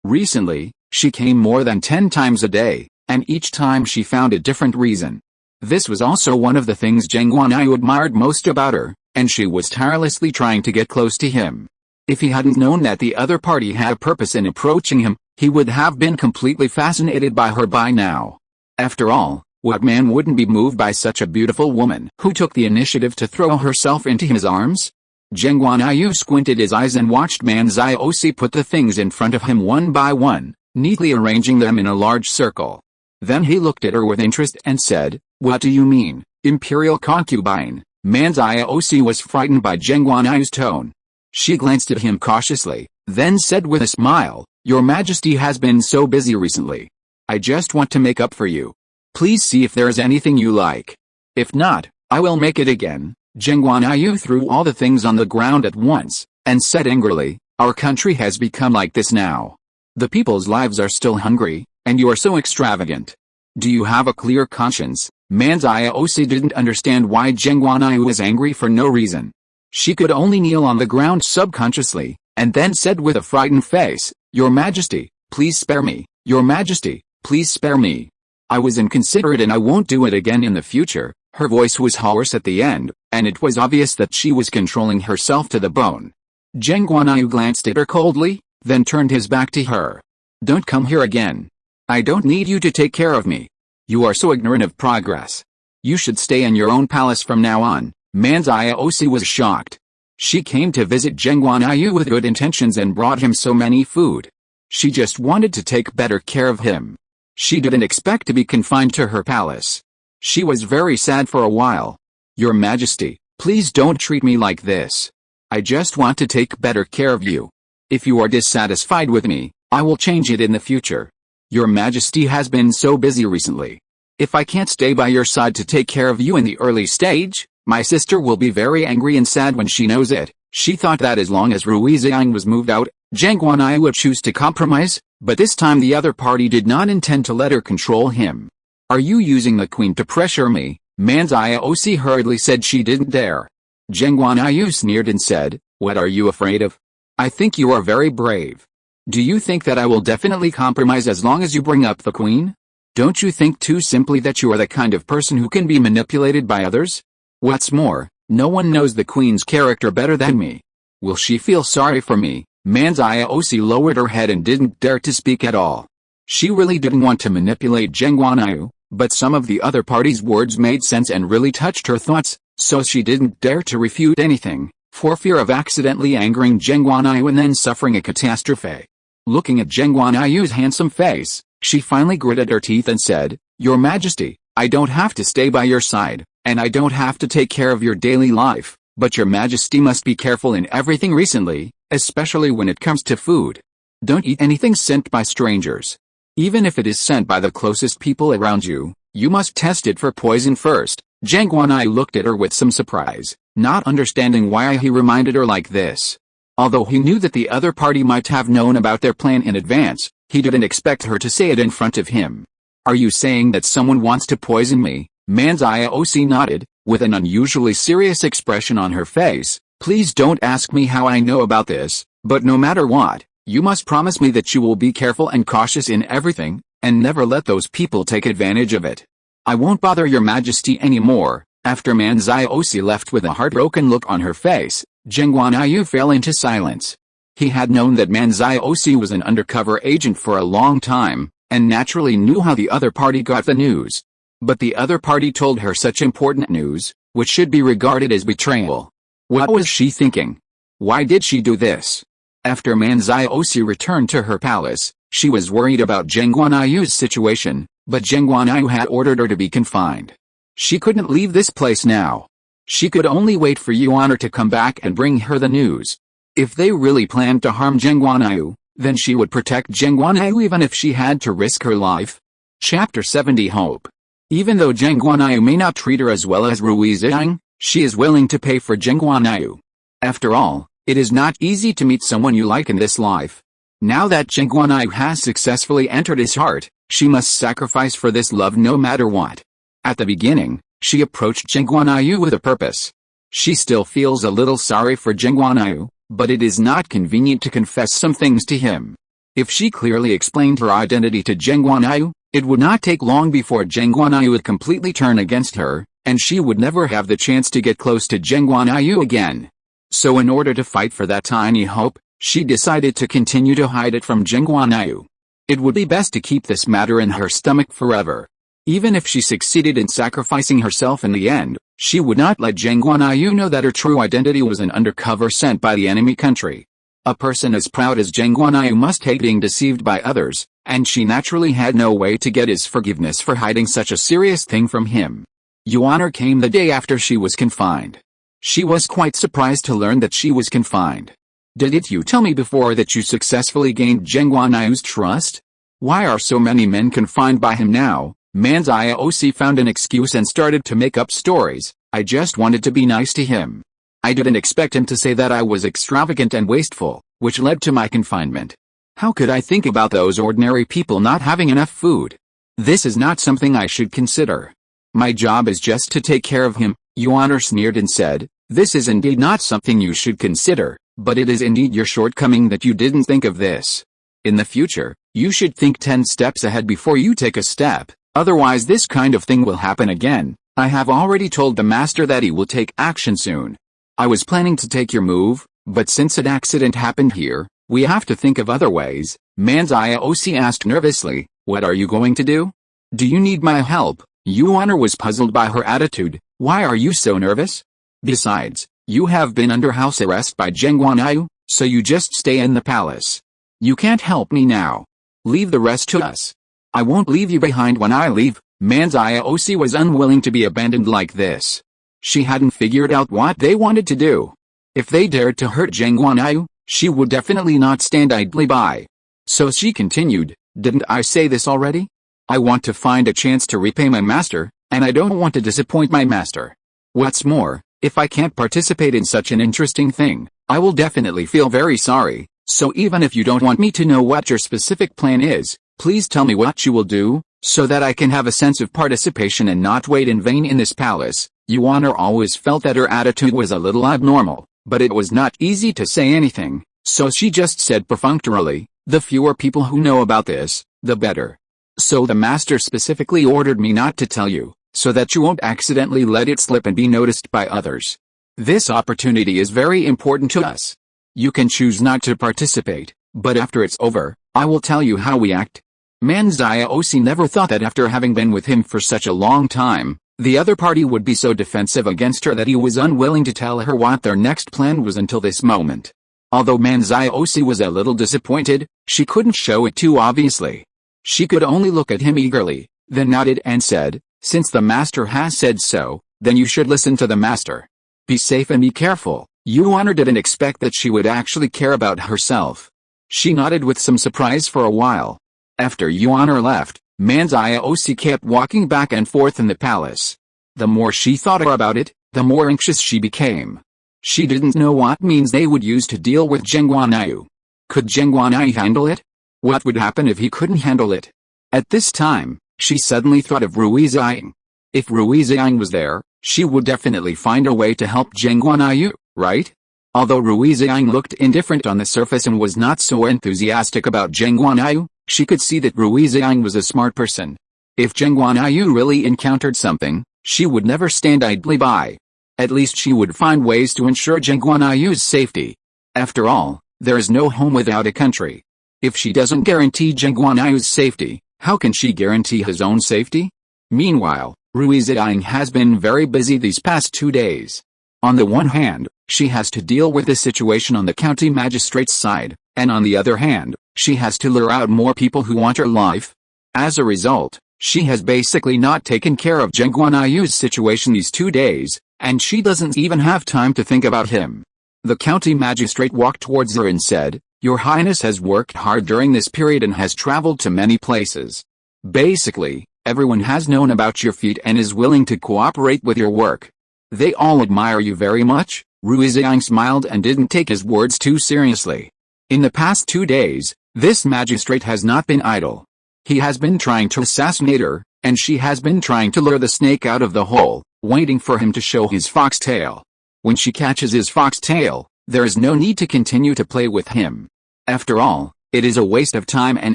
Recently, she came more than 10 times a day, and each time she found a different reason. This was also one of the things Geng Guanyu admired most about her, and she was tirelessly trying to get close to him. If he hadn't known that the other party had a purpose in approaching him, he would have been completely fascinated by her by now. After all, what man wouldn't be moved by such a beautiful woman who took the initiative to throw herself into his arms? Geng Guanyu squinted his eyes and watched Manzia Osi put the things in front of him one by one, neatly arranging them in a large circle. Then he looked at her with interest and said, "What do you mean, imperial concubine?" Manzia Osi was frightened by Geng Guanyu's tone. She glanced at him cautiously, then said with a smile, "Your Majesty has been so busy recently. I just want to make up for you. Please see if there is anything you like. If not, I will make it again." Geng Guanyu threw all the things on the ground at once, and said angrily, "Our country has become like this now. The people's lives are still hungry, and you are so extravagant. Do you have a clear conscience?" Manzia Osi didn't understand why Geng Guanyu was angry for no reason. She could only kneel on the ground subconsciously, and then said with a frightened face, "Your Majesty, please spare me. Your Majesty, please spare me. I was inconsiderate and I won't do it again in the future." Her voice was hoarse at the end, and it was obvious that she was controlling herself to the bone. Geng Guanyu glanced at her coldly, then turned his back to her. "Don't come here again. I don't need you to take care of me. You are so ignorant of progress. You should stay in your own palace from now on." Manziosi was shocked. She came to visit Geng Guanyu with good intentions and brought him so many food. She just wanted to take better care of him. She didn't expect to be confined to her palace. She was very sad for a while. Your Majesty, please don't treat me like this. I just want to take better care of you. If you are dissatisfied with me, I will change it in the future. Your Majesty has been so busy recently. If I can't stay by your side to take care of you in the early stage, my sister will be very angry and sad when she knows it. She thought that as long as Rui Ziying was moved out, Geng Guanyu would choose to compromise, but this time the other party did not intend to let her control him. Are you using the queen to pressure me? Manziosi hurriedly said she didn't dare. Geng Guanyu sneered and said, what are you afraid of? I think you are very brave. Do you think that I will definitely compromise as long as you bring up the queen? Don't you think too simply that you are the kind of person who can be manipulated by others? What's more, no one knows the queen's character better than me. Will she feel sorry for me? Manziosi lowered her head and didn't dare to speak at all. She really didn't want to manipulate Geng Guanyu, but some of the other party's words made sense and really touched her thoughts, so she didn't dare to refute anything, for fear of accidentally angering Geng Guanyu and then suffering a catastrophe. Looking at Geng Guanyu's handsome face, she finally gritted her teeth and said, Your Majesty, I don't have to stay by your side, and I don't have to take care of your daily life, but your Majesty must be careful in everything recently, especially when it comes to food. Don't eat anything sent by strangers. Even if it is sent by the closest people around you, you must test it for poison first. Geng Guanyu looked at her with some surprise, not understanding why he reminded her like this. Although he knew that the other party might have known about their plan in advance, he didn't expect her to say it in front of him. Are you saying that someone wants to poison me? Manziosi nodded, with an unusually serious expression on her face. Please don't ask me how I know about this, but no matter what, you must promise me that you will be careful and cautious in everything, and never let those people take advantage of it. I won't bother your Majesty anymore. After Manziosi left with a heartbroken look on her face, Geng Guanyu fell into silence. He had known that Manziosi was an undercover agent for a long time, and naturally knew how the other party got the news. But the other party told her such important news, which should be regarded as betrayal. What was she thinking? Why did she do this? After Manziosi returned to her palace, she was worried about Geng Guanyu's situation, but Geng Guanyu had ordered her to be confined. She couldn't leave this place now. She could only wait for Yuan to come back and bring her the news. If they really planned to harm Geng Guanyu, then she would protect Geng Guanyu even if she had to risk her life. Chapter 70 Hope. Even though Geng Guanyu may not treat her as well as Rui Ziying, she is willing to pay for Geng Guanyu. After all, it is not easy to meet someone you like in this life. Now that Geng Guanyu has successfully entered his heart, she must sacrifice for this love no matter what. At the beginning, she approached Geng Guanyu with a purpose. She still feels a little sorry for Geng Guanyu, but it is not convenient to confess some things to him. If she clearly explained her identity to Geng Guanyu, it would not take long before Geng Guanyu would completely turn against her, and she would never have the chance to get close to Geng Guanyu again. So in order to fight for that tiny hope, she decided to continue to hide it from Geng Guanyu. It would be best to keep this matter in her stomach forever. Even if she succeeded in sacrificing herself in the end, she would not let Geng Guanyu know that her true identity was an undercover sent by the enemy country. A person as proud as Geng Guanyu must hate being deceived by others, and she naturally had no way to get his forgiveness for hiding such a serious thing from him. Yuan came the day after she was confined. She was quite surprised to learn that she was confined. Didn't you tell me before that you successfully gained Geng Guanyu's trust? Why are so many men confined by him now? Manziosi found an excuse and started to make up stories. I just wanted to be nice to him. I didn't expect him to say that I was extravagant and wasteful, which led to my confinement. How could I think about those ordinary people not having enough food? This is not something I should consider. My job is just to take care of him. Yuan sneered and said, this is indeed not something you should consider, but it is indeed your shortcoming that you didn't think of this. In the future, you should think 10 steps ahead before you take a step. Otherwise this kind of thing will happen again. I have already told the master that he will take action soon. I was planning to take your move, but since an accident happened here, we have to think of other ways. Manziosi asked nervously, what are you going to do? Do you need my help? Yuan was puzzled by her attitude. Why are you so nervous? Besides, you have been under house arrest by Geng Guanyu, so you just stay in the palace. You can't help me now. Leave the rest to us. I won't leave you behind when I leave." Manziosi was unwilling to be abandoned like this. She hadn't figured out what they wanted to do. If they dared to hurt Geng Guanyu, she would definitely not stand idly by. So she continued, "Didn't I say this already? I want to find a chance to repay my master, and I don't want to disappoint my master. What's more, if I can't participate in such an interesting thing, I will definitely feel very sorry, so even if you don't want me to know what your specific plan is, please tell me what you will do, so that I can have a sense of participation and not wait in vain in this palace." Yuan always felt that her attitude was a little abnormal, but it was not easy to say anything, so she just said perfunctorily, "The fewer people who know about this, the better. So the master specifically ordered me not to tell you, so that you won't accidentally let it slip and be noticed by others. This opportunity is very important to us. You can choose not to participate, but after it's over, I will tell you how we act." Manziosi never thought that after having been with him for such a long time, the other party would be so defensive against her that he was unwilling to tell her what their next plan was until this moment. Although Manziosi was a little disappointed, she couldn't show it too obviously. She could only look at him eagerly, then nodded and said, "Since the master has said so, then you should listen to the master. Be safe and be careful." Yuan didn't expect that she would actually care about herself. She nodded with some surprise for a while. After Yuan left, Manziosi kept walking back and forth in the palace. The more she thought about it, the more anxious she became. She didn't know what means they would use to deal with Geng Guanyu. Could Geng Guanyu handle it? What would happen if he couldn't handle it? At this time, she suddenly thought of Rui Ziying. If Rui Ziying was there, she would definitely find a way to help Geng Guanyu, right? Although Rui Ziying looked indifferent on the surface and was not so enthusiastic about Geng Guanyu, she could see that Rui Ziying was a smart person. If Geng Guanyu really encountered something, she would never stand idly by. At least she would find ways to ensure Geng Guanyu's safety. After all, there is no home without a country. If she doesn't guarantee Geng Guanyu's safety, how can she guarantee his own safety? Meanwhile, Rui Ziying has been very busy these past 2 days. On the one hand, she has to deal with the situation on the county magistrate's side, and on the other hand, she has to lure out more people who want her life. As a result, she has basically not taken care of Geng Guanyu's situation these 2 days, and she doesn't even have time to think about him. The county magistrate walked towards her and said, "Your Highness has worked hard during this period and has traveled to many places. Basically, everyone has known about your feat and is willing to cooperate with your work. They all admire you very much." Rui Ziying smiled and didn't take his words too seriously. In the past 2 days, this magistrate has not been idle. He has been trying to assassinate her, and she has been trying to lure the snake out of the hole, waiting for him to show his foxtail. When she catches his foxtail, there is no need to continue to play with him. After all, it is a waste of time and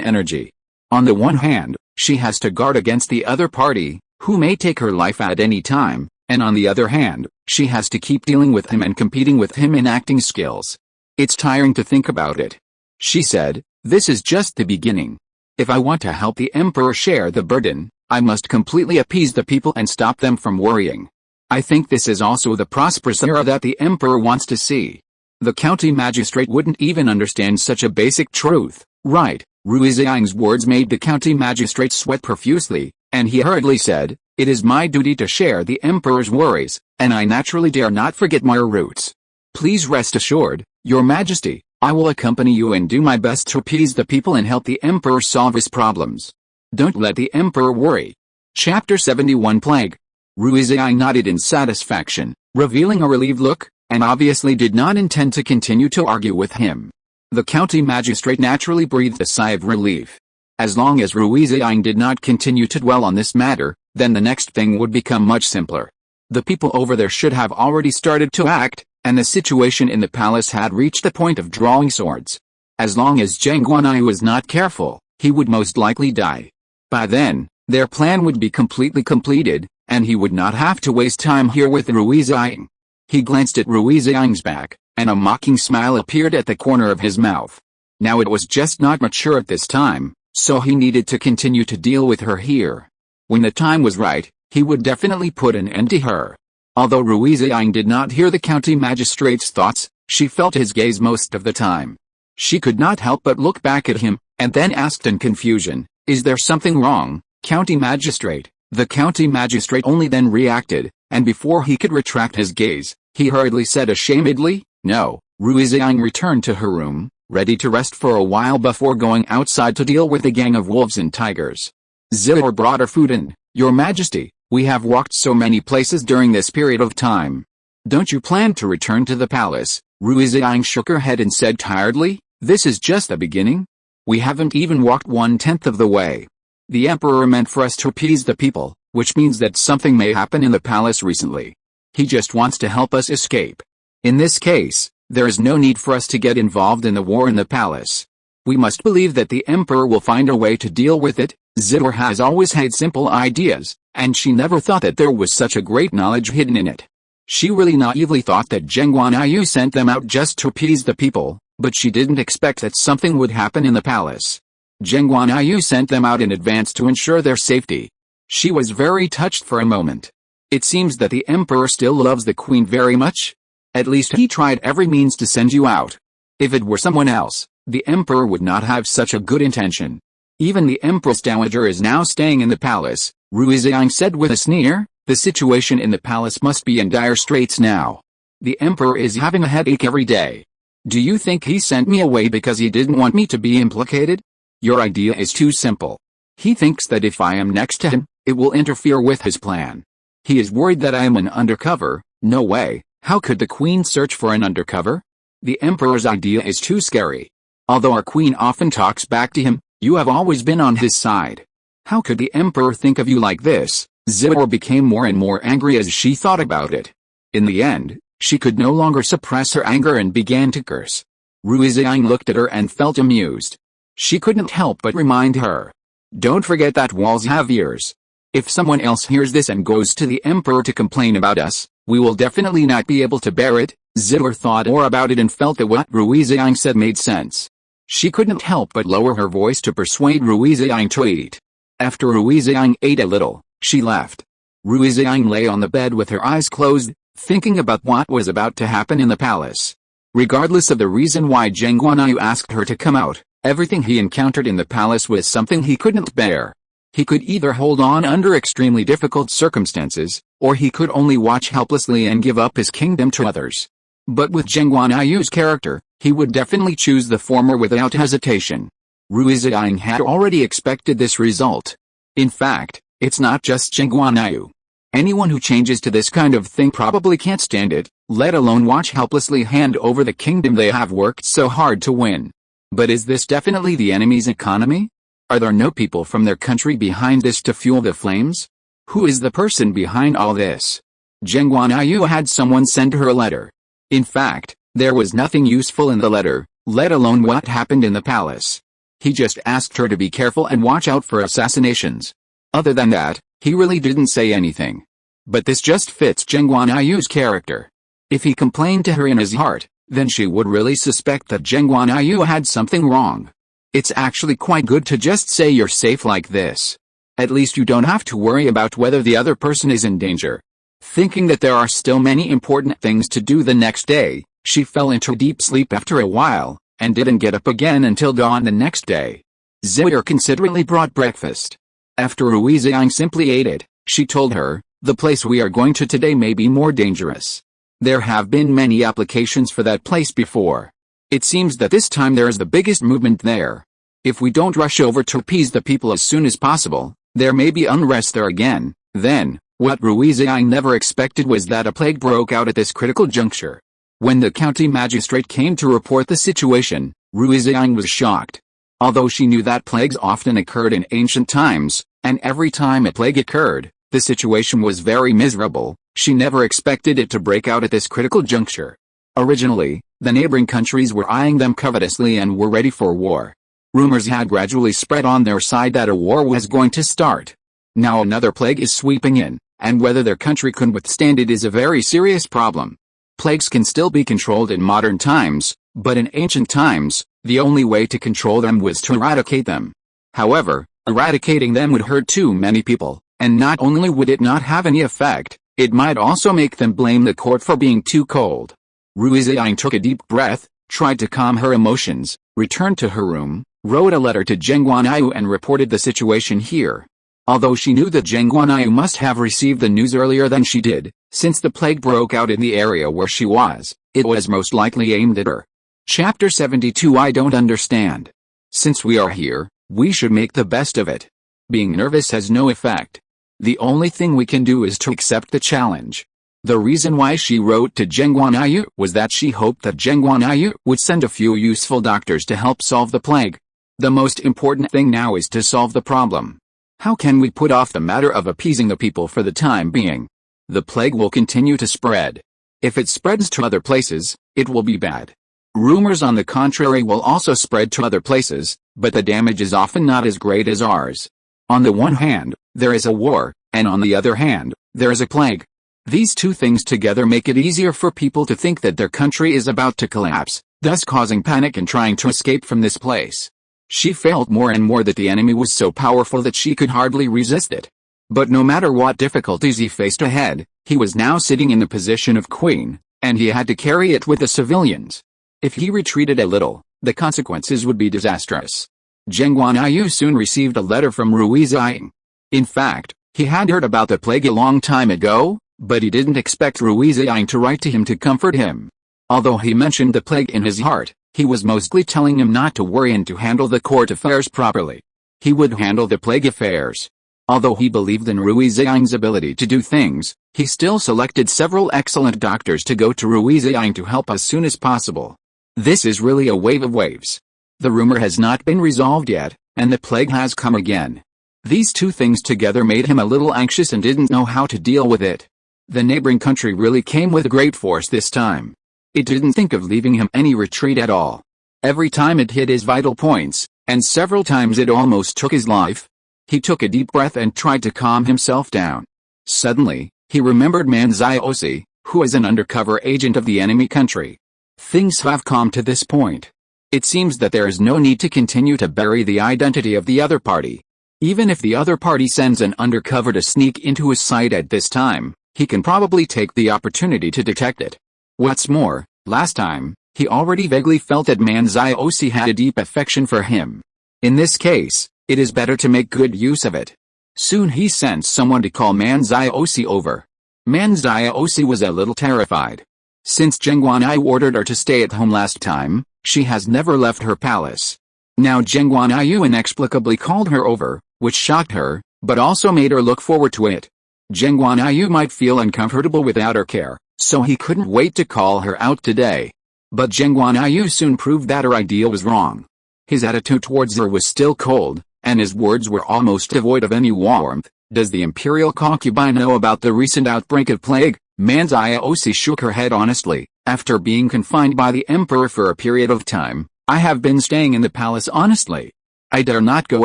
energy. On the one hand, she has to guard against the other party, who may take her life at any time, and on the other hand, she has to keep dealing with him and competing with him in acting skills. It's tiring to think about it. She said, "This is just the beginning. If I want to help the emperor share the burden, I must completely appease the people and stop them from worrying. I think this is also the prosperous era that the emperor wants to see." The county magistrate wouldn't even understand such a basic truth, right? Rui Ziying's words made the county magistrate sweat profusely, and he hurriedly said, "It is my duty to share the emperor's worries, and I naturally dare not forget my roots. Please rest assured, Your Majesty, I will accompany you and do my best to appease the people and help the emperor solve his problems. Don't let the emperor worry." Chapter 71 Plague. Rui Ziying nodded in satisfaction, revealing a relieved look, and obviously did not intend to continue to argue with him. The county magistrate naturally breathed a sigh of relief. As long as Rui Ziying did not continue to dwell on this matter, then the next thing would become much simpler. The people over there should have already started to act, and the situation in the palace had reached the point of drawing swords. As long as Geng Guanyu was not careful, he would most likely die. By then, their plan would be completely completed, and he would not have to waste time here with Rui Ziying. He glanced at Rui Ziying's back, and a mocking smile appeared at the corner of his mouth. Now it was just not mature at this time, so he needed to continue to deal with her here. When the time was right, he would definitely put an end to her. Although Rui Ziying did not hear the county magistrate's thoughts, she felt his gaze most of the time. She could not help but look back at him, and then asked in confusion, "Is there something wrong, county magistrate?" The county magistrate only then reacted, and before he could retract his gaze, he hurriedly said ashamedly, "No." Rui Ziying returned to her room, ready to rest for a while before going outside to deal with the gang of wolves and tigers. Ziying brought her food in. "Your Majesty, we have walked so many places during this period of time. Don't you plan to return to the palace?" Rui Ziying shook her head and said tiredly, "This is just the beginning. We haven't even walked 1/10 of the way. The emperor meant for us to appease the people, which means that something may happen in the palace recently. He just wants to help us escape. In this case, there is no need for us to get involved in the war in the palace. We must believe that the emperor will find a way to deal with it." Ziying has always had simple ideas, and she never thought that there was such a great knowledge hidden in it. She really naively thought that Geng Guanyu sent them out just to appease the people, but she didn't expect that something would happen in the palace. Geng Guanyu sent them out in advance to ensure their safety. She was very touched for a moment. It seems that the emperor still loves the queen very much. At least he tried every means to send you out. If it were someone else, the emperor would not have such a good intention. Even the Empress Dowager is now staying in the palace, Rui Ziying said with a sneer. The situation in the palace must be in dire straits now. The emperor is having a headache every day. Do you think he sent me away because he didn't want me to be implicated? Your idea is too simple. He thinks that if I am next to him, it will interfere with his plan. He is worried that I am an undercover. No way. How could the queen search for an undercover? The emperor's idea is too scary. Although our queen often talks back to him, you have always been on his side. How could the emperor think of you like this? Ziying became more and more angry as she thought about it. In the end, she could no longer suppress her anger and began to curse. Rui Ziying looked at her and felt amused. She couldn't help but remind her. Don't forget that walls have ears. If someone else hears this and goes to the emperor to complain about us, we will definitely not be able to bear it. Ziying thought more about it and felt that what Rui Ziying said made sense. She couldn't help but lower her voice to persuade Rui Ziying to eat. After Rui Ziying ate a little, she left. Rui Ziying lay on the bed with her eyes closed, thinking about what was about to happen in the palace. Regardless of the reason why Geng Guanyu asked her to come out, everything he encountered in the palace was something he couldn't bear. He could either hold on under extremely difficult circumstances, or he could only watch helplessly and give up his kingdom to others. But with Geng Guanyu's character, he would definitely choose the former without hesitation. Rui Ziying had already expected this result. In fact, it's not just Geng Guanyu. Anyone who changes to this kind of thing probably can't stand it, let alone watch helplessly hand over the kingdom they have worked so hard to win. But is this definitely the enemy's economy? Are there no people from their country behind this to fuel the flames? Who is the person behind all this? Geng Guanyu had someone send her a letter. In fact, there was nothing useful in the letter, let alone what happened in the palace. He just asked her to be careful and watch out for assassinations. Other than that, he really didn't say anything. But this just fits Geng Guanyu's character. If he complained to her in his heart, then she would really suspect that Geng Guanyu had something wrong. It's actually quite good to just say you're safe like this. At least you don't have to worry about whether the other person is in danger. Thinking that there are still many important things to do the next day, she fell into deep sleep after a while, and didn't get up again until dawn the next day. Ziying considerately brought breakfast. After Rui Ziying simply ate it, she told her, the place we are going to today may be more dangerous. There have been many applications for that place before. It seems that this time there is the biggest movement there. If we don't rush over to appease the people as soon as possible, there may be unrest there again. Then, what Rui Ziying never expected was that a plague broke out at this critical juncture. When the county magistrate came to report the situation, Rui Ziying was shocked. Although she knew that plagues often occurred in ancient times, and every time a plague occurred, the situation was very miserable, she never expected it to break out at this critical juncture. Originally, the neighboring countries were eyeing them covetously and were ready for war. Rumors had gradually spread on their side that a war was going to start. Now another plague is sweeping in, and whether their country can withstand it is a very serious problem. Plagues can still be controlled in modern times, but in ancient times, the only way to control them was to eradicate them. However, eradicating them would hurt too many people, and not only would it not have any effect, It might also make them blame the court for being too cold. Rui Ziying took a deep breath, tried to calm her emotions, returned to her room, wrote a letter to Geng Guanyu and reported the situation here. Although she knew that Geng Guanyu must have received the news earlier than she did, since the plague broke out in the area where she was, it was most likely aimed at her. Chapter 72 I don't understand. Since we are here, we should make the best of it. Being nervous has no effect. The only thing we can do is to accept the challenge. The reason why she wrote to Geng Guanyu was that she hoped that Geng Guanyu would send a few useful doctors to help solve the plague. The most important thing now is to solve the problem. How can we put off the matter of appeasing the people for the time being? The plague will continue to spread. If it spreads to other places, it will be bad. Rumors on the contrary will also spread to other places, but the damage is often not as great as ours. On the one hand, there is a war, and on the other hand, there is a plague. These two things together make it easier for people to think that their country is about to collapse, thus causing panic and trying to escape from this place. She felt more and more that the enemy was so powerful that she could hardly resist it. But no matter what difficulties he faced ahead, he was now sitting in the position of queen, and he had to carry it with the civilians. If he retreated a little, the consequences would be disastrous. Geng Guanyu soon received a letter from Rui Ziying. In fact, he had heard about the plague a long time ago, but he didn't expect Rui Ziying to write to him to comfort him. Although he mentioned the plague in his heart, he was mostly telling him not to worry and to handle the court affairs properly. He would handle the plague affairs. Although he believed in Rui Ziying's ability to do things, he still selected several excellent doctors to go to Rui Ziying to help as soon as possible. This is really a wave of waves. The rumor has not been resolved yet, and the plague has come again. These two things together made him a little anxious and didn't know how to deal with it. The neighboring country really came with great force this time. It didn't think of leaving him any retreat at all. Every time it hit his vital points, and several times it almost took his life. He took a deep breath and tried to calm himself down. Suddenly, he remembered Man Ziosi, who is an undercover agent of the enemy country. Things have calmed to this point. It seems that there is no need to continue to bury the identity of the other party. Even if the other party sends an undercover to sneak into his sight at this time, he can probably take the opportunity to detect it. What's more, last time, he already vaguely felt that Man Ziosi had a deep affection for him. In this case, it is better to make good use of it. Soon he sent someone to call Man Ziosi over. Man Ziosi was a little terrified. Since Geng Guanyu ordered her to stay at home last time, she has never left her palace. Now Geng Guanyu inexplicably called her over, which shocked her, but also made her look forward to it. Geng Guanyu might feel uncomfortable without her care, so he couldn't wait to call her out today. But Geng Guanyu soon proved that her idea was wrong. His attitude towards her was still cold, and his words were almost devoid of any warmth. Does the imperial concubine know about the recent outbreak of plague? Man Ziosi shook her head honestly. After being confined by the emperor for a period of time, I have been staying in the palace honestly. I dare not go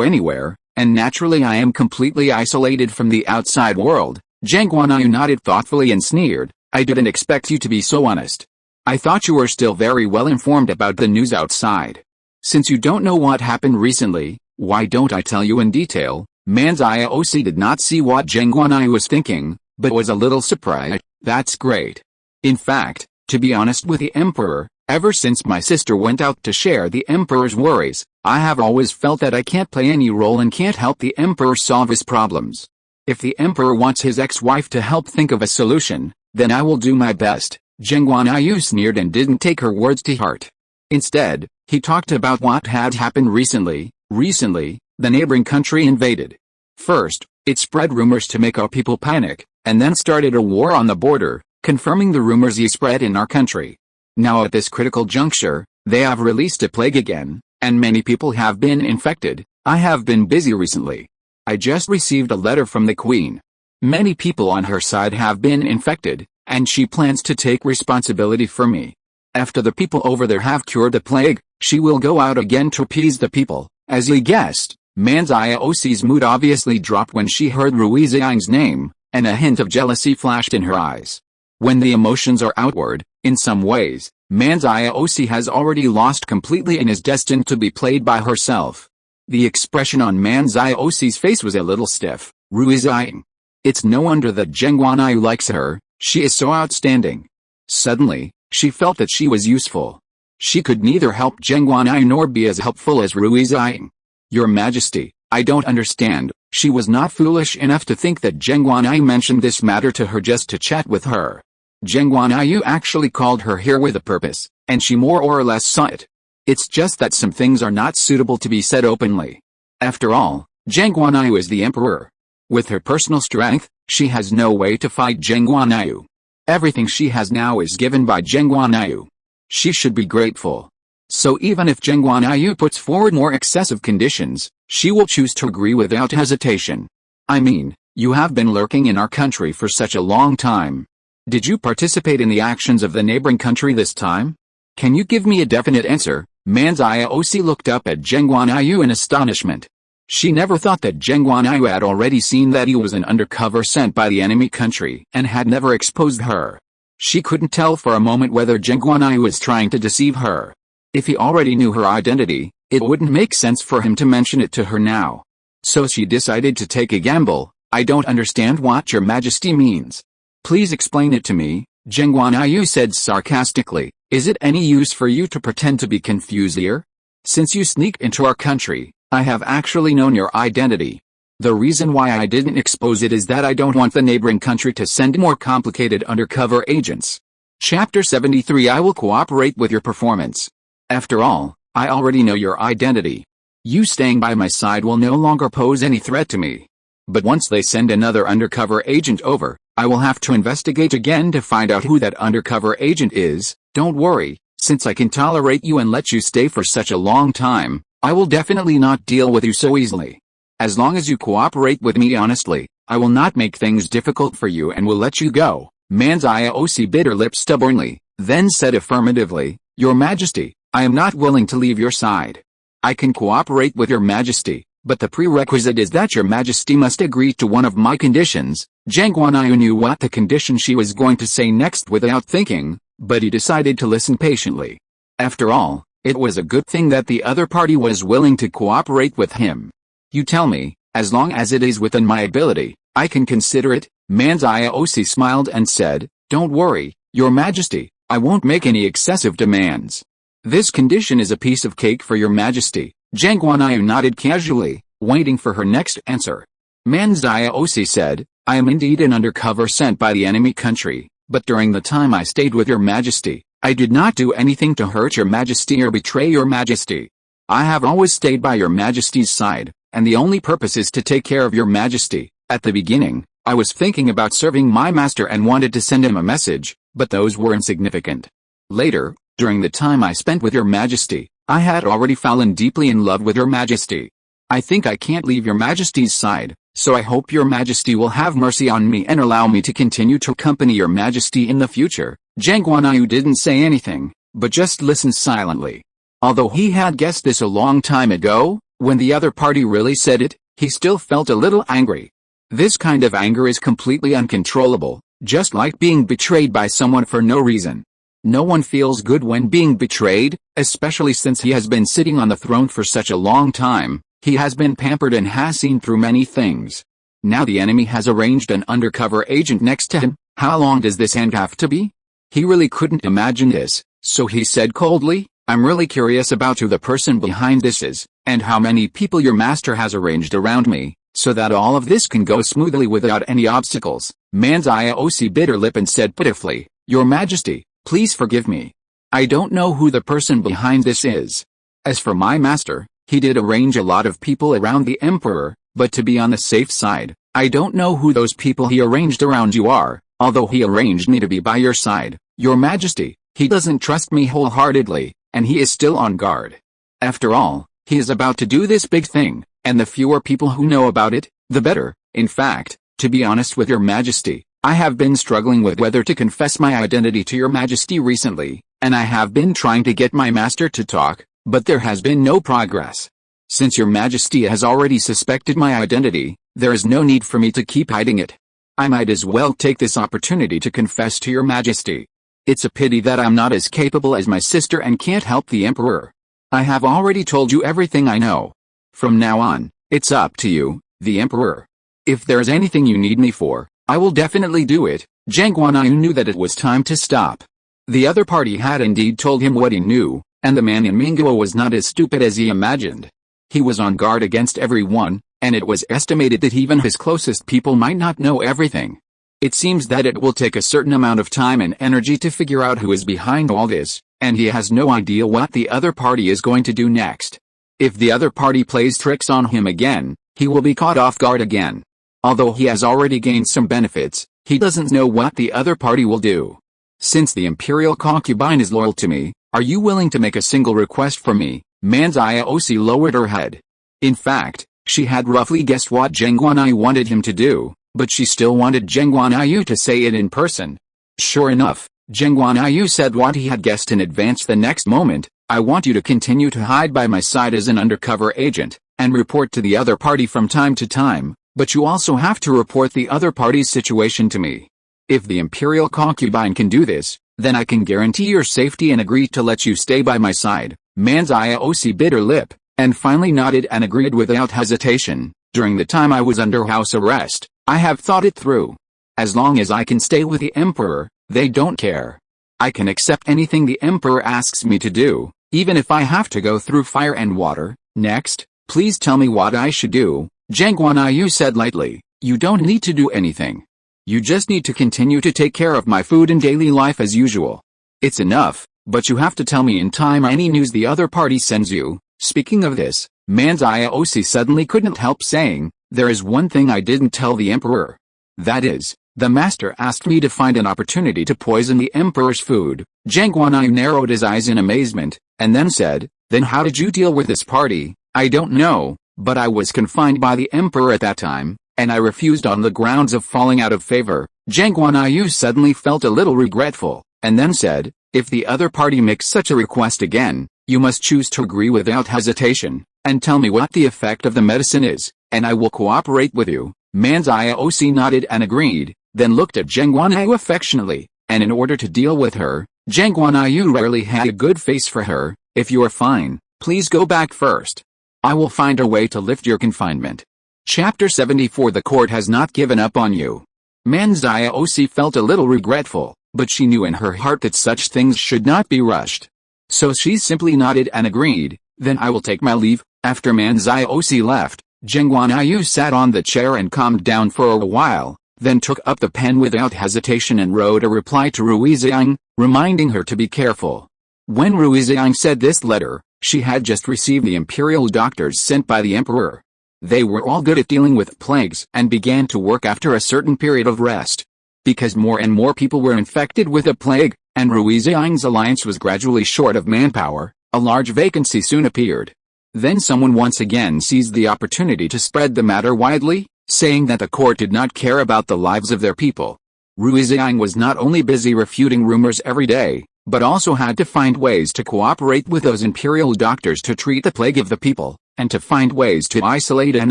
anywhere, and naturally I am completely isolated from the outside world. Geng Guanyu nodded thoughtfully and sneered. I didn't expect you to be so honest. I thought you were still very well informed about the news outside. Since you don't know what happened recently, why don't I tell you in detail? Man Ziosi did not see what Geng Guanyu was thinking, but was a little surprised. That's great. In fact, to be honest with the emperor, ever since my sister went out to share the emperor's worries, I have always felt that I can't play any role and can't help the emperor solve his problems. If the emperor wants his ex-wife to help think of a solution, then I will do my best. Geng Guanyu sneered and didn't take her words to heart. Instead, he talked about what had happened recently. Recently, the neighboring country invaded. First, it spread rumors to make our people panic, and then started a war on the border, confirming the rumors he spread in our country. Now at this critical juncture, they have released a plague again, and many people have been infected. I have been busy recently. I just received a letter from the queen. Many people on her side have been infected, and she plans to take responsibility for me. After the people over there have cured the plague, she will go out again to appease the people. As he guessed, Man Ziosi's mood obviously dropped when she heard Rui Ziying's name, and a hint of jealousy flashed in her eyes. When the emotions are outward, in some ways, Man Ziosi has already lost completely and is destined to be played by herself. The expression on Man Ziosi's face was a little stiff. Rui Ziying. It's no wonder that Geng Guanyu likes her, she is so outstanding. Suddenly, she felt that she was useful. She could neither help Geng Guanyu nor be as helpful as Rui Ziying. Your Majesty, I don't understand. She was not foolish enough to think that Geng Guanyu mentioned this matter to her just to chat with her. Geng Guanyu actually called her here with a purpose, and she more or less saw it. It's just that some things are not suitable to be said openly. After all, Geng Guanyu is the emperor. With her personal strength, she has no way to fight Geng Guanyu. Everything she has now is given by Geng Guanyu. She should be grateful. So even if Geng Guanyu puts forward more excessive conditions, she will choose to agree without hesitation. I mean, you have been lurking in our country for such a long time. Did you participate in the actions of the neighboring country this time? Can you give me a definite answer? Manziosi looked up at Geng Guanyu in astonishment. She never thought that Geng Guanyu had already seen that he was an undercover sent by the enemy country and had never exposed her. She couldn't tell for a moment whether Geng Guanyu was trying to deceive her. If he already knew her identity, it wouldn't make sense for him to mention it to her now. So she decided to take a gamble. I don't understand what your Majesty means. Please explain it to me, Geng Guanyu said sarcastically. Is it any use for you to pretend to be confused here? Since you sneaked into our country, I have actually known your identity. The reason why I didn't expose it is that I don't want the neighboring country to send more complicated undercover agents. Chapter 73 I will cooperate with your performance. After all, I already know your identity. You staying by my side will no longer pose any threat to me. But once they send another undercover agent over, I will have to investigate again to find out who that undercover agent is. Don't worry, since I can tolerate you and let you stay for such a long time, I will definitely not deal with you so easily. As long as you cooperate with me honestly, I will not make things difficult for you and will let you go. Manziosi bit her lips stubbornly, then said affirmatively, Your Majesty, I am not willing to leave your side. I can cooperate with your Majesty, but the prerequisite is that your Majesty must agree to one of my conditions. Geng Guanyu knew what the condition she was going to say next without thinking, but he decided to listen patiently. After all, it was a good thing that the other party was willing to cooperate with him. You tell me, as long as it is within my ability, I can consider it. Manziosi smiled and said, Don't worry, Your Majesty, I won't make any excessive demands. This condition is a piece of cake for Your Majesty. Geng Guanyu nodded casually, waiting for her next answer. Manziosi said, I am indeed an undercover sent by the enemy country, but during the time I stayed with Your Majesty, I did not do anything to hurt Your Majesty or betray Your Majesty. I have always stayed by Your Majesty's side, and the only purpose is to take care of Your Majesty. At the beginning, I was thinking about serving my master and wanted to send him a message, but those were insignificant. Later, during the time I spent with Your Majesty, I had already fallen deeply in love with Your Majesty. I think I can't leave Your Majesty's side, so I hope Your Majesty will have mercy on me and allow me to continue to accompany Your Majesty in the future. Geng Guanyu didn't say anything, but just listened silently. Although he had guessed this a long time ago, when the other party really said it, he still felt a little angry. This kind of anger is completely uncontrollable, just like being betrayed by someone for no reason. No one feels good when being betrayed, especially since he has been sitting on the throne for such a long time. He has been pampered and has seen through many things. Now the enemy has arranged an undercover agent next to him. How long does this end have to be? He really couldn't imagine this, so he said coldly, I'm really curious about who the person behind this is, and how many people your master has arranged around me, so that all of this can go smoothly without any obstacles. Manziosi bit her lip and said pitifully, Your Majesty, please forgive me. I don't know who the person behind this is. As for my master, he did arrange a lot of people around the emperor, but to be on the safe side, I don't know who those people he arranged around you are, although he arranged me to be by your side, Your Majesty. He doesn't trust me wholeheartedly, and he is still on guard. After all, he is about to do this big thing, and the fewer people who know about it, the better. In fact, to be honest with Your Majesty, I have been struggling with whether to confess my identity to Your Majesty recently, and I have been trying to get my master to talk, but there has been no progress. Since Your Majesty has already suspected my identity, there is no need for me to keep hiding it. I might as well take this opportunity to confess to Your Majesty. It's a pity that I'm not as capable as my sister and can't help the Emperor. I have already told you everything I know. From now on, it's up to you, the Emperor. If there's anything you need me for, I will definitely do it. Geng Guanyu knew that it was time to stop. The other party had indeed told him what he knew, and the man in Minguo was not as stupid as he imagined. He was on guard against everyone, and it was estimated that even his closest people might not know everything. It seems that it will take a certain amount of time and energy to figure out who is behind all this, and he has no idea what the other party is going to do next. If the other party plays tricks on him again, he will be caught off guard again. Although he has already gained some benefits, he doesn't know what the other party will do. Since the imperial concubine is loyal to me, are you willing to make a single request for me? Manziosi lowered her head. In fact, she had roughly guessed what Geng Guanyu wanted him to do, but she still wanted Geng Guanyu to say it in person. Sure enough, Geng Guanyu said what he had guessed in advance the next moment. I want you to continue to hide by my side as an undercover agent, and report to the other party from time to time, but you also have to report the other party's situation to me. If the imperial concubine can do this, then I can guarantee your safety and agree to let you stay by my side. Manziosi bit her lip, and finally nodded and agreed without hesitation. During the time I was under house arrest, I have thought it through. As long as I can stay with the emperor, they don't care. I can accept anything the emperor asks me to do, even if I have to go through fire and water. Next, please tell me what I should do. Geng Guanyu said lightly. You don't need to do anything. You just need to continue to take care of my food and daily life as usual. It's enough, but you have to tell me in time any news the other party sends you. Speaking of this, Manziosi suddenly couldn't help saying, there is one thing I didn't tell the emperor. That is, the master asked me to find an opportunity to poison the emperor's food. Geng Guanyu narrowed his eyes in amazement, and then said, then how did you deal with this party? I don't know, but I was confined by the emperor at that time, and I refused on the grounds of falling out of favor. Geng Guanyu suddenly felt a little regretful, and then said, if the other party makes such a request again, you must choose to agree without hesitation, and tell me what the effect of the medicine is, and I will cooperate with you. Manziosi nodded and agreed, then looked at Geng Guanyu affectionately, and in order to deal with her, Geng Guanyu rarely had a good face for her. If you are fine, please go back first. I will find a way to lift your confinement. Chapter 74. The court has not given up on you. Manziosi felt a little regretful, but she knew in her heart that such things should not be rushed. So she simply nodded and agreed. Then I will take my leave. After Manziosi left, Geng Guanyu sat on the chair and calmed down for a while, then took up the pen without hesitation and wrote a reply to Rui Ziying, reminding her to be careful. When Rui Ziying said this letter, she had just received the imperial doctors sent by the emperor. They were all good at dealing with plagues and began to work after a certain period of rest. Because more and more people were infected with a plague, and Rui Ziying's alliance was gradually short of manpower, a large vacancy soon appeared. Then someone once again seized the opportunity to spread the matter widely, saying that the court did not care about the lives of their people. Rui Ziying was not only busy refuting rumors every day, but also had to find ways to cooperate with those imperial doctors to treat the plague of the people, and to find ways to isolate and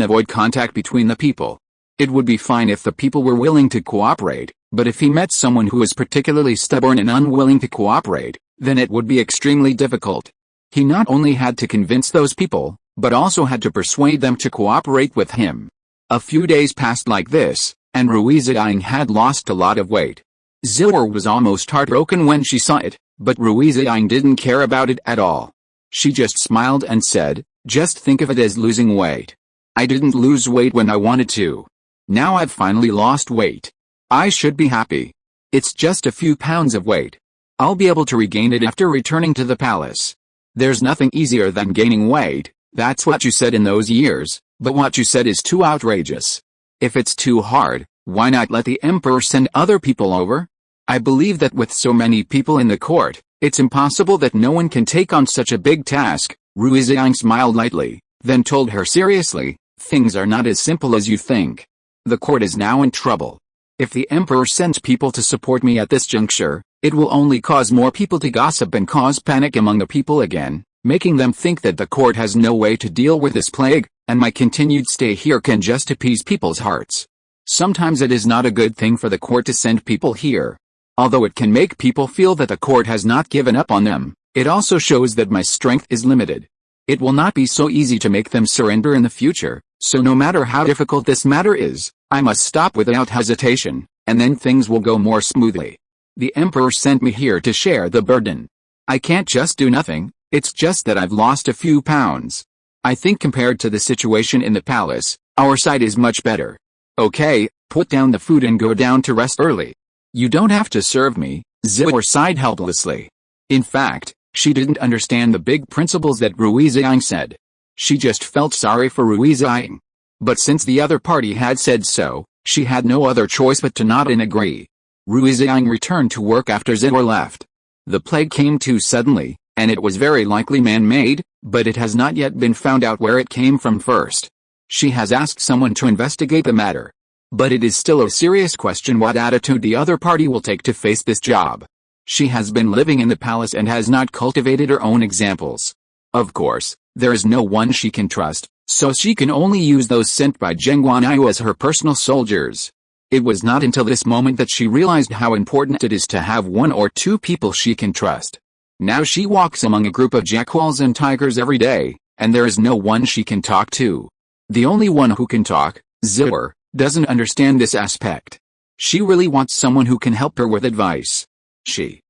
avoid contact between the people. It would be fine if the people were willing to cooperate, but if he met someone who was particularly stubborn and unwilling to cooperate, then it would be extremely difficult. He not only had to convince those people, but also had to persuade them to cooperate with him. A few days passed like this, and Rui Ziying had lost a lot of weight. Zilor was almost heartbroken when she saw it, but Rui Ziying didn't care about it at all. She just smiled and said, just think of it as losing weight. I didn't lose weight when I wanted to. Now I've finally lost weight. I should be happy. It's just a few pounds of weight. I'll be able to regain it after returning to the palace. There's nothing easier than gaining weight. That's what you said in those years, but what you said is too outrageous. If it's too hard, why not let the emperor send other people over? I believe that with so many people in the court, it's impossible that no one can take on such a big task. Rui Ziying smiled lightly, then told her seriously, things are not as simple as you think. The court is now in trouble. If the emperor sends people to support me at this juncture, it will only cause more people to gossip and cause panic among the people again, making them think that the court has no way to deal with this plague, and my continued stay here can just appease people's hearts. Sometimes it is not a good thing for the court to send people here. Although it can make people feel that the court has not given up on them, it also shows that my strength is limited. It will not be so easy to make them surrender in the future, so no matter how difficult this matter is, I must stop without hesitation, and then things will go more smoothly. The Emperor sent me here to share the burden. I can't just do nothing, it's just that I've lost a few pounds. I think compared to the situation in the palace, our side is much better. Okay, put down the food and go down to rest early. You don't have to serve me, Zihor sighed helplessly. In fact, she didn't understand the big principles that Rui Ziying said. She just felt sorry for Rui Ziying. But since the other party had said so, she had no other choice but to nod and agree. Rui Ziying returned to work after Zihor left. The plague came too suddenly, and it was very likely man-made, but it has not yet been found out where it came from first. She has asked someone to investigate the matter. But it is still a serious question what attitude the other party will take to face this job. She has been living in the palace and has not cultivated her own examples. Of course, there is no one she can trust, so she can only use those sent by Geng Guanyu as her personal soldiers. It was not until this moment that she realized how important it is to have one or two people she can trust. Now she walks among a group of jackals and tigers every day, and there is no one she can talk to. The only one who can talk, Zihor, doesn't understand this aspect. She really wants someone who can help her with advice. She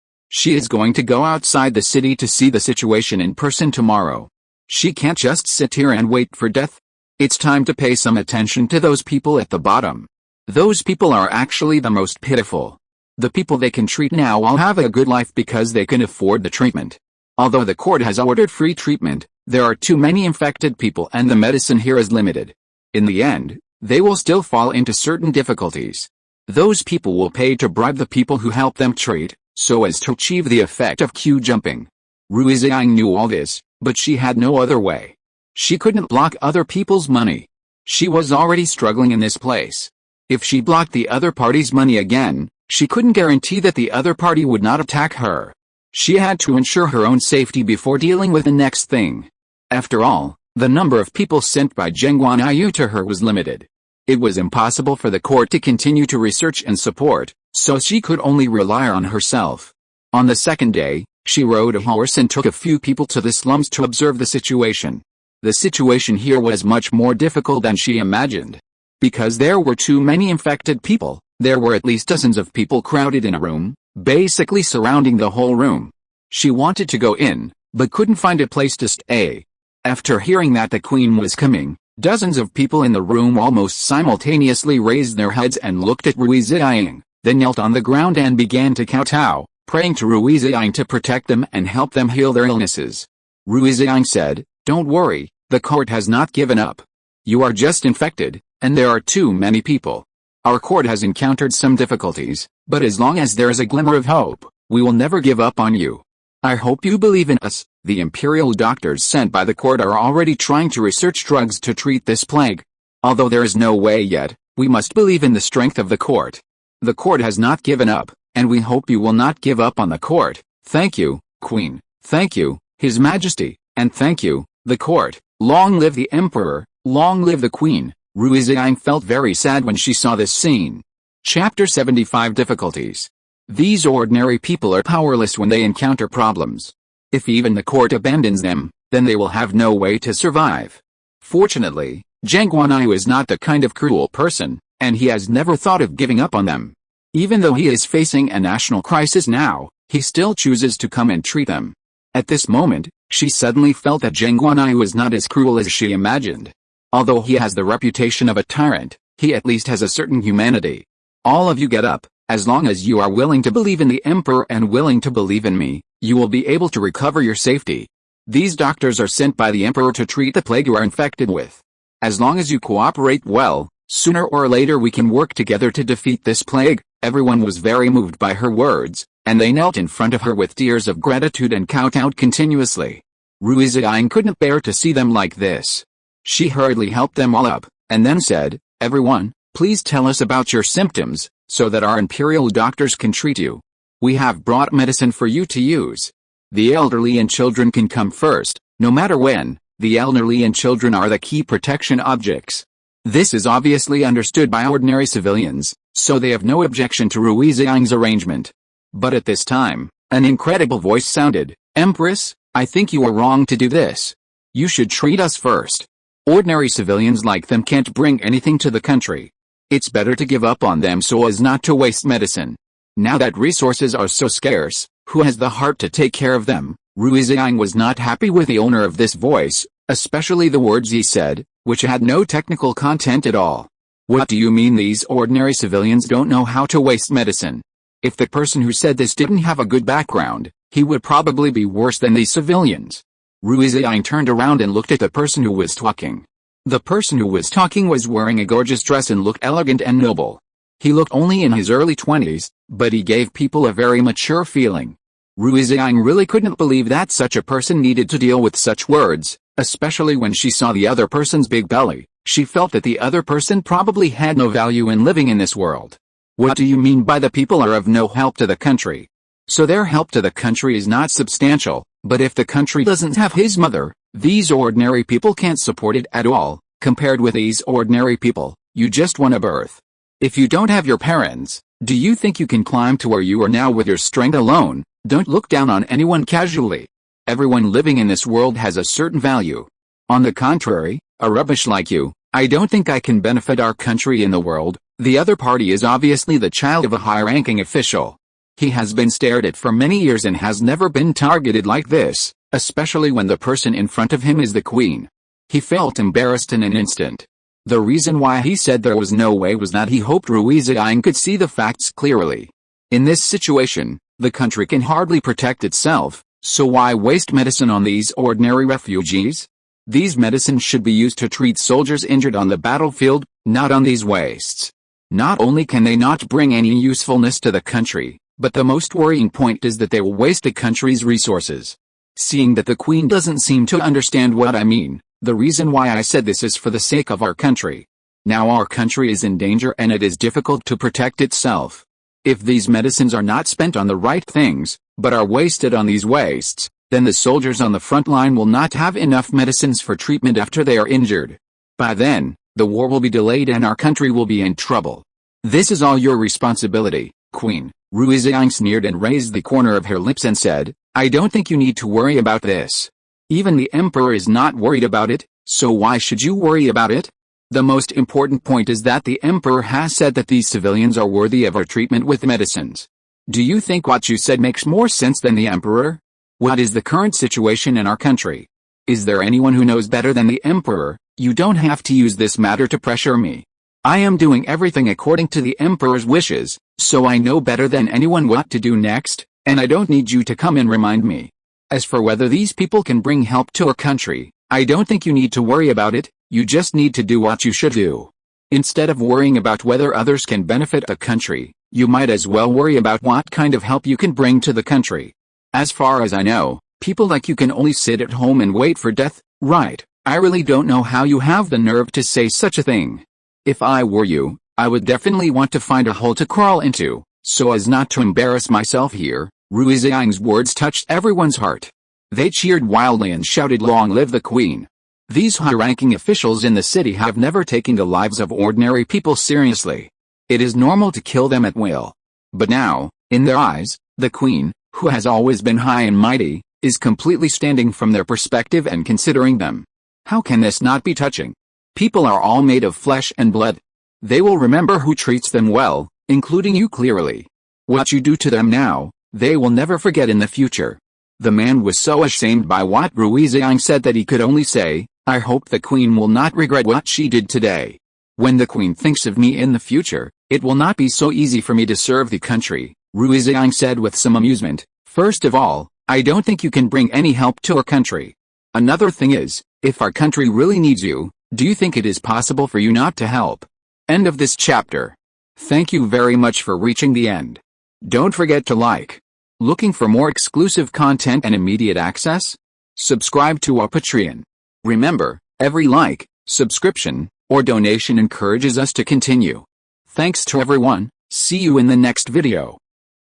is going to go outside the city to see the situation in person tomorrow. She can't just sit here and wait for death. It's time to pay some attention to those people at the bottom. Those people are actually the most pitiful. The people they can treat now will have a good life because they can afford the treatment. Although the court has ordered free treatment, there are too many infected people and the medicine here is limited. In the end, they will still fall into certain difficulties. Those people will pay to bribe the people who help them treat, so as to achieve the effect of queue jumping. Rui Ziying knew all this, but she had no other way. She couldn't block other people's money. She was already struggling in this place. If she blocked the other party's money again, she couldn't guarantee that the other party would not attack her. She had to ensure her own safety before dealing with the next thing. After all, the number of people sent by Geng Guanyu to her was limited. It was impossible for the court to continue to research and support, so she could only rely on herself. On the second day, she rode a horse and took a few people to the slums to observe the situation. The situation here was much more difficult than she imagined. Because there were too many infected people, there were at least dozens of people crowded in a room, basically surrounding the whole room. She wanted to go in, but couldn't find a place to stay. After hearing that the queen was coming, dozens of people in the room almost simultaneously raised their heads and looked at Rui Ziying, then knelt on the ground and began to kowtow, praying to Rui Ziying to protect them and help them heal their illnesses. Rui Ziying said, "Don't worry, the court has not given up. You are just infected, and there are too many people. Our court has encountered some difficulties, but as long as there is a glimmer of hope, we will never give up on you. I hope you believe in us." The imperial doctors sent by the court are already trying to research drugs to treat this plague. Although there is no way yet, we must believe in the strength of the court. The court has not given up, and we hope you will not give up on the court. Thank you, Queen. Thank you, His Majesty, and thank you, the court. Long live the Emperor, long live the Queen. Rui Ziying felt very sad when she saw this scene. Chapter 75 Difficulties. These ordinary people are powerless when they encounter problems. If even the court abandons them, then they will have no way to survive. Fortunately, Geng Guanyu is not the kind of cruel person, and he has never thought of giving up on them. Even though he is facing a national crisis now, he still chooses to come and treat them. At this moment, she suddenly felt that Geng Guanyu was not as cruel as she imagined. Although he has the reputation of a tyrant, he at least has a certain humanity. All of you get up. As long as you are willing to believe in the Emperor and willing to believe in me, you will be able to recover your safety. These doctors are sent by the Emperor to treat the plague you are infected with. As long as you cooperate well, sooner or later we can work together to defeat this plague. Everyone was very moved by her words, and they knelt in front of her with tears of gratitude and kowtowed continuously. Rui Ziying couldn't bear to see them like this. She hurriedly helped them all up, and then said, "Everyone, please tell us about your symptoms, so that our imperial doctors can treat you. We have brought medicine for you to use. The elderly and children can come first, no matter when. The elderly and children are the key protection objects." This is obviously understood by ordinary civilians, so they have no objection to Rui Ziying's arrangement. But at this time, an incredible voice sounded, "Empress, I think you are wrong to do this. You should treat us first. Ordinary civilians like them can't bring anything to the country." It's better to give up on them so as not to waste medicine. Now that resources are so scarce, who has the heart to take care of them? Rui Ziying was not happy with the owner of this voice, especially the words he said, which had no technical content at all. What do you mean these ordinary civilians don't know how to waste medicine? If the person who said this didn't have a good background, he would probably be worse than these civilians. Rui Ziying turned around and looked at the person who was talking. The person who was talking was wearing a gorgeous dress and looked elegant and noble. He looked only in his early 20s, but he gave people a very mature feeling. Rui Ziying really couldn't believe that such a person needed to deal with such words, especially when she saw the other person's big belly. She felt that the other person probably had no value in living in this world. What do you mean by the people are of no help to the country? So their help to the country is not substantial, but if the country doesn't have his mother, these ordinary people can't support it at all. Compared with these ordinary people, you just won a birth. If you don't have your parents, do you think you can climb to where you are now with your strength alone? Don't look down on anyone casually. Everyone living in this world has a certain value. On the contrary, a rubbish like you, I don't think I can benefit our country in the world. The other party is obviously the child of a high-ranking official. He has been stared at for many years and has never been targeted like this, especially when the person in front of him is the queen. He felt embarrassed in an instant. The reason why he said there was no way was that he hoped Rui Ziying could see the facts clearly. In this situation, the country can hardly protect itself, so why waste medicine on these ordinary refugees? These medicines should be used to treat soldiers injured on the battlefield, not on these wastes. Not only can they not bring any usefulness to the country, but the most worrying point is that they will waste the country's resources. Seeing that the queen doesn't seem to understand what I mean, the reason why I said this is for the sake of our country. Now our country is in danger and it is difficult to protect itself. If these medicines are not spent on the right things, but are wasted on these wastes, then the soldiers on the front line will not have enough medicines for treatment after they are injured. By then, the war will be delayed and our country will be in trouble. This is all your responsibility, Queen. Rui Ziying sneered and raised the corner of her lips and said, I don't think you need to worry about this. Even the emperor is not worried about it, so why should you worry about it? The most important point is that the emperor has said that these civilians are worthy of our treatment with medicines. Do you think what you said makes more sense than the emperor? What is the current situation in our country? Is there anyone who knows better than the emperor? You don't have to use this matter to pressure me. I am doing everything according to the emperor's wishes, so I know better than anyone what to do next, and I don't need you to come and remind me. As for whether these people can bring help to our country, I don't think you need to worry about it, you just need to do what you should do. Instead of worrying about whether others can benefit the country, you might as well worry about what kind of help you can bring to the country. As far as I know, people like you can only sit at home and wait for death, right? I really don't know how you have the nerve to say such a thing. If I were you, I would definitely want to find a hole to crawl into, so as not to embarrass myself here. Rui Ziying's words touched everyone's heart. They cheered wildly and shouted, "Long live the Queen!" These high-ranking officials in the city have never taken the lives of ordinary people seriously. It is normal to kill them at will. But now, in their eyes, the Queen, who has always been high and mighty, is completely standing from their perspective and considering them. How can this not be touching? People are all made of flesh and blood. They will remember who treats them well, including you clearly. What you do to them now, they will never forget in the future. The man was so ashamed by what Rui Ziying said that he could only say, I hope the Queen will not regret what she did today. When the Queen thinks of me in the future, it will not be so easy for me to serve the country, Rui Ziying said with some amusement. First of all, I don't think you can bring any help to our country. Another thing is, if our country really needs you, do you think it is possible for you not to help? End of this chapter. Thank you very much for reaching the end. Don't forget to like. Looking for more exclusive content and immediate access? Subscribe to our Patreon. Remember, every like, subscription, or donation encourages us to continue. Thanks to everyone, see you in the next video.